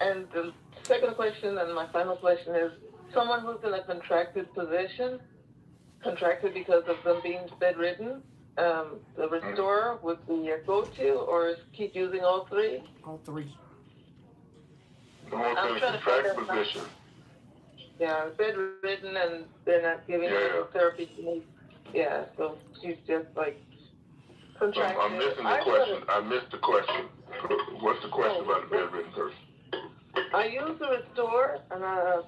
And the second question and my final question is, someone who's in a contracted position, contracted because of them being bedridden, the Restore would be your go-to, or keep using all three? All three. I'm in a contracted position. Yeah, bedridden and they're not giving her the therapy she needs. Yeah, so she's just like contracted. I'm missing the question. I missed the question. What's the question about the bedridden person? I use the Restore and I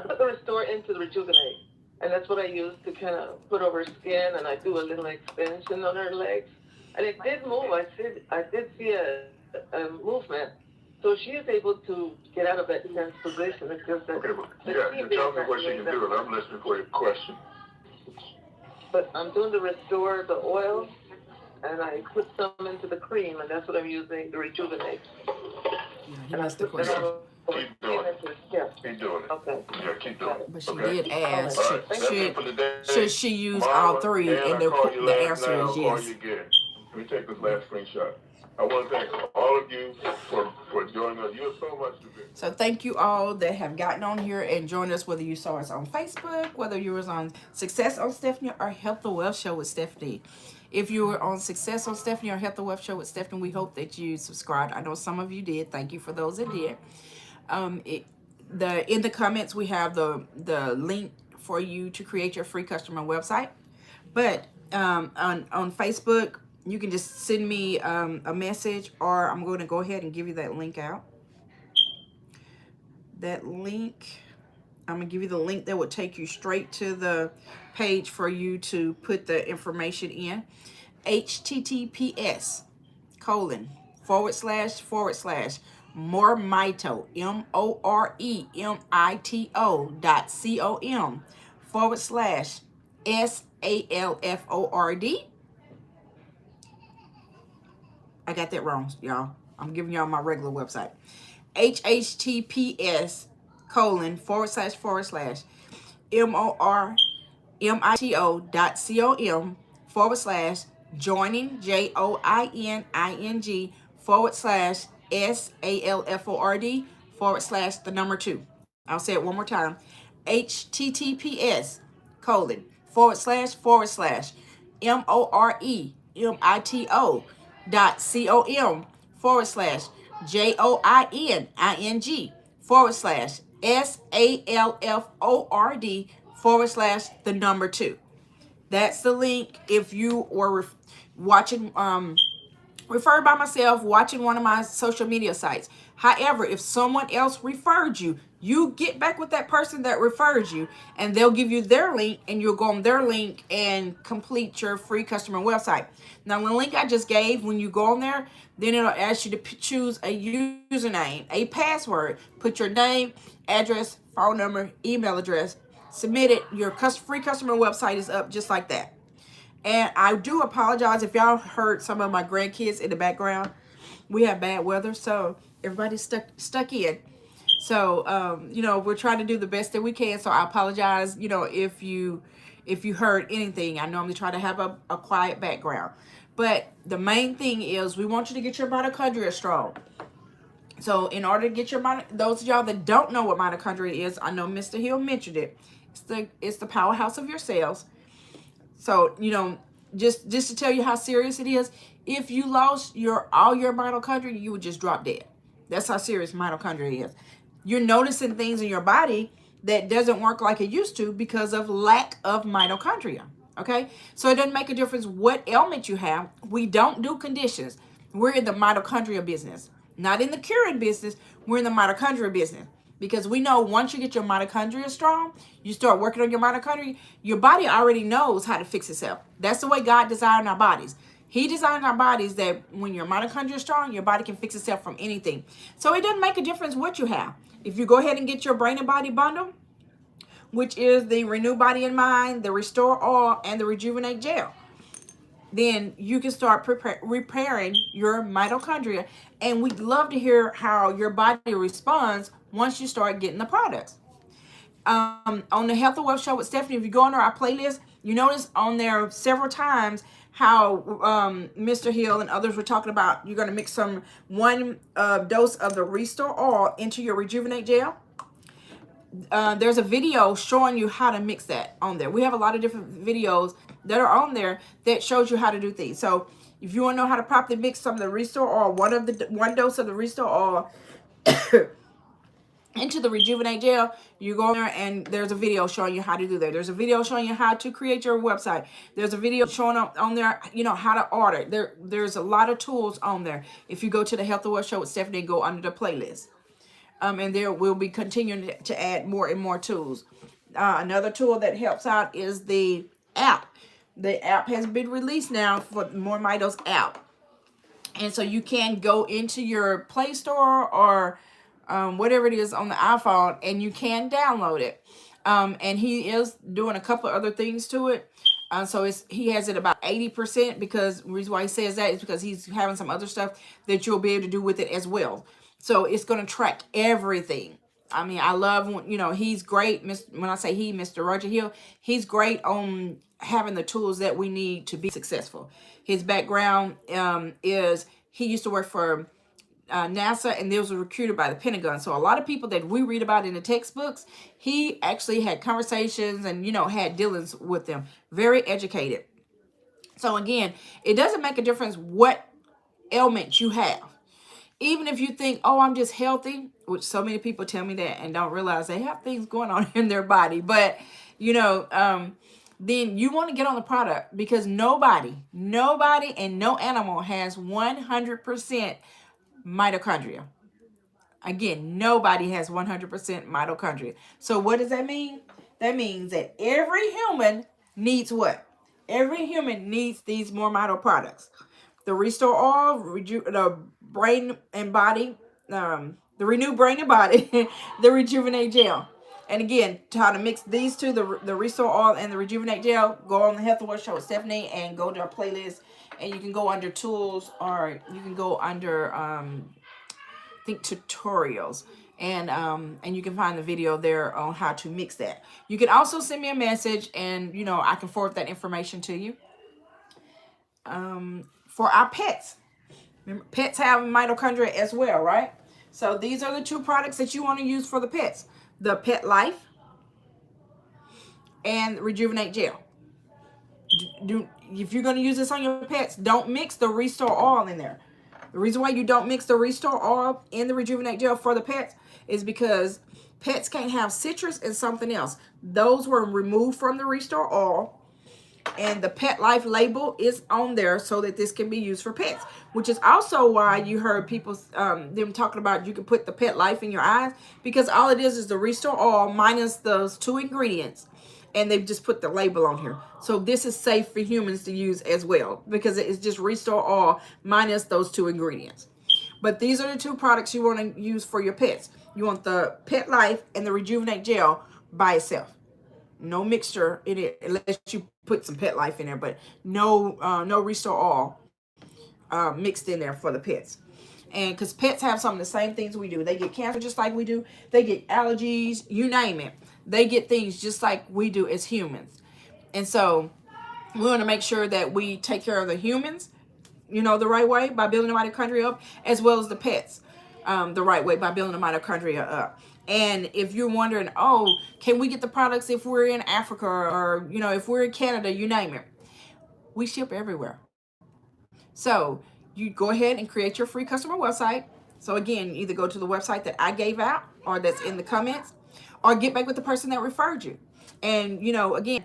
put the Restore into the Rejuvenate, and that's what I use to kind of put over skin, and I do a little extension on her legs, and it did move. I did see a movement, so she is able to get out of that tense position. It's just that you tell me what she can do, and I'm listening for your question. But I'm doing the Restore, the oil, and I put some into the cream, and that's what I'm using, the Rejuvenate. He missed the question. Keep doing it. Keep doing it. Okay. Yeah, keep doing it. But she did ask, Right. should she use all three? And the answer is yes. Let me take this last screenshot. I want to thank all of you for joining us. You have so much to do. So thank you all that have gotten on here and joined us, whether you saw us on Facebook, whether you was on Success on Stephanie or Health the Wealth Show with Stephanie. If you were on Success on Stephanie or Health the Wealth Show with Stephanie, we hope that you subscribed. I know some of you did. Thank you for those that did. In the comments, we have the link for you to create your free customer website. But on Facebook, you can just send me a message, or I'm going to go ahead and give you that link out. That link, I'm going to give you the link that would take you straight to the page for you to put the information in. https:// MoreMito, MoreMito.com/SALFORD. I got that wrong, y'all. I'm giving y'all my regular website. https://MoreMito.com/joining JOINING/SALFORD/2. I'll say it one more time. https://MoreMito.com/joining/SALFORD/2. That's the link. If you were watching, referred by myself, watching one of my social media sites. However, if someone else referred you, you get back with that person that referred you, and they'll give you their link, and you'll go on their link and complete your free customer website. Now, the link I just gave, when you go on there, then it'll ask you to choose a username, a password, put your name, address, phone number, email address, submit it. Your free customer website is up just like that. And I do apologize if y'all heard some of my grandkids in the background. We have bad weather, so everybody's stuck in. So, we're trying to do the best that we can. So I apologize, if you heard anything. I normally try to have a quiet background. But the main thing is we want you to get your mitochondria strong. So in order to get your those of y'all that don't know what mitochondria is, I know Mr. Hill mentioned it. It's the powerhouse of your cells. So, just to tell you how serious it is, if you lost all your mitochondria, you would just drop dead. That's how serious mitochondria is. You're noticing things in your body that doesn't work like it used to because of lack of mitochondria. Okay, so it doesn't make a difference what ailment you have. We don't do conditions. We're in the mitochondria business, not in the curing business. We're in the mitochondria business because we know once you get your mitochondria strong, you start working on your mitochondria, your body already knows how to fix itself. That's the way God designed our bodies. He designed our bodies that when your mitochondria is strong, your body can fix itself from anything. So it doesn't make a difference what you have. If you go ahead and get your brain and body bundle, which is the Renew Body and Mind, the Restore Oil, and the Rejuvenate Gel, then you can start repairing your mitochondria. And we'd love to hear how your body responds once you start getting the products. On the Health and Wealth Show with Stephanie, if you go under our playlist, you notice on there several times how Mr. Hill and others were talking about you're going to mix one dose of the Restore Oil into your Rejuvenate Gel. There's a video showing you how to mix that on there. We have a lot of different videos that are on there that shows you how to do things. So if you want to know how to properly mix some of the Restore Oil, one dose of the Restore Oil into the Rejuvenate Gel, you go there and there's a video showing you how to do that. There's a video showing you how to create your website. There's a video showing up on there, how to order. There's a lot of tools on there. If you go to the Health and Wealth Show with Stephanie, go under the playlist. And there will be continuing to add more and more tools. Another tool that helps out is the app. The app has been released now for MoreMito's app. And so you can go into your Play Store or whatever it is on the iPhone, and you can download it. And he is doing a couple of other things to it. So he has it about 80%, because the reason why he says that is because he's having some other stuff that you'll be able to do with it as well. So it's going to track everything. I mean, I love when, he's great. When I say he, Mr. Roger Hill, he's great on having the tools that we need to be successful. His background is he used to work for NASA, and they was recruited by the Pentagon. So a lot of people that we read about in the textbooks, he actually had conversations and, had dealings with them. Very educated. So again, it doesn't make a difference what ailment you have. Even if you think, oh, I'm just healthy, which so many people tell me that and don't realize they have things going on in their body. But, then you want to get on the product, because nobody and no animal has 100% mitochondria. Again, nobody has 100% mitochondria. So what does that mean? That means that every human needs what? Every human needs these MoreMito products. The Restore Oil, the brain and body, the Renew Brain and Body, the Rejuvenate Gel. And again, to how to mix these two, the Restore Oil and the Rejuvenate Gel, go on the Health and Wealth Show with Stephanie and go to our playlist. And you can go under tools, or you can go under, I think, tutorials. And you can find the video there on how to mix that. You can also send me a message, and, I can forward that information to you. For our pets. Remember, pets have mitochondria as well, right? So these are the two products that you want to use for the pets. The Petlife and Rejuvenate Gel. If you're going to use this on your pets, don't mix the Restore Oil in there. The reason why you don't mix the Restore Oil in the Rejuvenate Gel for the pets is because pets can't have citrus and something else. Those were removed from the Restore Oil. And the Petlife label is on there so that this can be used for pets, which is also why you heard people, them talking about you can put the Petlife in your eyes, because all it is the Restore Oil minus those two ingredients, and they've just put the label on here. So this is safe for humans to use as well, because it's just Restore Oil minus those two ingredients. But these are the two products you want to use for your pets. You want the Petlife and the Rejuvenate Gel by itself. No mixture in it, unless you put some Petlife in there, but no Restore Oil mixed in there for the pets. And because pets have some of the same things we do. They get cancer just like we do. They get allergies, you name it. They get things just like we do as humans. And so we want to make sure that we take care of the humans, the right way by building the mitochondria up, as well as the pets the right way by building the mitochondria up. And if you're wondering, oh, can we get the products if we're in Africa, or, if we're in Canada, you name it. We ship everywhere. So you go ahead and create your free customer website. So again, either go to the website that I gave out or that's in the comments, or get back with the person that referred you. And again,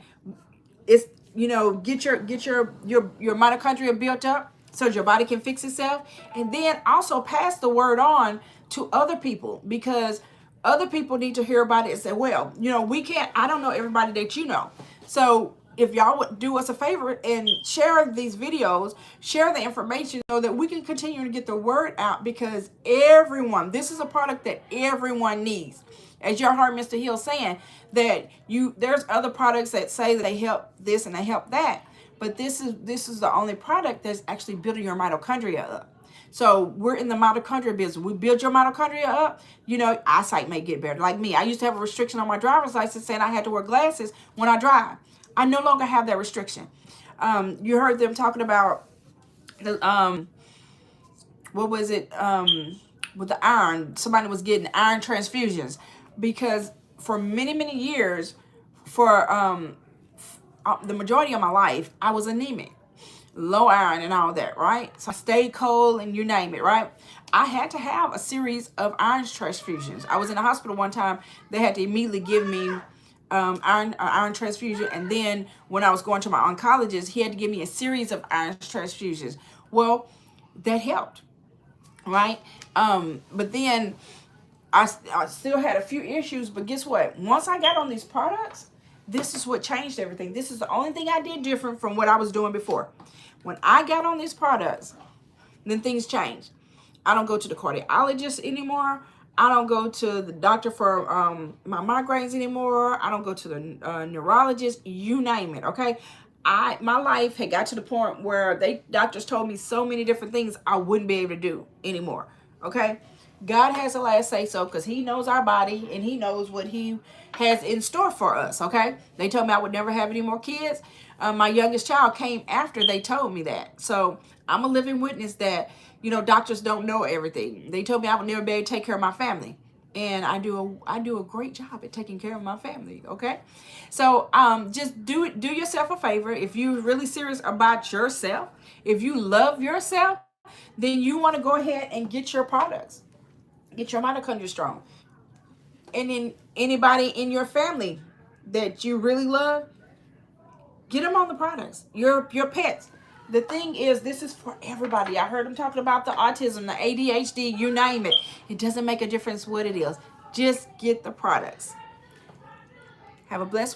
it's get your mitochondria built up so your body can fix itself, and then also pass the word on to other people, because other people need to hear about it and say, well, I don't know everybody that so if y'all would do us a favor and share these videos, share the information, so that we can continue to get the word out, because this is a product that everyone needs. As y'all heard Mr. Hill saying, that there's other products that say that they help this and they help that, but this is the only product that's actually building your mitochondria up. So we're in the mitochondria business. We build your mitochondria up, eyesight may get better. Like me, I used to have a restriction on my driver's license saying I had to wear glasses when I drive. I no longer have that restriction. You heard them talking about the what was it, with the iron. Somebody was getting iron transfusions, because for many years, for the majority of my life, I was anemic, low iron and all that, right? So I stayed cold and you name it, right? I had to have a series of iron transfusions. I was in the hospital one time. They had to immediately give me iron transfusion, and then when I was going to my oncologist, he had to give me a series of iron transfusions. Well, that helped, right? But then I still had a few issues, but guess what? Once I got on these products, this is what changed everything. This is the only thing I did different from what I was doing before. When I got on these products, then things changed. I don't go to the cardiologist anymore. I don't go to the doctor for my migraines anymore. I don't go to the neurologist, you name it, okay? My life had got to the point where doctors told me so many different things I wouldn't be able to do anymore, okay? God has the last say so, because he knows our body and he knows what he has in store for us, okay? They told me I would never have any more kids. My youngest child came after they told me that. So I'm a living witness that, doctors don't know everything. They told me I would never be able to take care of my family. And I do a great job at taking care of my family, okay? So just do yourself a favor. If you're really serious about yourself, if you love yourself, then you want to go ahead and get your products. Get your mitochondria strong. And then anybody in your family that you really love, get them on the products. Your pets. The thing is, this is for everybody. I heard them talking about the autism, the ADHD, you name it. It doesn't make a difference what it is. Just get the products. Have a blessed